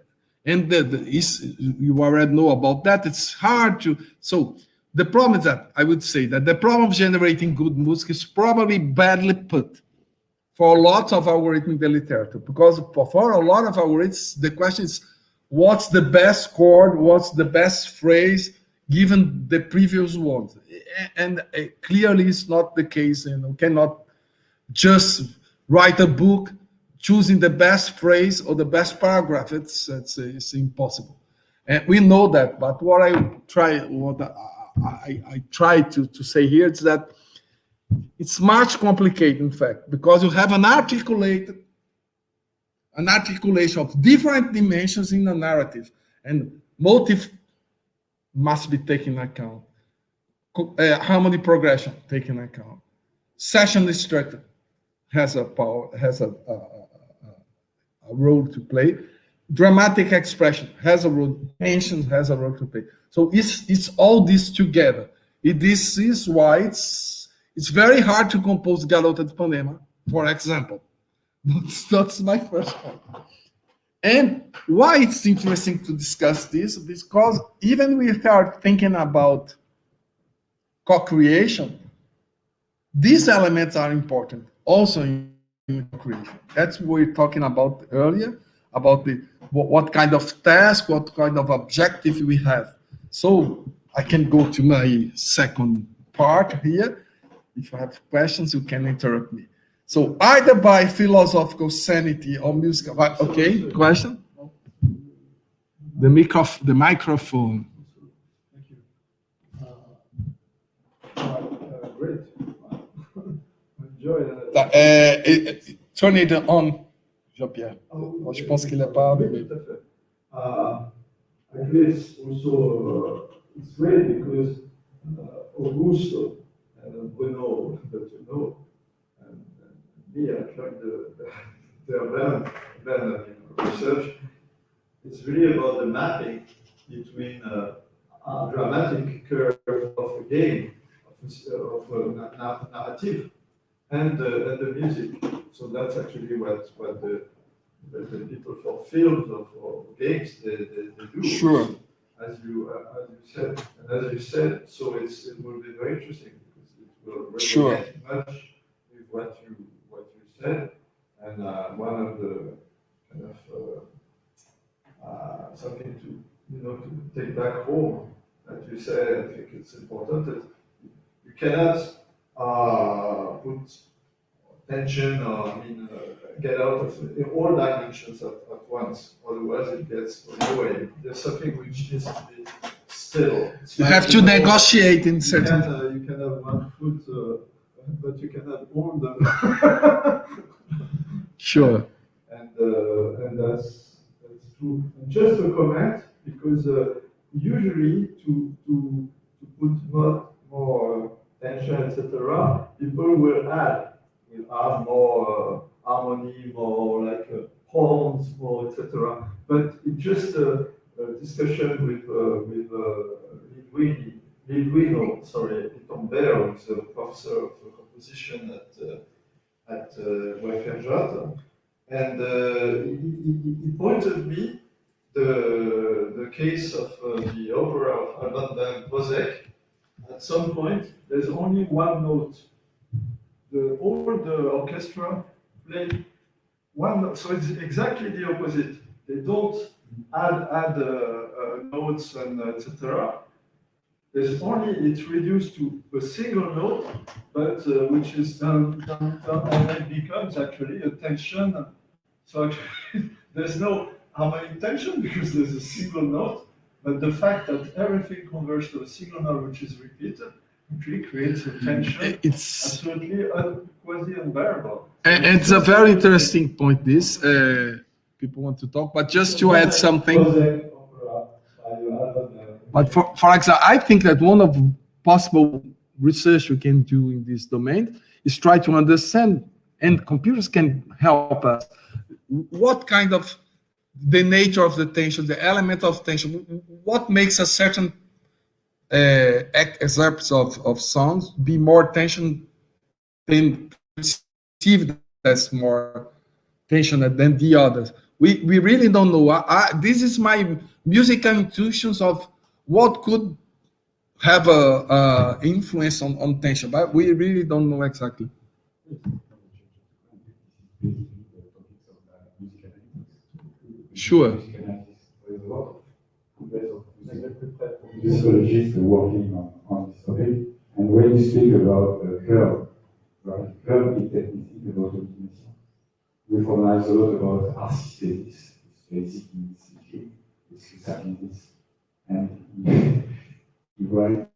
already know about that. It's hard to, so the problem is that, I would say that the problem of generating good music is probably badly put for lots of algorithmic literature, because for a lot of algorithms, the question is, what's the best chord, what's the best phrase, given the previous ones? And clearly it's not the case, and you cannot just write a book choosing the best phrase or the best paragraph. It's impossible. And we know that, but what I try to say here is that it's much complicated, in fact, because you have an articulation of different dimensions in the narrative, and motive must be taken into account. Harmony progression taken into account. Session structure has a role to play. Dramatic expression has a role. Tension has a role to play. So it's all this together. This is why it's very hard to compose Garota de Ipanema, for example. That's my first point. And why it's interesting to discuss this, because even we start thinking about co-creation, these elements are important also in co-creation. That's what we were talking about earlier, about what kind of task, what kind of objective we have. So I can go to my second part here. If you have questions, you can interrupt me. So either by philosophical sanity or musical, okay, question? The microphone. Thank you. Great. Enjoy that. Turn it on, Jean-Pierre. Je pense qu'il n'est pas. I guess also it's great because Augusto and Bruno, that you know, and me, I tried their research. It's really about the mapping between a dramatic curve of a game, of a narrative, and the music. So that's actually what the people for films or for games, they do. Sure. As you said, and as you said, so it will be very interesting because it will Sure. resonate much with what you said, and one of the kind of something to to take back home that you said. I think it's important that you cannot put tension or get out of all dimensions at once. Otherwise, it gets away. There's something which needs to be still. You have to negotiate in certain. You can have one foot, but you cannot hold them. Sure. And that's true. And just a comment, because usually to put more tension, etc., people will add more harmony, more like horns, more etc. But it's just a discussion with Lidwino, sorry, Bear, who's a professor of composition at Reflexion, and he pointed me the case of the opera of Alban van Bozek. At some point, there's only one note. All the orchestra play one note, so it's exactly the opposite. They don't add notes and etc. It's reduced to a single note, but which is done, and it becomes actually a tension. So actually, there's no harmonic tension because there's a single note, but the fact that everything converges to a single note which is repeated actually creates a tension. It's absolutely quasi unbearable. And it's a very interesting point. This people want to talk, but just to add something. But for example, I think that one of possible research we can do in this domain is try to understand, and computers can help us, what kind of the nature of the tension, the element of tension, what makes a certain excerpts of songs be more tension than perceived as more tension than the others. We really don't know. This is my musical intuitions of what could have a influence on tension, but we really don't know exactly. Sure. Musicologists working on this topic, and when you speak about curve, right? Curve is technically about intimacy. We formalize a lot about artisthesis, it's basically it's exactly this. And you write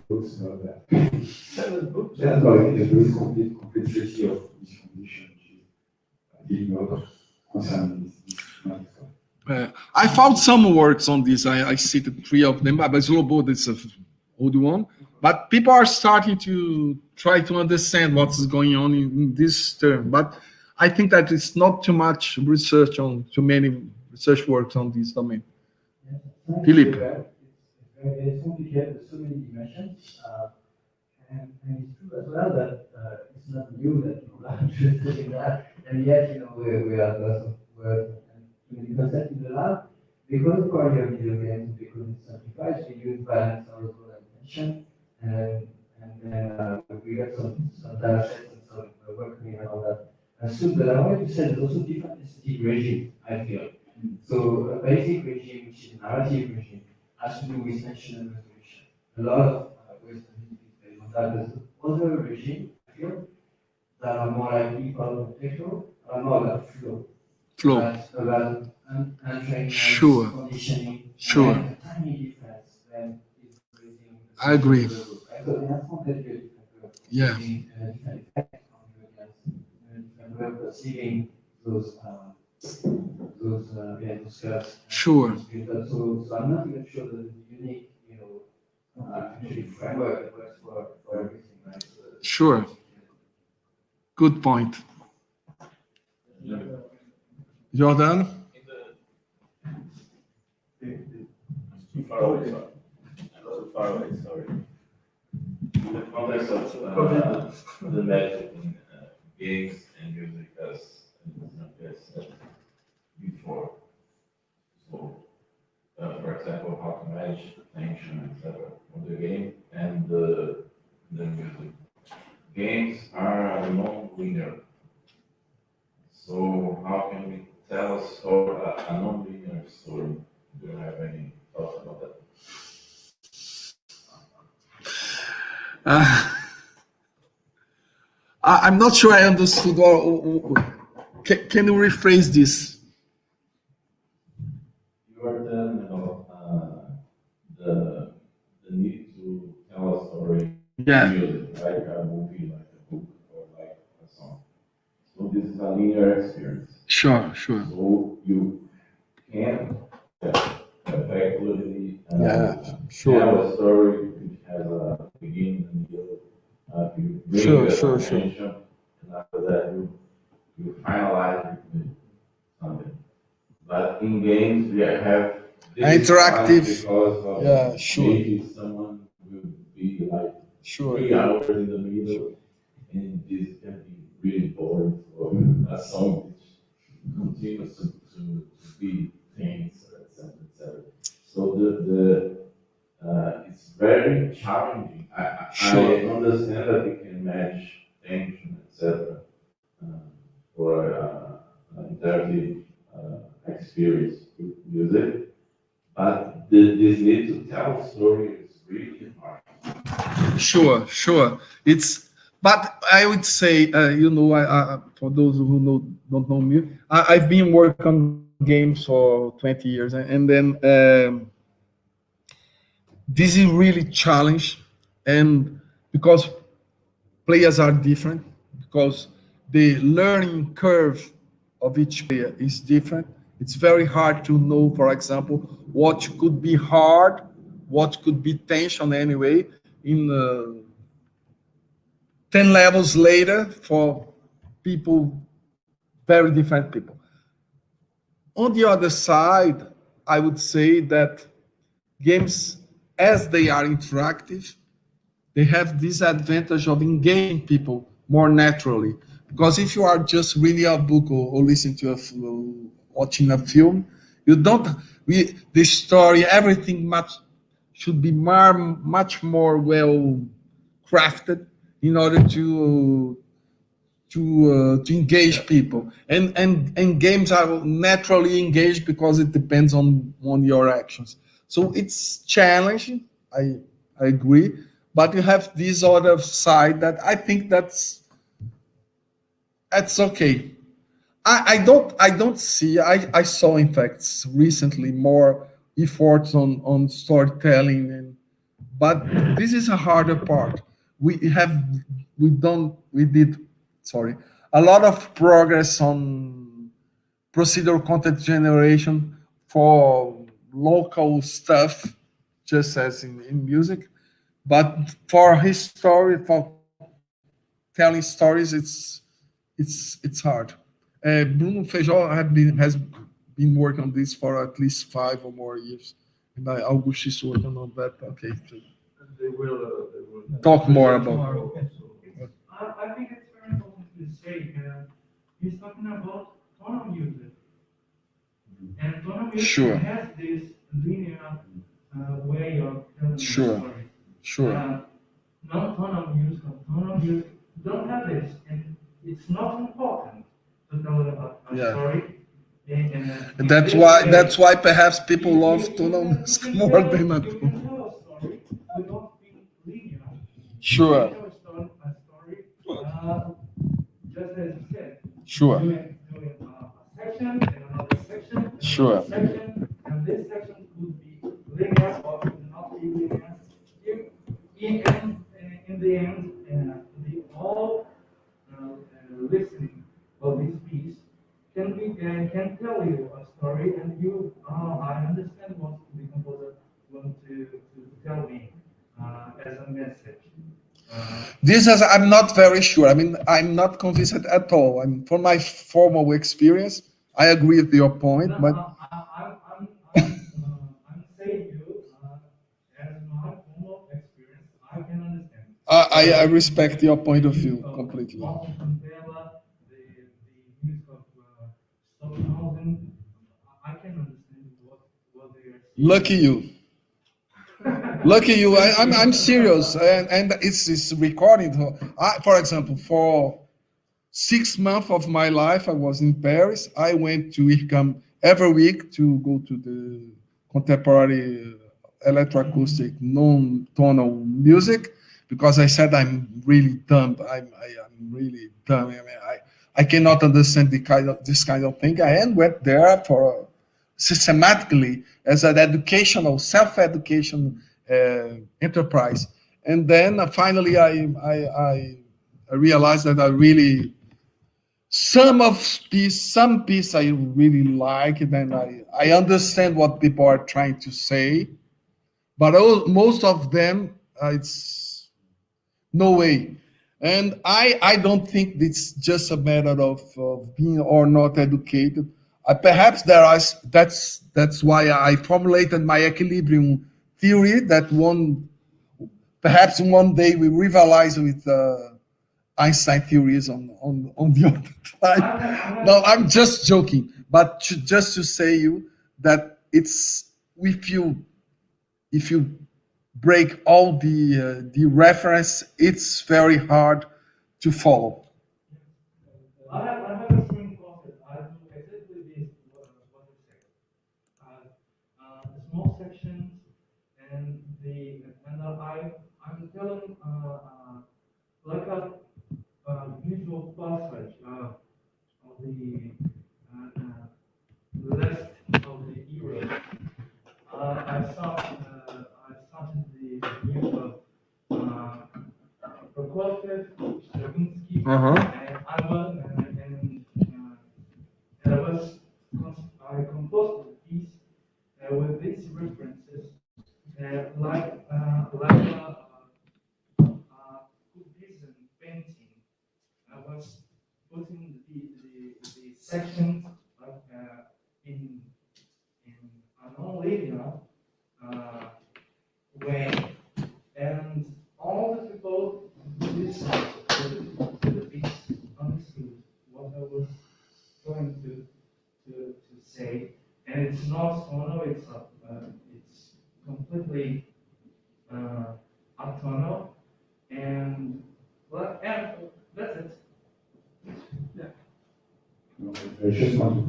books about that. 7 books. That's why there's very complexity of this condition, which is dealing out of concerning this I found some works on this. I cited 3 of them, but Slobo, this is an old one. But people are starting to try to understand what's going on in this term. But I think that it's not too much research on, too many research works on this domain. Philippe. It's complicated with so many dimensions. And it's true as well that it's not new that people are interested in that. And yet, we have lots of work and concept in the lab. Because quality of video games, because it simplifies, we use balance, horizontal, and tension. And then we got some data sets and some work coming out of that. Soon, but I wanted to say there's also different aesthetic regimes, I feel. So a basic regime, which is a narrative regime, has to do with tension and resolution. A lot of Western music is based on that. There's other regime, I feel, that are more like equal are more like flow. About entrainment, Sure. conditioning, Sure. and a tiny difference then is raising. I agree. So that's completely different. Yeah. Different effect on the audience, and we're perceiving those curves. Sure. So I'm not even sure that it's unique, actually framework that works for everything, right? Sure. Good point. Jordan? It's too far away, sorry. In the context of the magic in games and music as for example, how to manage tension, etc. on the game and the music. Games are non-linear. So how can we tell a story, a non-linear story? Do you have any thoughts about that? I'm not sure I understood. Can you rephrase this? You are telling about the need to tell a story Yeah. in music, like a movie, like a book, or like a song. So this is a linear experience. Sure. So you can effectively Sure. tell a story which has a beginning and middle. You bring Sure. attention, and after that you finalize it with something. But in games we have Interactive. because of maybe someone will be like 3 hours in the middle, and this can be really boring for a song which continues to be tense, etc. So it's very challenging. I understand that we can manage tension, etc. For an interactive experience with music, but this need to tell a story is really hard. Sure. But I would say, I for those who don't know me, I've been working on games for 20 years, and then this is really challenge, and because players are different, because the learning curve of each player is different. It's very hard to know, for example, what could be hard, what could be tension anyway, in 10 levels later for people, very different people. On the other side, I would say that games, as they are interactive, they have this advantage of engaging people more naturally. Because if you are just reading a book or listening to watching a film, you don't, the story, everything should be much more well crafted in order to engage people, and games are naturally engaged because it depends on your actions. So it's challenging. I agree, but you have this other side that I think that's okay. I don't see. I saw in fact recently more efforts on storytelling, but this is a harder part. We did, sorry, a lot of progress on procedural content generation for local stuff, just as in music, but for telling stories, it's hard. Bruno Feijó has been working on this for at least 5 or more years, and Augusto is working on that. Okay, They will talk more about. I think it's very important to say he's talking about tonal music. And tonal music has this linear way of telling the story. Non-tonal music, tonal music don't have this, and it's not important to tell a story. And that's why perhaps people love tonal music more than a You can tell a story without being linear. Sure. You can tell a story just as you said. Sure. Doing a section and another section and Sure. another section, and this section could be linear or could not be linear. In the end, the all listening of this piece can tell you a story, and I understand what the composer wants to tell me as a message. I'm not very sure. I mean, I'm not convinced at all. I mean, from my formal experience, I agree with your point, but I'm saying you as my formal experience, I can understand. I respect your point of view completely. The music of Stockhausen, I can understand what they are Lucky you. Lucky you. I'm serious, and it's recorded. For example, for 6 months of my life, I was in Paris. I went to IRCAM every week to go to the contemporary electroacoustic non-tonal music, because I said I'm really dumb. I'm really dumb. I mean, I cannot understand this kind of thing. I went there for systematically as an educational, self-education enterprise. And then finally I realized that I really, some piece I really like, and I understand what people are trying to say, but most of them, it's no way. And I don't think it's just a matter of being or not educated. Perhaps that's why I formulated my equilibrium theory, that perhaps one day we rivalize with Einstein theories on the other side. No, I'm just joking. But just to say you that it's, if you break all the reference, it's very hard to follow. I have a string concept. I do exactly this, what you say. Small sections, and I'm telling like a visual passage of the rest of the era. I started the use of Prokofiev, Stravinsky, and I composed the piece with these references, like Cubism painting. I was putting the sections in a non-linear way, and all the people listening to the piece understood what I was going to say, and it's not tonal. It's completely atonal, and that's it. Yeah. I just want to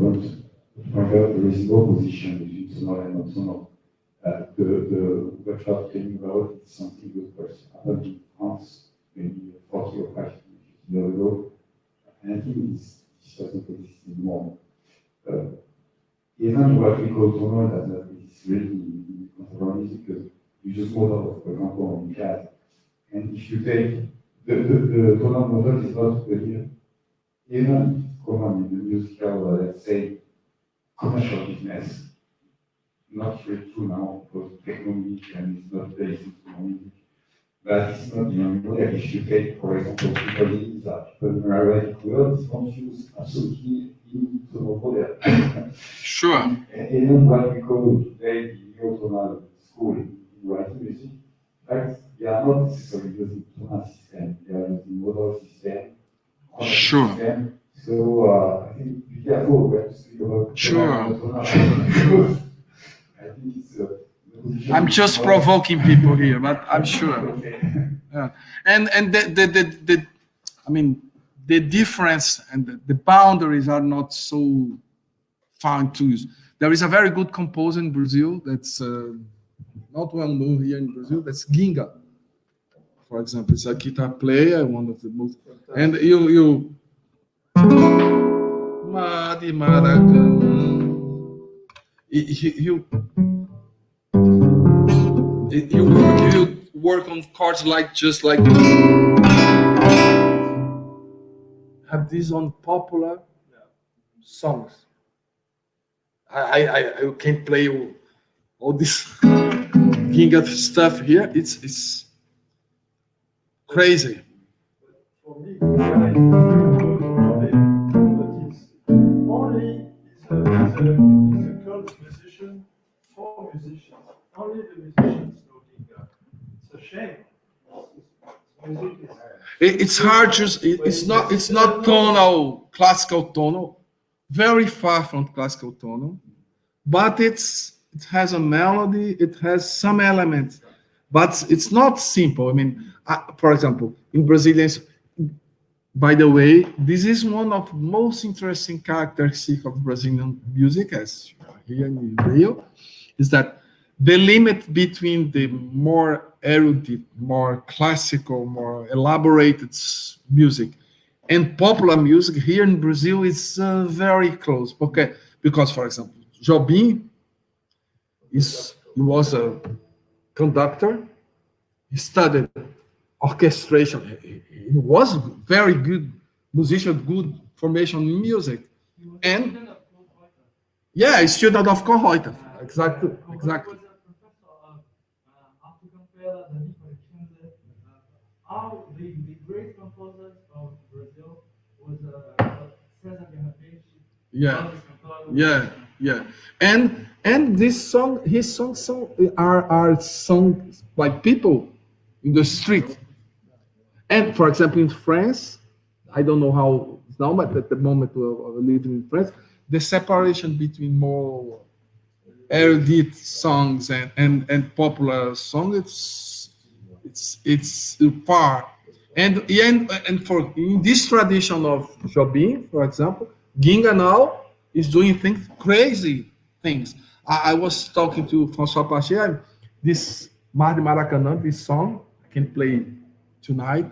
point out there is no position between tonal and not tonal. The what you are talking about is something that happened in France maybe 40 or 50 years ago, and I think this doesn't exist anymore. Even what we call tonal is really contemporary music, because you just model, for example, in jazz. And if you take the tonal model is not clear, even if it's common in the musical, let's say, commercial business, not really true now, because technology and it's not based on music. But it's not the only way. If you take, for example, people that people in Arabic words don't use absolutely any tonal model. Sure. Even what we call today the neo-tonal school in writing music, but they are not necessarily using tonal system, they are using modal system. Sure. System. So I think be careful when you speak about tonal. I think it's I'm just provoking people here, but I'm sure. Yeah. And I mean, the difference and the boundaries are not so fine to use. There is a very good composer in Brazil that's not well known here in Brazil. That's Ginga, for example. It's a guitar player, one of the most. And you you work on chords like just like have these on popular songs. I can't play all this Ginga stuff here. It's crazy. For me, but it's only it's a cult musician for musicians. Only the musicians know Ginga. It's a shame. Music is. It's hard to. It's not classical tonal. Very far from classical tonal, but it's it has a melody, it has some elements, but it's not simple. I mean, for example, in Brazilians, by the way, this is one of the most interesting characteristics of Brazilian music, as here in Rio, is that the limit between the more erudite, more classical, more elaborated music and popular music here in Brazil is very close. Okay, because, for example, Jobim he was a conductor. He studied orchestration. He was a very good musician, good formation in music. And yeah, a student of Kohoita. Exactly, exactly. All the great composers of Brazil was César Garrapaes. Yeah, yeah, yeah. And this song, his songs are sung by people in the street. And for example, in France, I don't know how it's now, but at the moment we're living in France, the separation between more erudite songs and popular songs, it's far. And for in this tradition of Jobim, for example, Ginga now is doing things crazy things. I was talking to François Pache, this Mar de Maracanã, this song I can play tonight.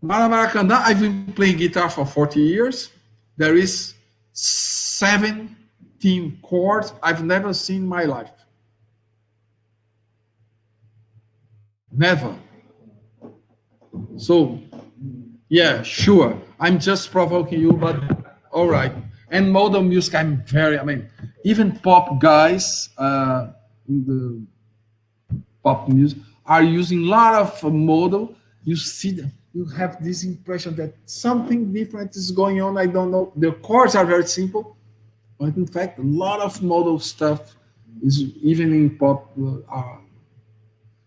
Mar de Maracanã, I've been playing guitar for 40 years. There is 17 chords I've never seen in my life. Never. So, yeah, sure. I'm just provoking you, but all right. And modern music, even pop guys in the pop music are using a lot of modal. You see them. You have this impression that something different is going on. I don't know. The chords are very simple, but in fact, a lot of modal stuff is even in pop.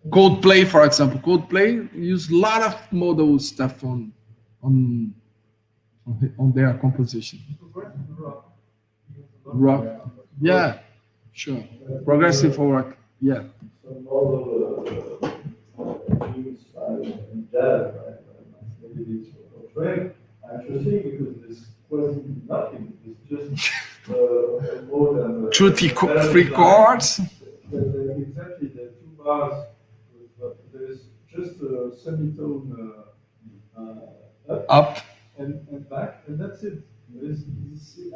Coldplay, for example, Coldplay use a lot of modal stuff on their composition. Rock, yeah, sure. Progressive rock, yeah. Some model used in jazz, right? Maybe it's portrayed. Interesting because this wasn't nothing. It's just more than 3 chords. Exactly, the 2 bars. There's just a semitone up and back, and that's it.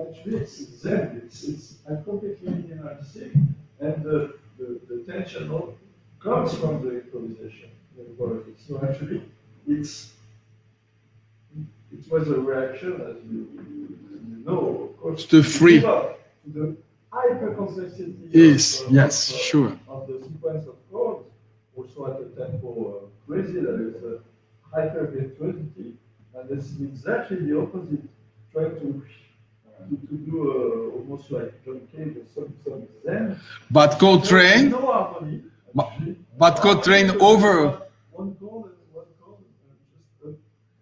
Actually, it's zen. It's completely minimalistic, and the tension comes from the improvisation. So actually, it was a reaction, as you know, of course, to free. To the hyper complexity yes, sure. Of the sequence of chords, also at the tempo crazy, there is a hyper virtuosity, and this is exactly the opposite, trying to do almost like John Cage or some zen. But Coltrane, no harmony. but Coltrane over. One chord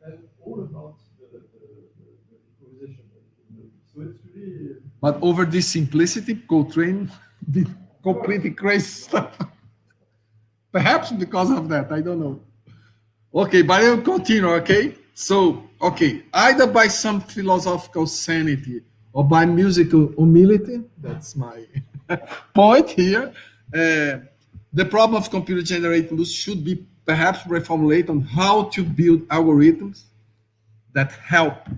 and all about the improvisation. So it's really. But over this simplicity, Coltrane did completely crazy stuff. Perhaps because of that, I don't know. Okay, but I'll continue, okay? So, okay, either by some philosophical sanity or by musical humility, that's my point here, the problem of computer-generated music should be perhaps reformulated on how to build algorithms that help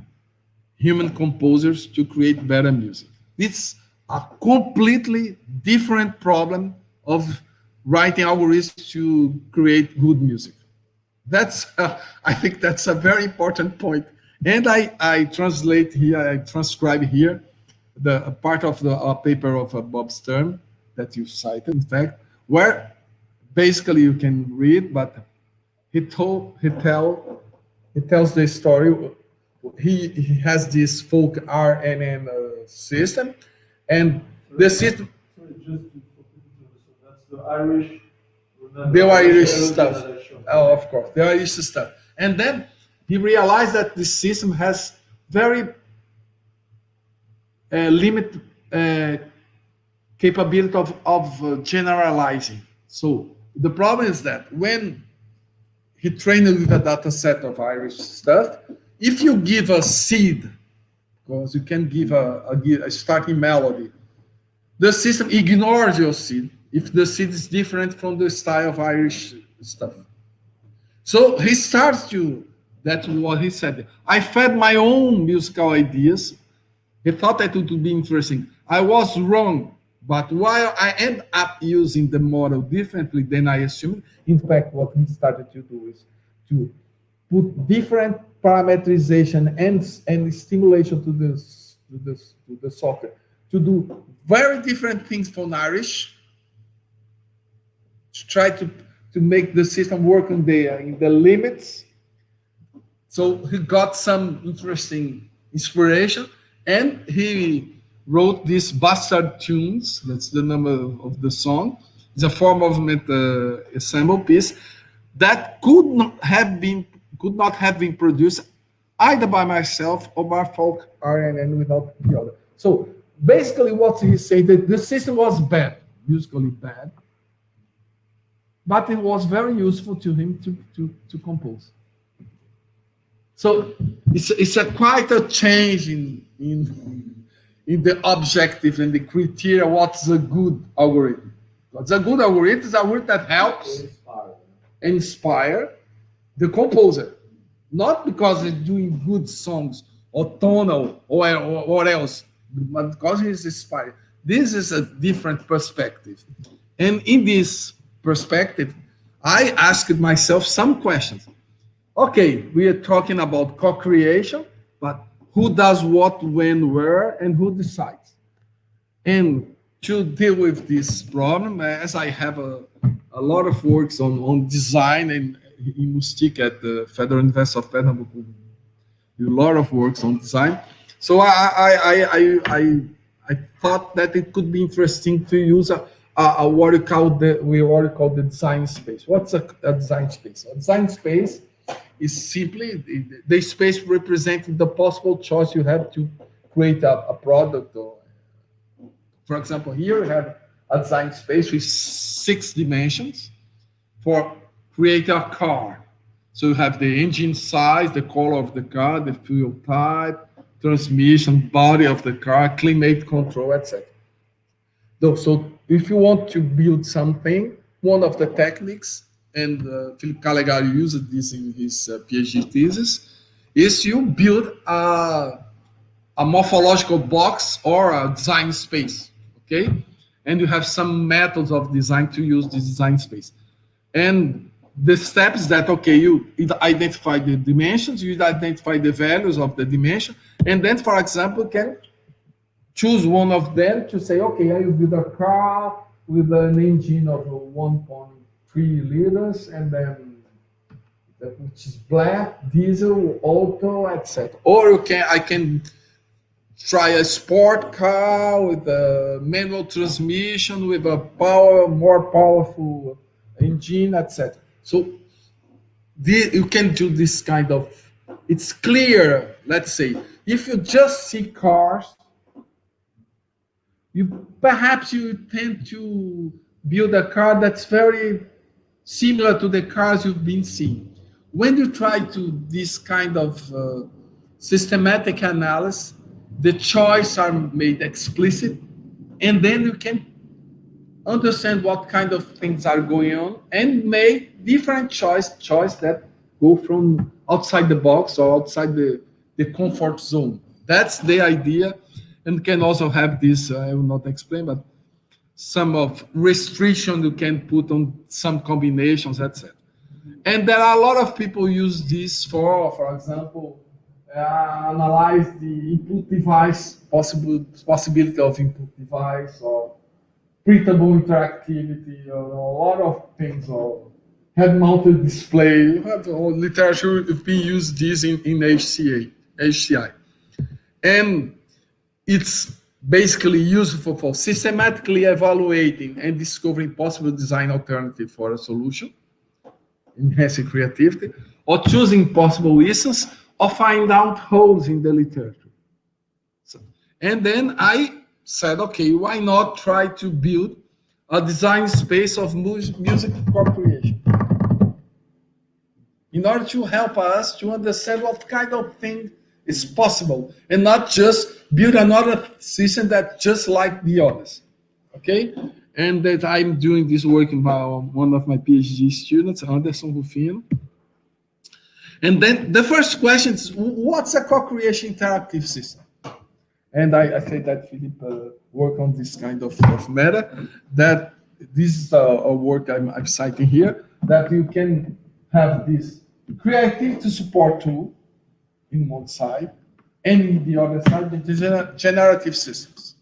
human composers to create better music. It's a completely different problem of writing algorithms to create good music. That's, I think that's a very important point. And I translate here, I transcribe here the part of the paper of Bob Stern that you cited, in fact, where basically you can read, but he tells the story. He has this folk RNN system, and the system. That's the Irish. The Irish stuff. Oh, of course, the Irish stuff. And then he realized that the system has very limited capability of generalizing. So the problem is that when he trained with a data set of Irish stuff, if you give a seed, because you can give a starting melody, the system ignores your seed if the seed is different from the style of Irish stuff. So he starts to, that's what he said. I fed my own musical ideas. He thought that it would be interesting. I was wrong, but while I end up using the model differently than I assumed, in fact, what he started to do is to put different parameterization and stimulation to the software, to do very different things from Irish, to try to make the system work in the limits. So he got some interesting inspiration, and he wrote these bastard tunes. That's the number of the song. It's a four movement ensemble piece that could not have been produced either by myself or by folk RNN without the other. So basically what he said, that the system was bad, musically bad, but it was very useful to him to compose. So it's a quite a change in the objective and the criteria. What's a good algorithm? What's a good algorithm is a algorithm that helps inspire the composer, not because he's doing good songs or tonal or else, but because he's inspired. This is a different perspective, and in this perspective, I asked myself some questions. Okay, we are talking about co-creation, but who does what, when, where, and who decides? And to deal with this problem, as I have a lot of works on design and in Mustique at the Federal University of Pernambuco, a lot of works on design. So I thought that it could be interesting to use what we call the design space. What's a design space? A design space is simply the space representing the possible choice you have to create a product. Or, for example, here we have a design space with 6 dimensions for create a car. So you have the engine size, the color of the car, the fuel type, transmission, body of the car, climate control, etc. So if you want to build something, one of the techniques, and Philip Calegari used this in his PhD thesis, is you build a morphological box or a design space, okay? And you have some methods of design to use this design space. And the steps that, okay, you identify the dimensions, you identify the values of the dimension, and then, for example, you can choose one of them to say, okay, I will build a car with an engine of 1.3 liters, and then which is black, diesel, auto, etc. Or I can try a sport car with a manual transmission, with a more powerful engine, etc. So you can do this kind of, it's clear, let's say, if you just see cars, perhaps you tend to build a car that's very similar to the cars you've been seeing. When you try to this kind of systematic analysis, the choices are made explicit, and then you can understand what kind of things are going on and make different choice that go from outside the box or outside the comfort zone. That's the idea, and can also have this, I will not explain, but some of restriction you can put on some combinations, etc. And there are a lot of people use this for example, analyze the input device, possibility of input device, or printable interactivity, or a lot of things, or head-mounted display. You have literature being used this in HCI. And it's basically useful for systematically evaluating and discovering possible design alternative for a solution, enhancing creativity, or choosing possible instances, or find out holes in the literature. So, and then I said, okay, why not try to build a design space of music co-creation in order to help us to understand what kind of thing is possible and not just build another system that just like the others, okay? And that I'm doing this work with one of my PhD students, Anderson Rufino. And then the first question is, what's a co-creation interactive system? And I say that Philip worked on this kind of matter, that this is a work I'm citing here, that you can have this creativity support tool in one side, and in the other side, the generative systems.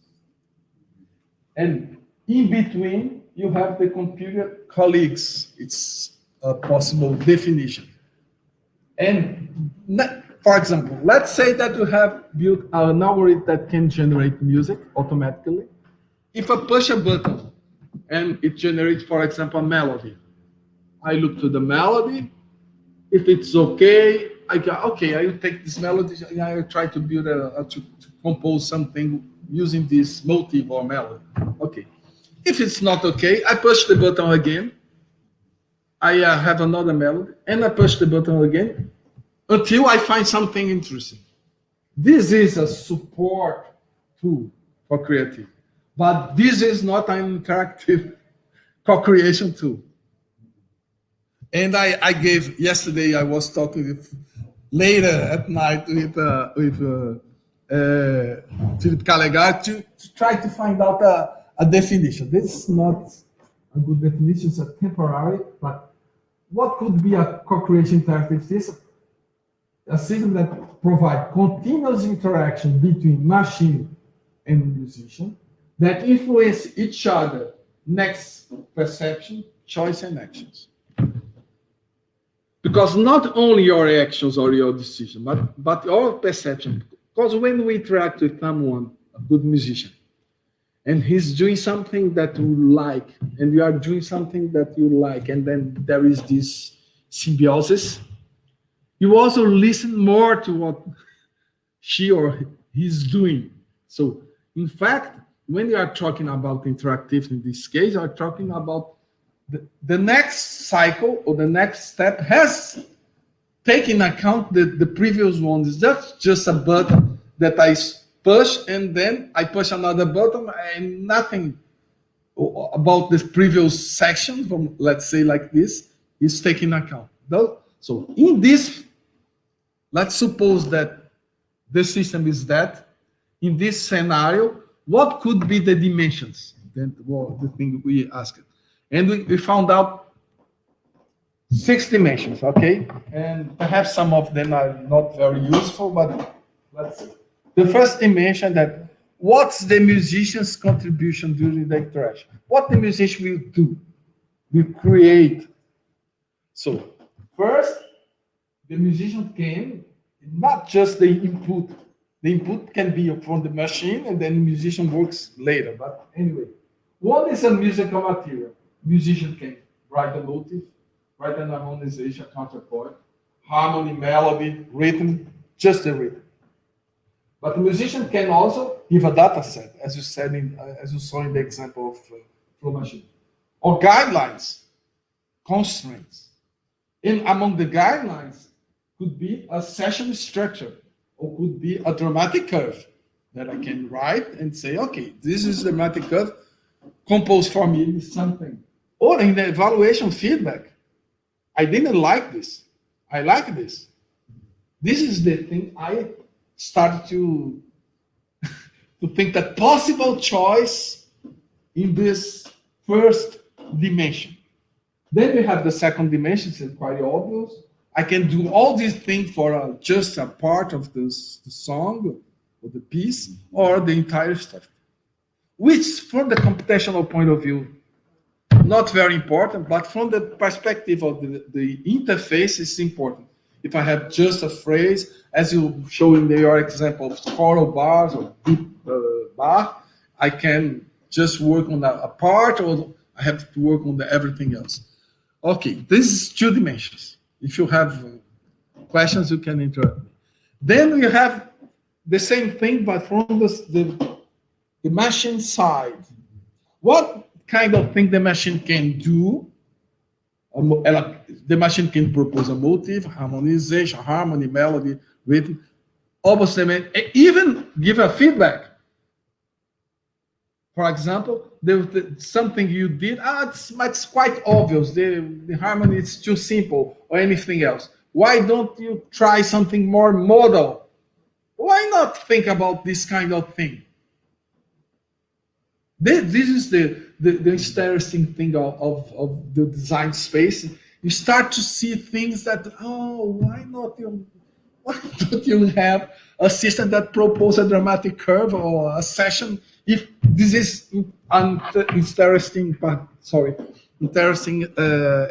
And in between, you have the computer colleagues. It's a possible definition. And for example, let's say that you have built an algorithm that can generate music automatically. If I push a button and it generates, for example, a melody, I look to the melody. If it's okay, I go, okay, I will take this melody and I will try to build to compose something using this motif or melody. Okay. If it's not okay, I push the button again. I have another melody, and I push the button again until I find something interesting. This is a support tool for creativity, but this is not an interactive co-creation tool. And I gave, yesterday I was talking with, later at night with Philip Calegari to try to find out a definition. This is not a good definition, it's a temporary, but what could be a co-creation interactive system? A system that provides continuous interaction between machine and musician that influence each other, next perception, choice, and actions. Because not only your actions or your decision, but your perception. Because when we interact with someone, a good musician, and he's doing something that you like, and you are doing something that you like, and then there is this symbiosis, you also listen more to what she or he's doing. So, in fact, when you are talking about interactivity in this case, you are talking about the next cycle or the next step has taken account the previous one. It's just a button that I push, and then I push another button, and nothing about the previous section from, let's say, like this, is taken account. So in this, let's suppose that the system is that. In this scenario, what could be the dimensions? Then, well, the thing we asked. And we found out 6 dimensions, okay? And perhaps some of them are not very useful, but let's see. The first dimension, that what's the musician's contribution during the interaction? What the musician will do, will create. So first, the musician can, not just the input. The input can be from the machine, and then the musician works later. But anyway, what is a musical material? Musician can write a motif, write an harmonization, counterpoint, harmony, melody, rhythm, just the rhythm. But the musician can also give a data set, as you said, as you saw in the example of flow machine, or guidelines, constraints. And among the guidelines could be a session structure, or could be a dramatic curve that I can write and say, okay, this is the dramatic curve, compose for me something. Or in the evaluation feedback, I didn't like this. I like this. This is the thing I started to think that possible choice in this first dimension. Then we have the second dimension, it's quite obvious. I can do all these things for just a part of the song or the piece or the entire stuff, which from the computational point of view, not very important, but from the perspective of the interface, is important. If I have just a phrase, as you show in your example of choral bars or deep bar, I can just work on a part, or I have to work on everything else. Okay, this is 2 dimensions. If you have questions, you can interrupt me. Then we have the same thing, but from the the machine side. What kind of thing the machine can do? The machine can propose a motif, harmonization, harmony, melody, rhythm, almost even give a feedback. For example, something you did, it's quite obvious. The harmony is too simple, or anything else. Why don't you try something more modal? Why not think about this kind of thing? This is the interesting thing of the design space. You start to see things that, why don't you have a system that proposes a dramatic curve or a session? If this is an interesting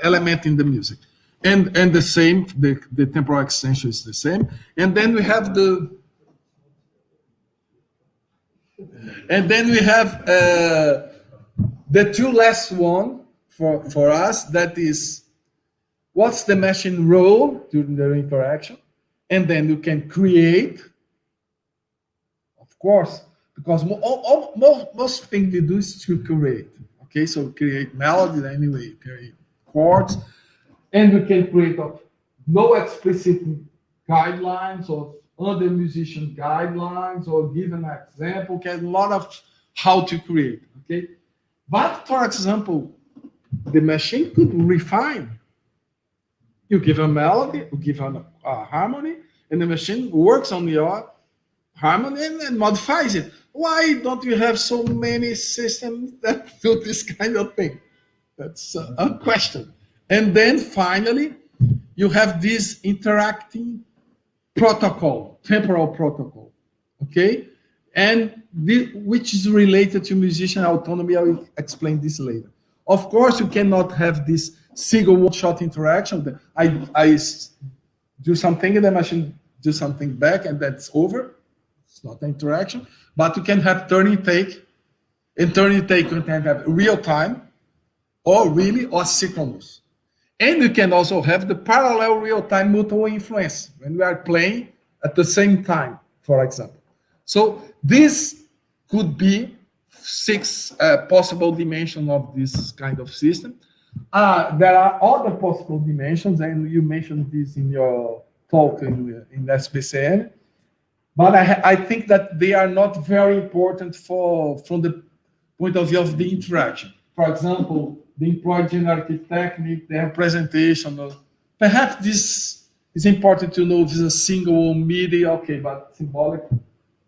element in the music, and the same, the temporal extension is the same, and then we have the two last one for us, that is what's the machine role during the interaction, and then you can create, of course, because most things we do is to create. Okay, so create melody anyway, create chords, and we can create no explicit guidelines or other musician guidelines, or give an example, a lot of how to create, okay? But for example, the machine could refine. You give a melody, you give a harmony, and the machine works on your harmony and modifies it. Why don't you have so many systems that do this kind of thing? That's a question. And then finally, you have this interacting protocol, temporal protocol, okay? And which is related to musician autonomy. I will explain this later. Of course, you cannot have this single one-shot interaction. I do something and the machine do something back and that's over. It's not an interaction, but you can have turning take, and turning take you can have real time, or synchronous. And you can also have the parallel real-time mutual influence when we are playing at the same time, for example. So this could be 6 possible dimensions of this kind of system. There are other possible dimensions, and you mentioned this in your talk in SBCN, but I think that they are not very important from the point of view of the interaction. For example, the employed generative technique, the representation. Perhaps this is important to know. This is a single MIDI, okay, but symbolic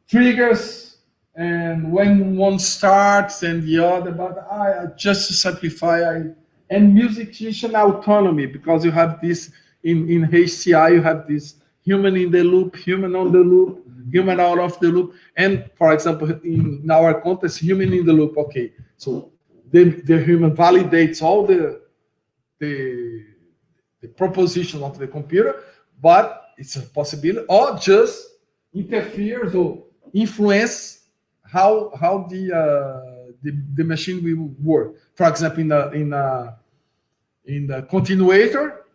triggers, and when one starts and the other, but just to simplify, and musician autonomy, because you have this in HCI, you have this human in the loop, human on the loop, human out of the loop, and for example, in our context, human in the loop, okay, so the human validates all the proposition of the computer, but it's a possibility, or just interferes or influence how the machine will work. For example, in the continuator,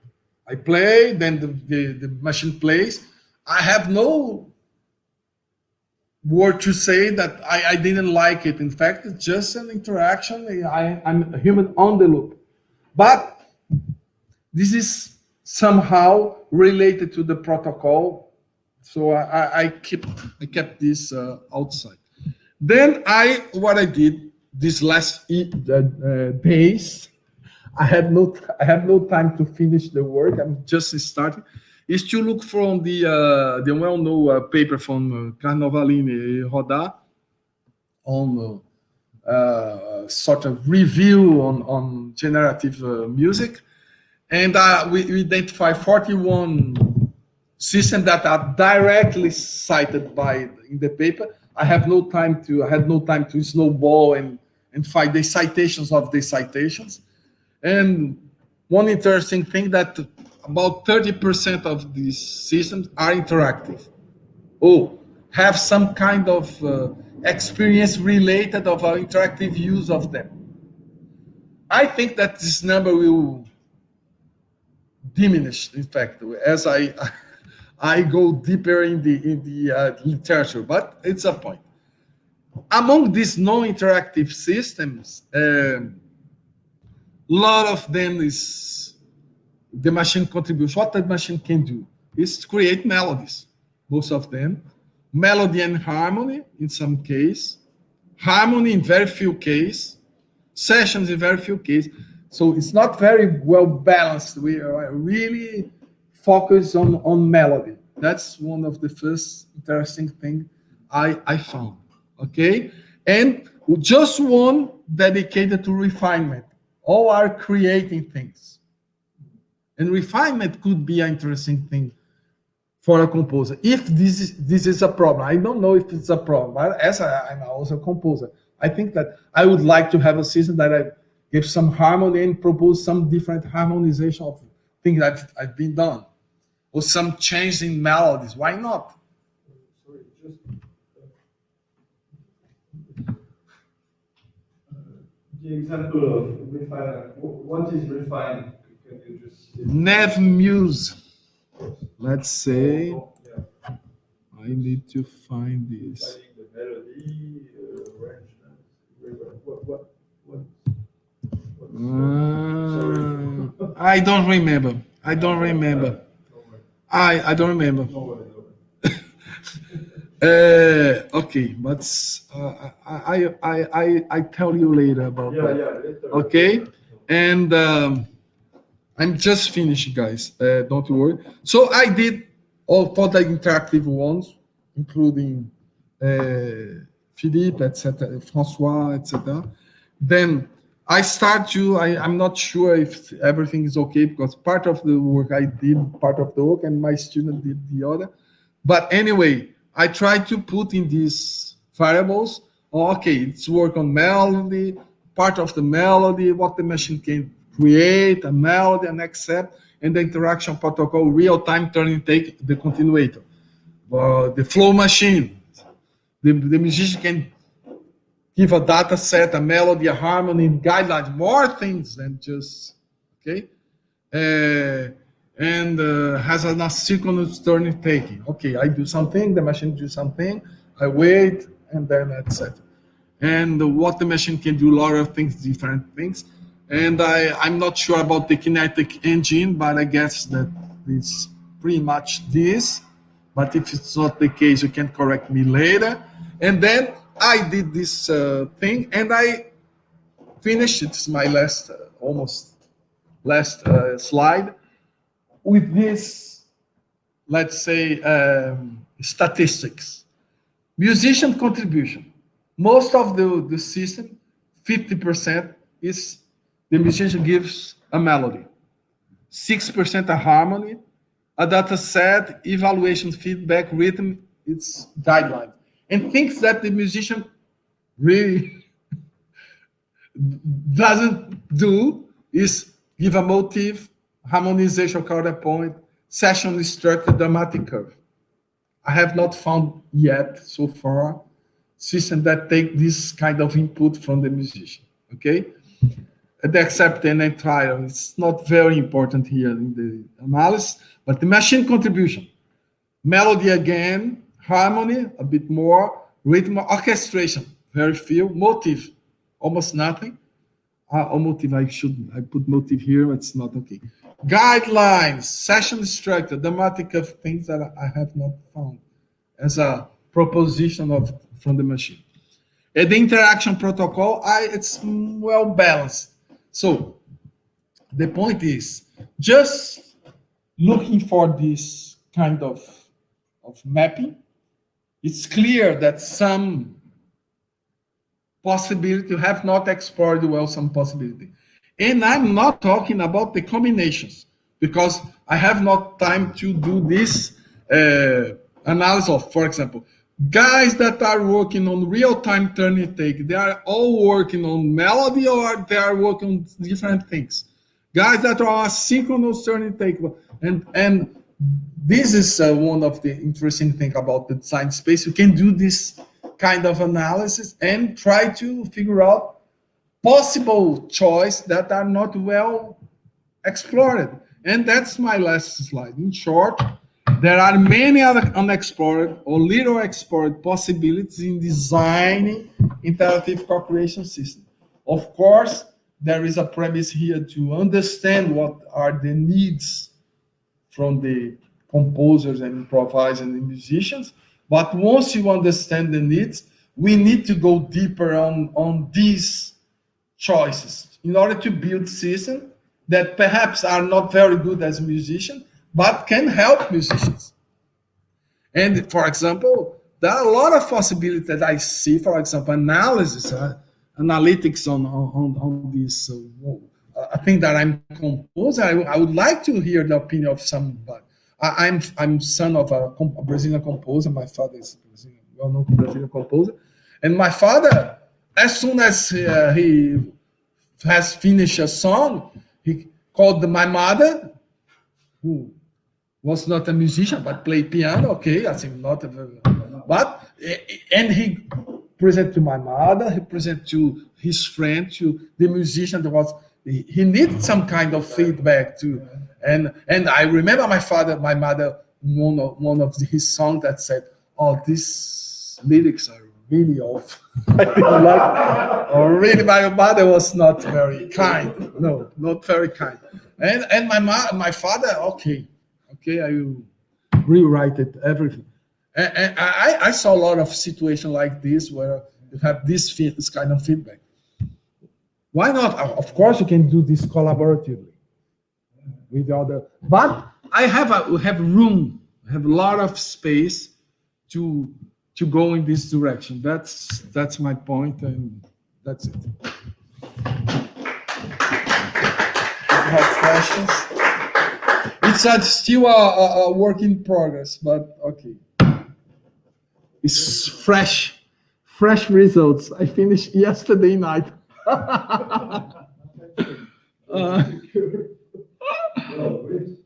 I play, then the machine plays. I have no word to say that I didn't like it. In fact, it's just an interaction. I'm a human on the loop. But this is somehow related to the protocol. So I kept this outside. Then what I did this last days, I have no time to finish the work. I'm just starting. Is to look from the well-known paper from Carnovalini Roda on sort of review on generative music, and we identify 41 systems that are directly cited in the paper. I had no time to snowball and find the citations of the citations. And one interesting thing that about 30% of these systems are interactive, have some kind of experience related of our interactive use of them. I think that this number will diminish, in fact, as I go deeper in the literature, but it's a point. among these non-interactive systems, a lot of them is the machine contribution. What the machine can do is to create melodies, most of them. Melody and harmony in some case, harmony in very few cases, sessions in very few cases. So it's not very well balanced. We are really focused on melody. That's one of the first interesting things I found. Okay, and just one dedicated to refinement. All are creating things, and refinement could be an interesting thing for a composer. If this is a problem, I don't know if it's a problem. But as I'm also a composer, I think that I would like to have a system that I give some harmony and propose some different harmonization of things that I've been done, or some change in melodies. Why not? Sorry, just the example of refine. What is refine? Can you just Nev Muse. Let's say I need to find this. the melody, arrangement. What? I don't remember. I don't remember. I don't remember. Okay, but I tell you later about that. Later. Okay, and I'm just finished, guys. Don't worry. So I did all for the interactive ones, including Philippe, etc., Francois, etc. Then I start to. I'm not sure if everything is okay because part of the work I did part of the work and my student did the other. But anyway, I try to put in these variables. Okay, it's work on melody, part of the melody, what the machine can create, a melody, and accept, and the interaction protocol, real-time turn take, the continuator, the flow machine. The musician can give a data set, a melody, a harmony, guidelines, more things than just, okay? And has an asynchronous turn taking. Okay, I do something, the machine do something, I wait, and then etc. And what the machine can do, a lot of things, different things. And I'm not sure about the kinetic engine, but I guess that it's pretty much this. But if it's not the case, you can correct me later. And then I did this thing, and I finished. It's my last, almost last slide with this. Let's say statistics. Musician contribution. Most of the system, 50% is the musician gives a melody, 6% a harmony, a data set, evaluation, feedback, rhythm, it's guideline. And things that the musician really doesn't do is give a motive, harmonization counterpoint, session structure, dramatic curve. I have not found yet so far system that take this kind of input from the musician, okay? The accept and trial, it's not very important here in the analysis, but the machine contribution, melody again, harmony, a bit more, rhythm, orchestration, very few, motive, almost nothing. Motive, I put motive here, it's not okay. Guidelines, session structure, dramatic of things that I have not found as a proposition from the machine. And the interaction protocol, it's well balanced. So the point is just looking for this kind of mapping. It's clear that some possibility have not explored well some possibility. And I'm not talking about the combinations because I have not time to do this analysis of, for example, guys that are working on real-time turn and take, they are all working on melody or they are working on different things. Guys that are asynchronous turn and take, and this is one of the interesting things about the design space. You can do this kind of analysis and try to figure out possible choice that are not well explored. And that's my last slide. In short, there are many other unexplored or little explored possibilities in designing interactive co-creation systems. Of course, there is a premise here to understand what are the needs from the composers and improvisers and the musicians. But once you understand the needs, we need to go deeper on these choices in order to build systems that perhaps are not very good as musicians, but can help musicians. And for example, there are a lot of possibilities that I see, for example, analysis, analytics on this. I think that I'm composer. I would like to hear the opinion of somebody. I'm son of a Brazilian composer. My father is a Brazilian, well-known Brazilian composer. And my father, as soon as he has finished a song, he called my mother, who was not a musician but played piano. Okay, I think not, but and he presented to my mother. He presented to his friend, to the musician. That was he needed some kind of feedback too. And I remember my mother, one of his songs that said, "Oh, these lyrics are really off." I didn't like. Or really, my mother was not very kind. No, not very kind. And my father, okay, I will rewrite it, everything. And I saw a lot of situations like this where you have this kind of feedback. Why not? Of course, you can do this collaboratively with other. But we have room, we have a lot of space to go in this direction. That's my point, and that's it. If you have questions, it's still a work in progress, but okay. It's fresh results. I finished yesterday night. Well, great.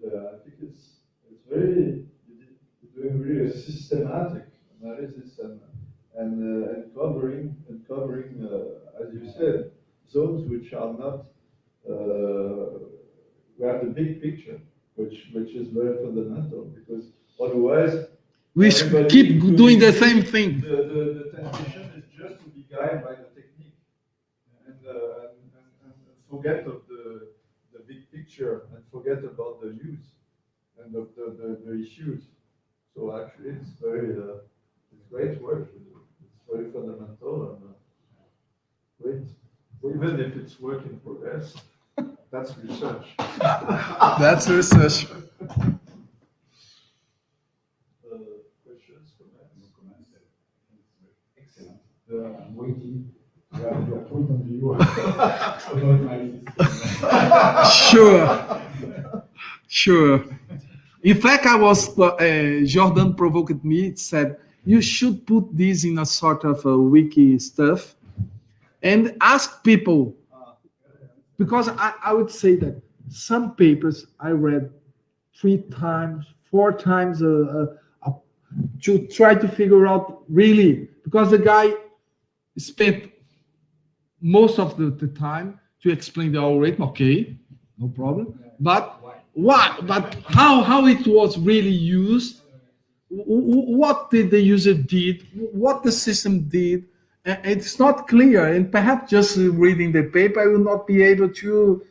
I think it's very, you're doing really a systematic analysis and covering as you said, zones which are not. We have the big picture, which is very fundamental, because otherwise we keep doing the same thing. The temptation is just to be guided by the technique and forget of the big picture and forget about the use and the issues. So actually, it's great work. It's very fundamental and great. Even if it's work in progress, that's research. That's research. Questions, comments? Excellent. I'm waiting to have your point of view. Sure. In fact, Jordan provoked me, said, you should put this in a sort of a wiki stuff and ask people, because I would say that some papers I read 3 times, 4 times to try to figure out really, because the guy spent most of the time to explain the algorithm. Okay, no problem. But what? But how it was really used? What did the user did? What the system did? It's not clear, and perhaps just reading the paper, I will not be able to.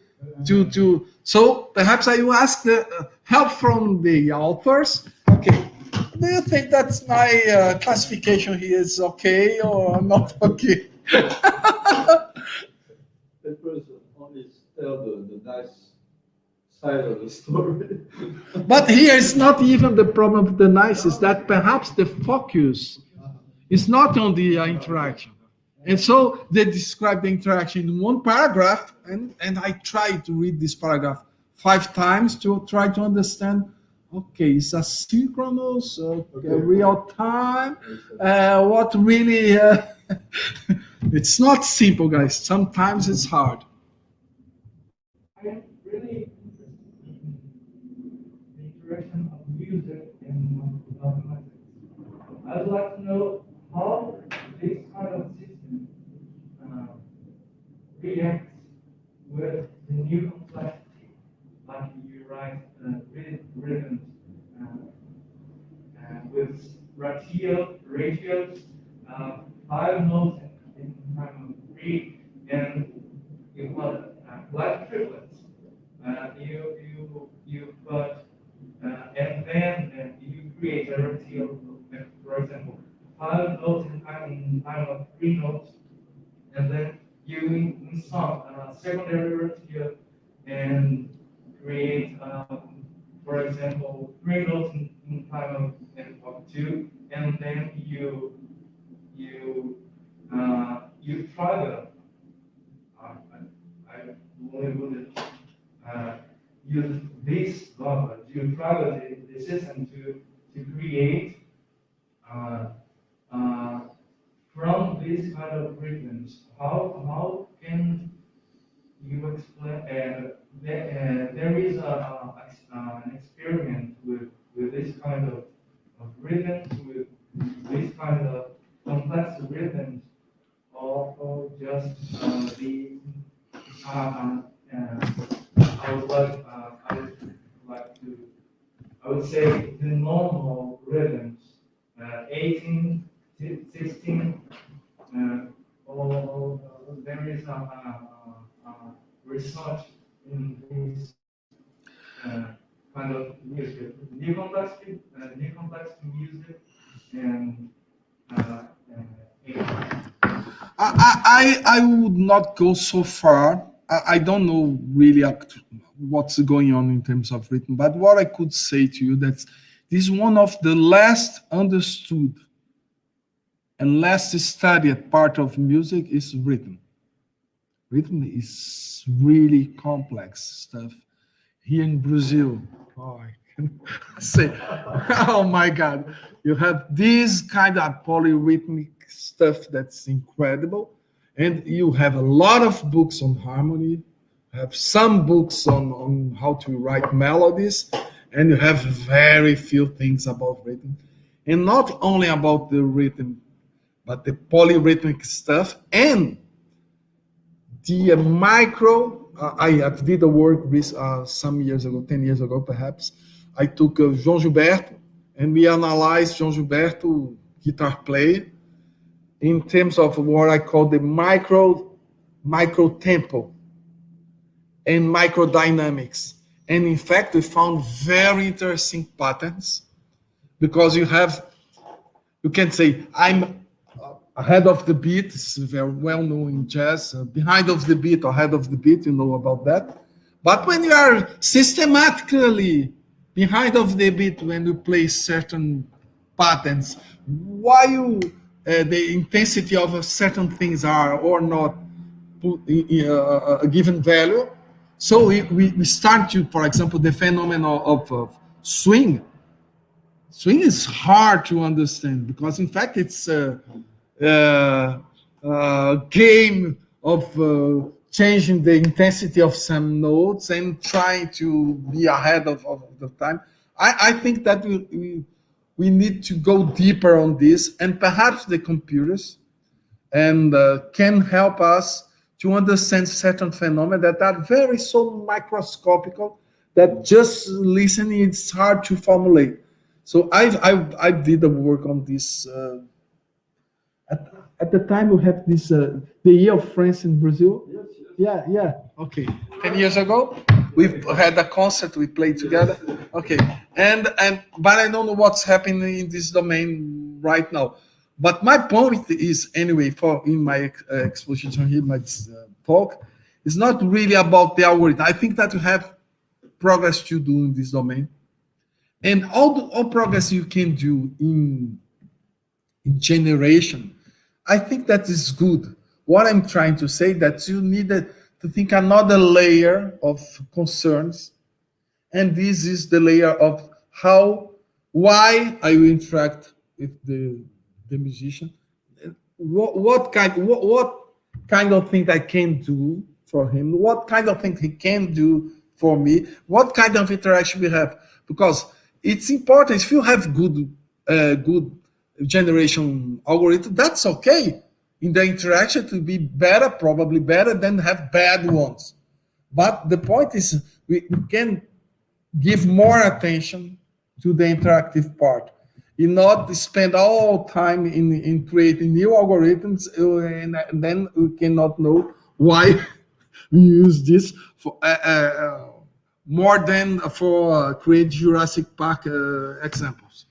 So perhaps I will ask the help from the authors. Okay, do you think that's my classification here is okay or not okay? Papers only tell the nice side of the story. But here it's not even the problem of the nice, is that perhaps the focus is not on the interaction. And so they describe the interaction in one paragraph, and I tried to read this paragraph 5 times to try to understand, okay, it's asynchronous, real time, what really, it's not simple, guys. Sometimes it's hard. I'm really interested in the interaction of music and mathematics. I'd like to know how this kind of system reacts with the new complexity, like you write rhythms with ratios, 5 notes in time of 3, and you want like triplets. You put and then you create a ratio, for example, 5 notes in time of 3 notes, and then you install a secondary ratio and create, for example, 3 notes in time of 2, and then you try them. I wouldn't use this language. You try the system to create from this kind of rhythms. How can you explain? There is an experiment with this kind of rhythms, with this kind of complex rhythms, or just the I would say the normal rhythms, 18, 16, or there is a research in this kind of music, new complex music, and I would not go so far. I don't know really what's going on in terms of rhythm, but what I could say to you that this is one of the last understood and last studied part of music is rhythm. Rhythm is really complex stuff. Here in Brazil, oh, I can say, oh my God, you have this kind of polyrhythmic stuff that's incredible. And you have a lot of books on harmony, have some books on how to write melodies, and you have very few things about rhythm. And not only about the rhythm, but the polyrhythmic stuff and the micro. I did a work with some years ago, 10 years ago perhaps. I took João Gilberto, and we analyzed João Gilberto guitar player in terms of what I call the micro tempo and micro dynamics. And in fact, we found very interesting patterns because you can say, I'm ahead of the beat. It's very well known in jazz, behind of the beat or ahead of the beat, you know about that. But when you are systematically behind of the beat, when you play certain patterns, why the intensity of certain things are or not a given value. So we start to, for example, the phenomenon of swing. Swing is hard to understand because, in fact, it's a game of changing the intensity of some notes and trying to be ahead of the time. I think that we need to go deeper on this, and perhaps the computers can help us to understand certain phenomena that are very so microscopical that just listening it's hard to formulate. So I did the work on this. At the time we have this the Year of France in Brazil. Yes. Yeah. Okay. 10 years ago, we had a concert. We played together. Okay. But I don't know what's happening in this domain right now. But my point is, anyway, in my exposition here, my talk, is not really about the algorithm. I think that we have progress to do in this domain, and all progress you can do in generation. I think that is good. What I'm trying to say that you need to think another layer of concerns, and this is the layer of why I will interact with the musician. What kind of thing I can do for him? What kind of thing he can do for me? What kind of interaction we have? Because it's important. If you have good generation algorithm, that's okay. In the interaction to be better, probably better than have bad ones. But the point is we can give more attention to the interactive part, and not spend all time in creating new algorithms, and then we cannot know why we use this for more than for create Jurassic Park examples.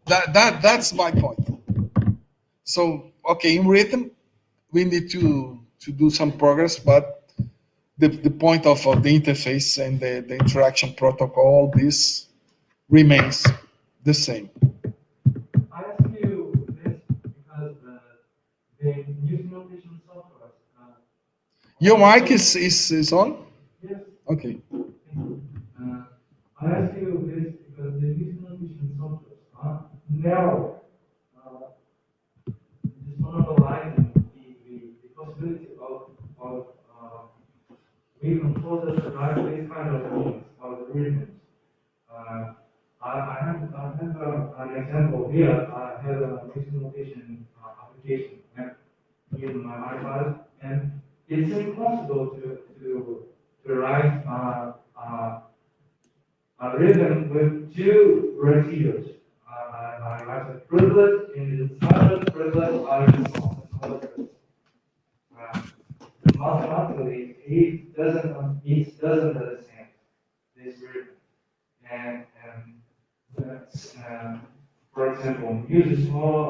That's my point. So, okay, in written, we need to do some progress, but the point of the interface and the interaction protocol, this remains the same. I ask you this because the new notation software. Your mic is on? Yes. Okay. I ask you this because the new notation software now monopolizing the possibility of we compose this kind of things, algorithms. I have an example here. I have a mixed notation application in my iPad, and it's impossible to write a rhythm with two repeaters. I write a triplet in the silent triplet, I another triplet. Mathematically, it doesn't understand this rhythm. And for example, music small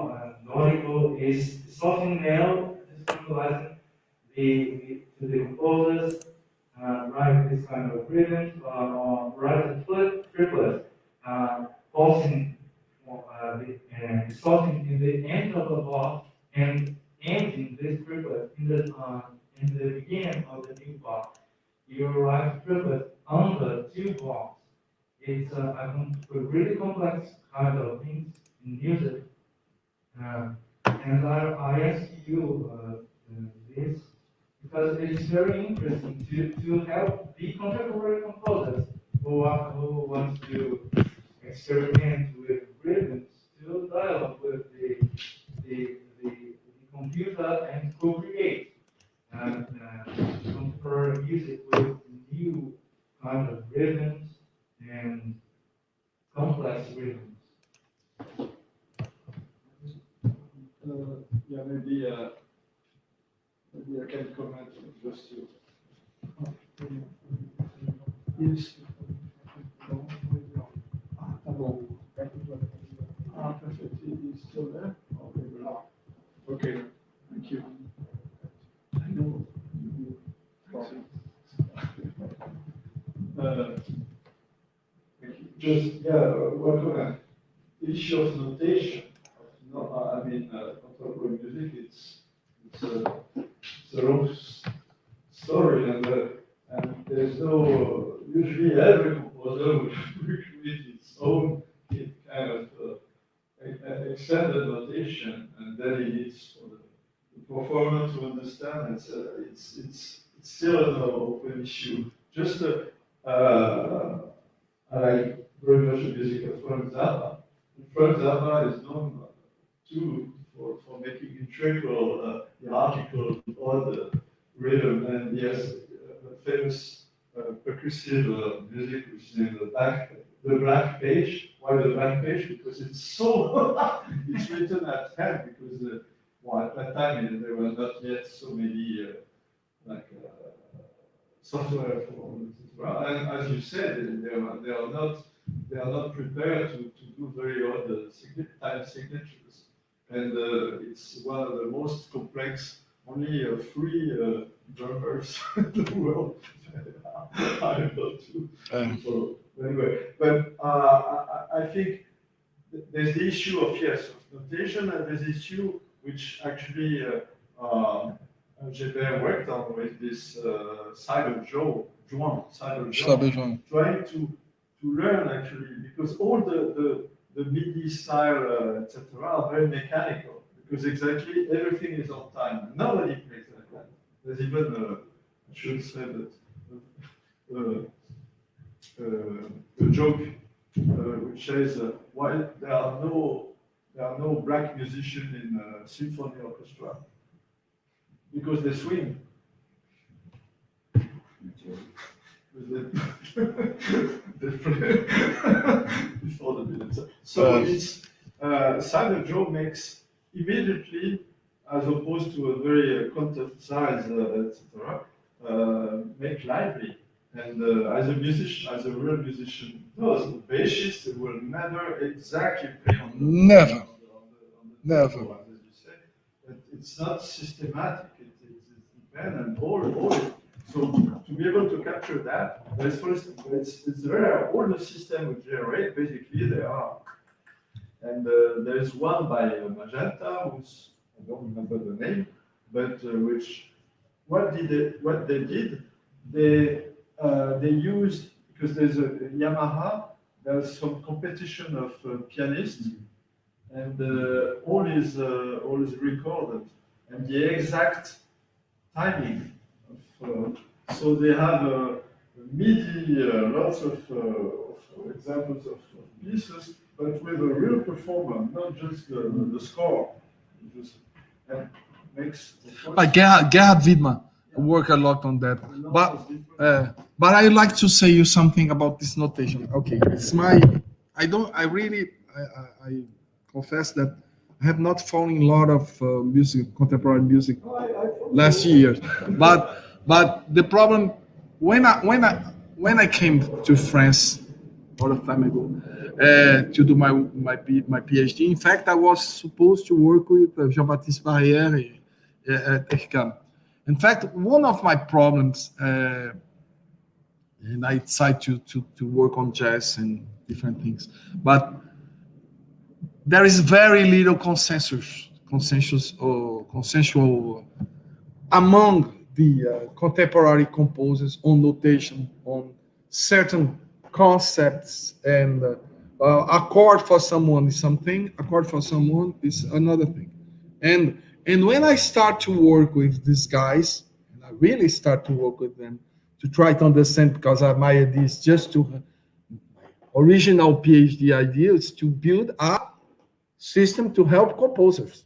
nautical is something now symbolizing the composers write this kind of rhythms or write a triplet, pausing starting in the end of the block and ending this triplet in the beginning of the new block. You write triplet under two blocks. It's a really complex kind of things in music. And I ask you this because it's very interesting to help the contemporary composers who want to experiment with rhythms to dialogue with the computer and co-create contemporary music with new kind of rhythms and complex rhythms. Yeah, maybe I can comment just to. Yes. Perfect. He's still there? Okay, thank you. I know. Just, one comment. The issue of notation, contemporary music, it's a long story, and there's no, usually every composer will create its own kind of extended notation, and then it needs for the performer to understand. It's still an open issue. Just I like very much the music of Frank Zappa. Frank Zappa is known too for making integral, hierarchical order rhythm, and he has a famous percussive music which is in the black page. Why the black page? Because it's so it's written at hand, because at that time there were not yet so many software for well, and as you said, they are not prepared to do very odd time signatures, and it's one of the most complex. Only 3 drummers in the world are able to follow. Anyway, but I think there's the issue of notation, and there's the issue which actually Geber worked on with this Cyber Juan, trying to learn actually, because all the MIDI style, etc., are very mechanical, because exactly everything is on time. Nobody plays like that. There's even, I should say that, a joke which says why there are no black musicians in symphony orchestra, because they swing. before the minutes. So it's Cyber Joe makes immediately, as opposed to a very content size, etc., make lively. And as a musician, as a real musician does, the bassist will never exactly play on the Never. Never. tempo, as you say. It's not systematic. It's dependent. All so to be able to capture that, there's first it's rare. All the system we generate basically they are, and there's one by Magenta, which I don't remember the name, but which what they did they used, because there's a Yamaha, there's some competition of pianists, and all is recorded, and the exact timing of, so they have MIDI, lots of examples of pieces, but with a real performer, not just the score. It just makes. Gerhard Widmer work a lot on that, but I like to say you something about this notation. Okay, it's my. I confess that I have not followed a lot of music, contemporary music, last years. But the problem when I came to France a lot of time ago to do my PhD. In fact, I was supposed to work with Jean-Baptiste Barrière at ECAM. In fact, one of my problems, and I decided to work on jazz and different things, but there is very little consensual among the contemporary composers on notation, on certain concepts, and accord for someone is something, accord for someone is another thing. And when I start to work with these guys, and I really start to work with them to try to understand, because my idea is just to, original PhD idea is to build a system to help composers.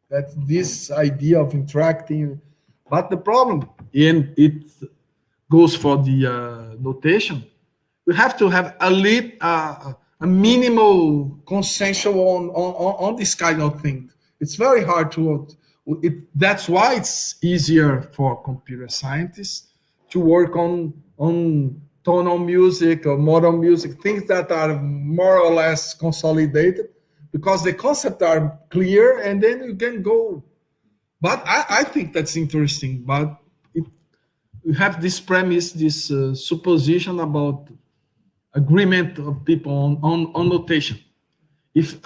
That's this idea of interacting. But the problem, and it goes for the notation, we have to have a minimal consensual on this kind of thing. It's very hard to. That's why it's easier for computer scientists to work on tonal music or modern music, things that are more or less consolidated, because the concepts are clear, and then you can go. But I think that's interesting. But we have this premise, this supposition about agreement of people on notation. If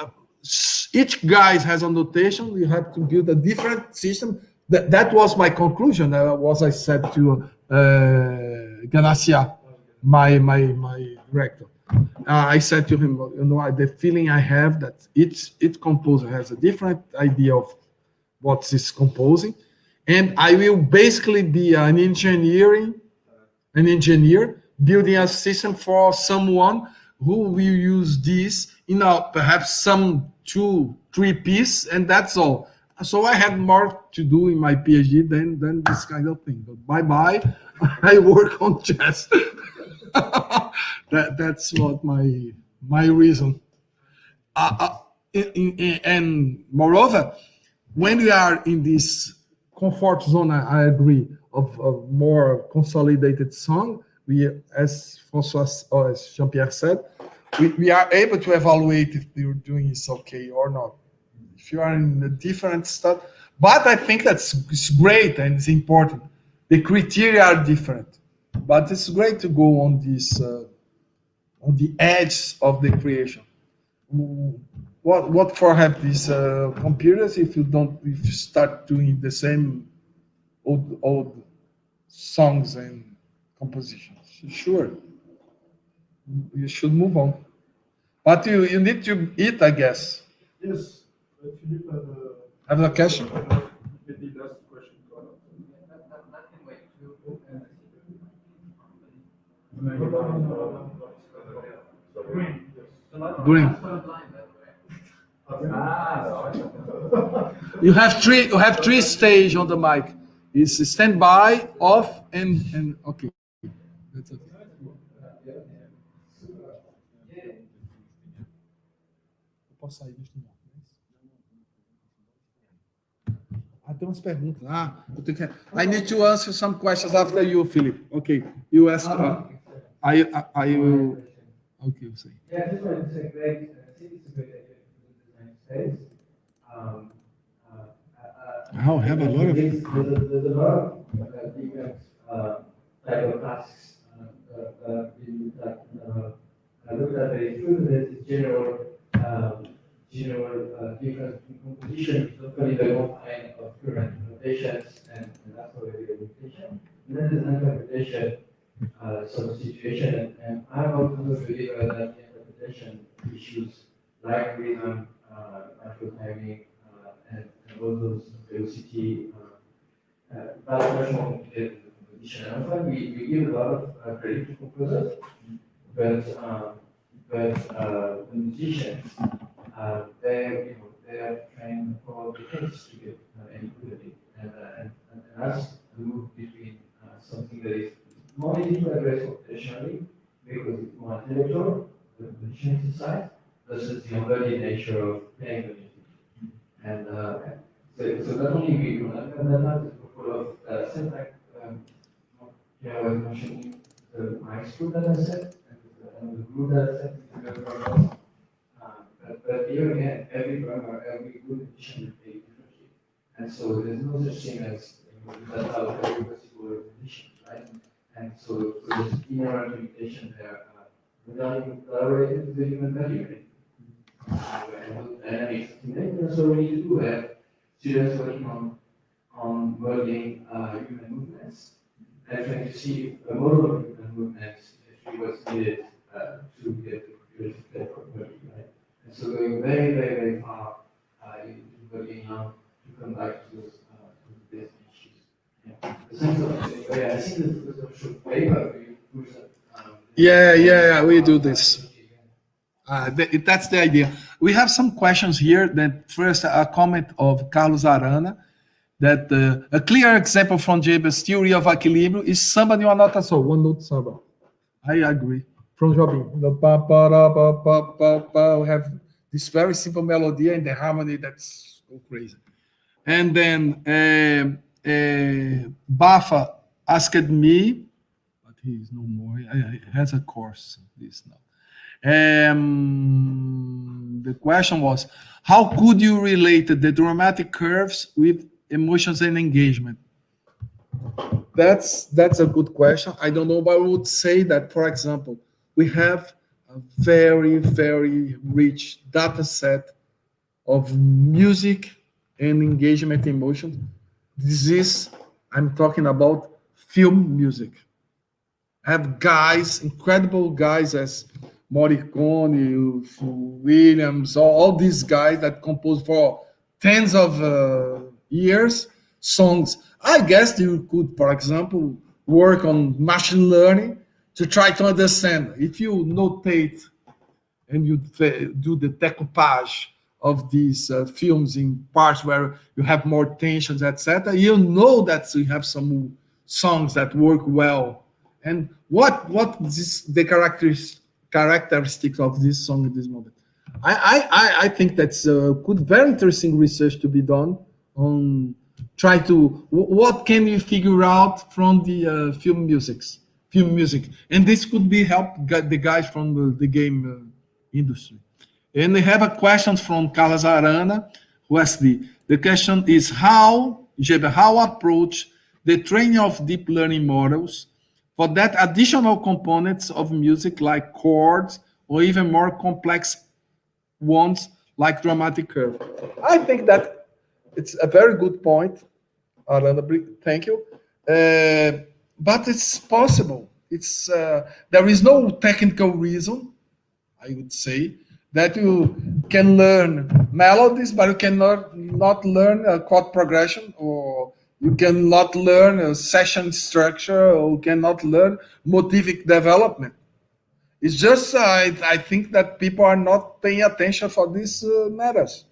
each guy has a notation, we have to build a different system. That was my conclusion. I said to Ganacia, my director. I said to him, the feeling I have that each composer has a different idea of what is composing, and I will basically be an engineer building a system for someone who will use this in perhaps some 2-3 piece, and that's all. So I had more to do in my PhD than this kind of thing. But bye. I work on jazz. That's what my reason. And moreover, when we are in this comfort zone, I agree, of more consolidated song, we, as François or as Jean-Pierre said, we are able to evaluate if you're doing is okay or not. If you are in a different stuff, but I think it's great and it's important. The criteria are different, but it's great to go on this on the edge of the creation. What for have these computers if you start doing the same old songs and compositions? Sure, you should move on, but you need to eat, I guess. Yes, Philippe have a question. Maybe that's the question. Green. You have three stage on the mic. It's standby, off, and okay. That's okay. posso sair deste lugar. Tem umas perguntas. Eu tenho que... I need to answer some questions after you, Philip. Okay, you ask. I will. Okay, you say. Yeah, I just wanted to say, Greg, I think it's a good idea to do the design space. I have a lot of. There's a lot of different type of tasks. I looked at the food. There's a general difference in composition, locally the kind of current notations, and that's already a limitation. And then there's an interpretation sort of situation, and I'm also a believer that the interpretation issues like rhythm, natural timing, and all those velocity, that's much more complicated than the composition. And often we give a lot of credit to composers, but the musicians, they are trying for the case to get any good at it, and that's the move between something that is more easy to address computationally because it's more intellectual, the computational side, versus the embodied nature of playing the music. And so not only we learn that, there's a couple of syntax. I was mentioning the maestro data set and the group data set is very well. But here again, every grammar, every good edition will play differently. And so there's no such thing as that out every possible edition, right? And so there's inherent limitation there. We're not even collaborating with the human body. And those dynamics, so we need to have students working on modeling human movements and trying to see a model of human movements actually what's needed to get the computer to play properly, right? And so going very, very, very far into modeling to come back to those basic issues. Yeah. The sense of, I think the social paper we push Yeah, we do this. That's the idea. We have some questions here. That first, a comment of Carlos Arana, that a clear example from Geber's theory of equilibrium is samba de uma nota só, one note samba. I agree. From Jobim, we have this very simple melody and the harmony that's so crazy. And then Bafa asked me, but he is no more. He has a course this now. The question was, how could you relate the dramatic curves with emotions and engagement? That's a good question. I don't know, but I would say that, for example, we have a very, very rich data set of music and engagement emotion. This is, I'm talking about film music. I have guys, incredible guys as Morricone, Williams, all these guys that compose for tens of years songs. I guess you could, for example, work on machine learning to try to understand. If you notate and you do the decoupage of these films in parts where you have more tensions, etc., you know that you have some songs that work well. And what is the characteristics of this song at this moment? I think that's very interesting research to be done on try to what can you figure out from the film music, and this could be help the guys from the game industry. And we have a question from Carlos Arana, who asked the question is how approach the training of deep learning models for that additional components of music like chords or even more complex ones like dramatic curve. I think that it's a very good point, Arana. Thank you. But it's possible. It's there is no technical reason, I would say, that you can learn melodies, but you cannot not learn a chord progression, or you cannot learn a session structure, or you cannot learn motivic development. It's just I think that people are not paying attention for these matters,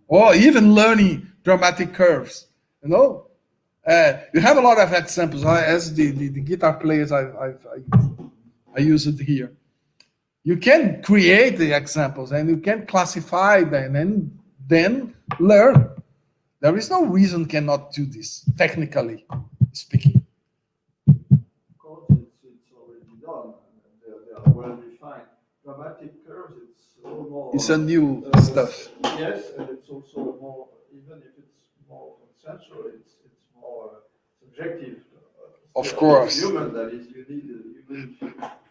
or even learning dramatic curves. You know, you have a lot of examples as the guitar players I use it here. You can create the examples and you can classify them and then learn. There is no reason cannot do this, technically speaking. Of course, it's already done. They are well defined. Dramatic curves, it's a little more. It's a new stuff. Yes, and it's also more, even if it's more consensual, it's more subjective. Of course. Human, that is, you need human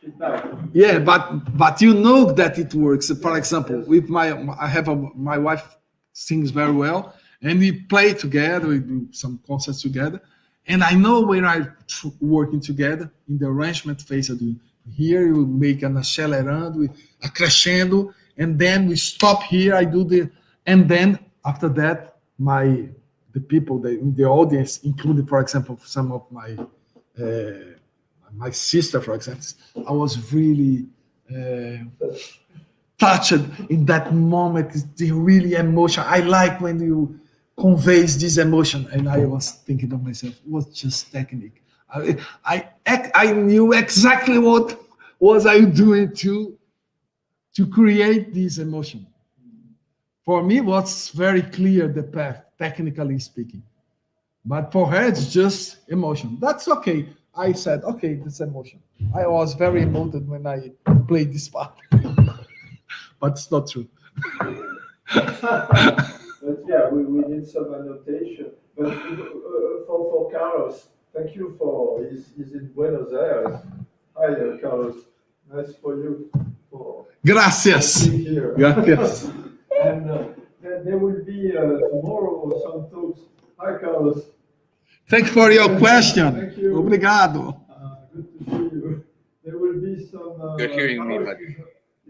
feedback. Yeah, but you know that it works. For example, with my wife sings very well, and we play together, we do some concerts together, and I know when I'm working together in the arrangement phase, I do here you make an accelerando, a crescendo, and then we stop here. I do and then after that, the people in the audience, including, for example, some of my sister, for example, I was really touched in that moment. It's the really emotion. I like when you conveys this emotion, and I was thinking to myself, it was just technique. I knew exactly what was I doing to create this emotion. For me, it was very clear the path, technically speaking. But for her, it's just emotion. That's okay. I said, okay, this emotion. I was very emoted when I played this part. But it's not true. But yeah, we need some annotation. But for Carlos, thank you for, he's in Buenos Aires. Hi, Carlos. Nice for you. Gracias. Being here. Gracias. And there will be tomorrow some talks. Hi, Carlos. Thanks for your question. Thank you. Obrigado. Good to see you. There will be some. You're hearing me, Carlos but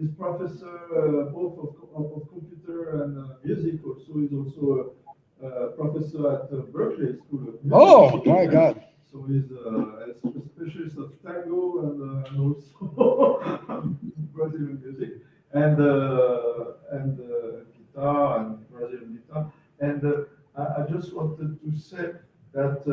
is professor both of computer and music. Also, he's also a professor at Berkeley School of Music. Oh my God. So he's a specialist of tango and also Brazilian music and guitar and Brazilian guitar. And I just wanted to say that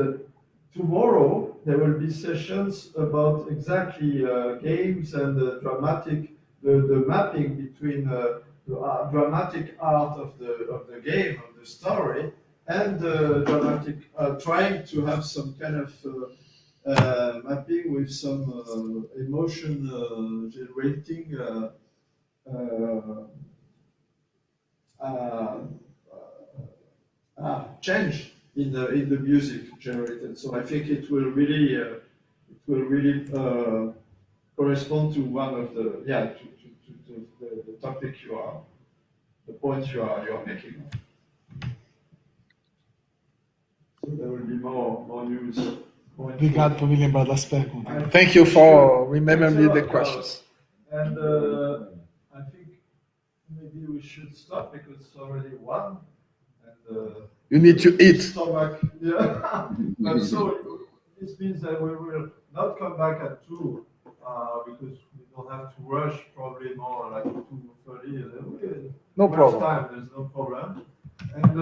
tomorrow there will be sessions about exactly games and the mapping between the dramatic art of the game, of the story, and dramatic, trying to have some kind of mapping with some emotion generating change in the music generated. So I think it will really correspond to one of the to the topic the point you are making. So there will be more news. Obrigado por me lembrar das perguntas. Thank you for remembering me the questions. And I think maybe we should stop because it's already 1. And you need to eat. Stomach, yeah. And so this means that we will not come back at 2 because we don't have to rush. Probably more like 2:30. No problem. Time, there's no problem. And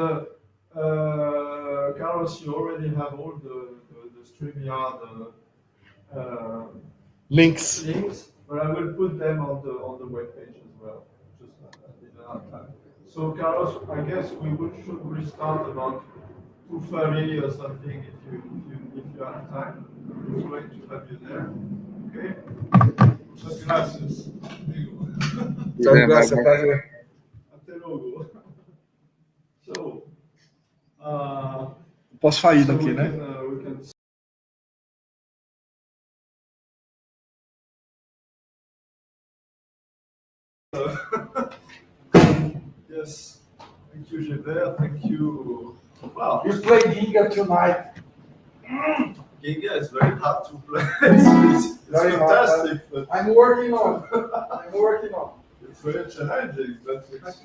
Carlos, you already have all the StreamYard links, but I will put them on the web page as well. Just I didn't have time. So Carlos, I guess should restart about 2:30 or something if you have time. It's great to have you there. Okay. Muchas gracias. Muchas gracias, padre. Até logo. So. Posso sair daqui, né? Yes. Thank you, Geber. Thank you. Wow. You play Ginga tonight. Ginga is very hard to play. It's very fantastic. I'm working on. It's very challenging, but it's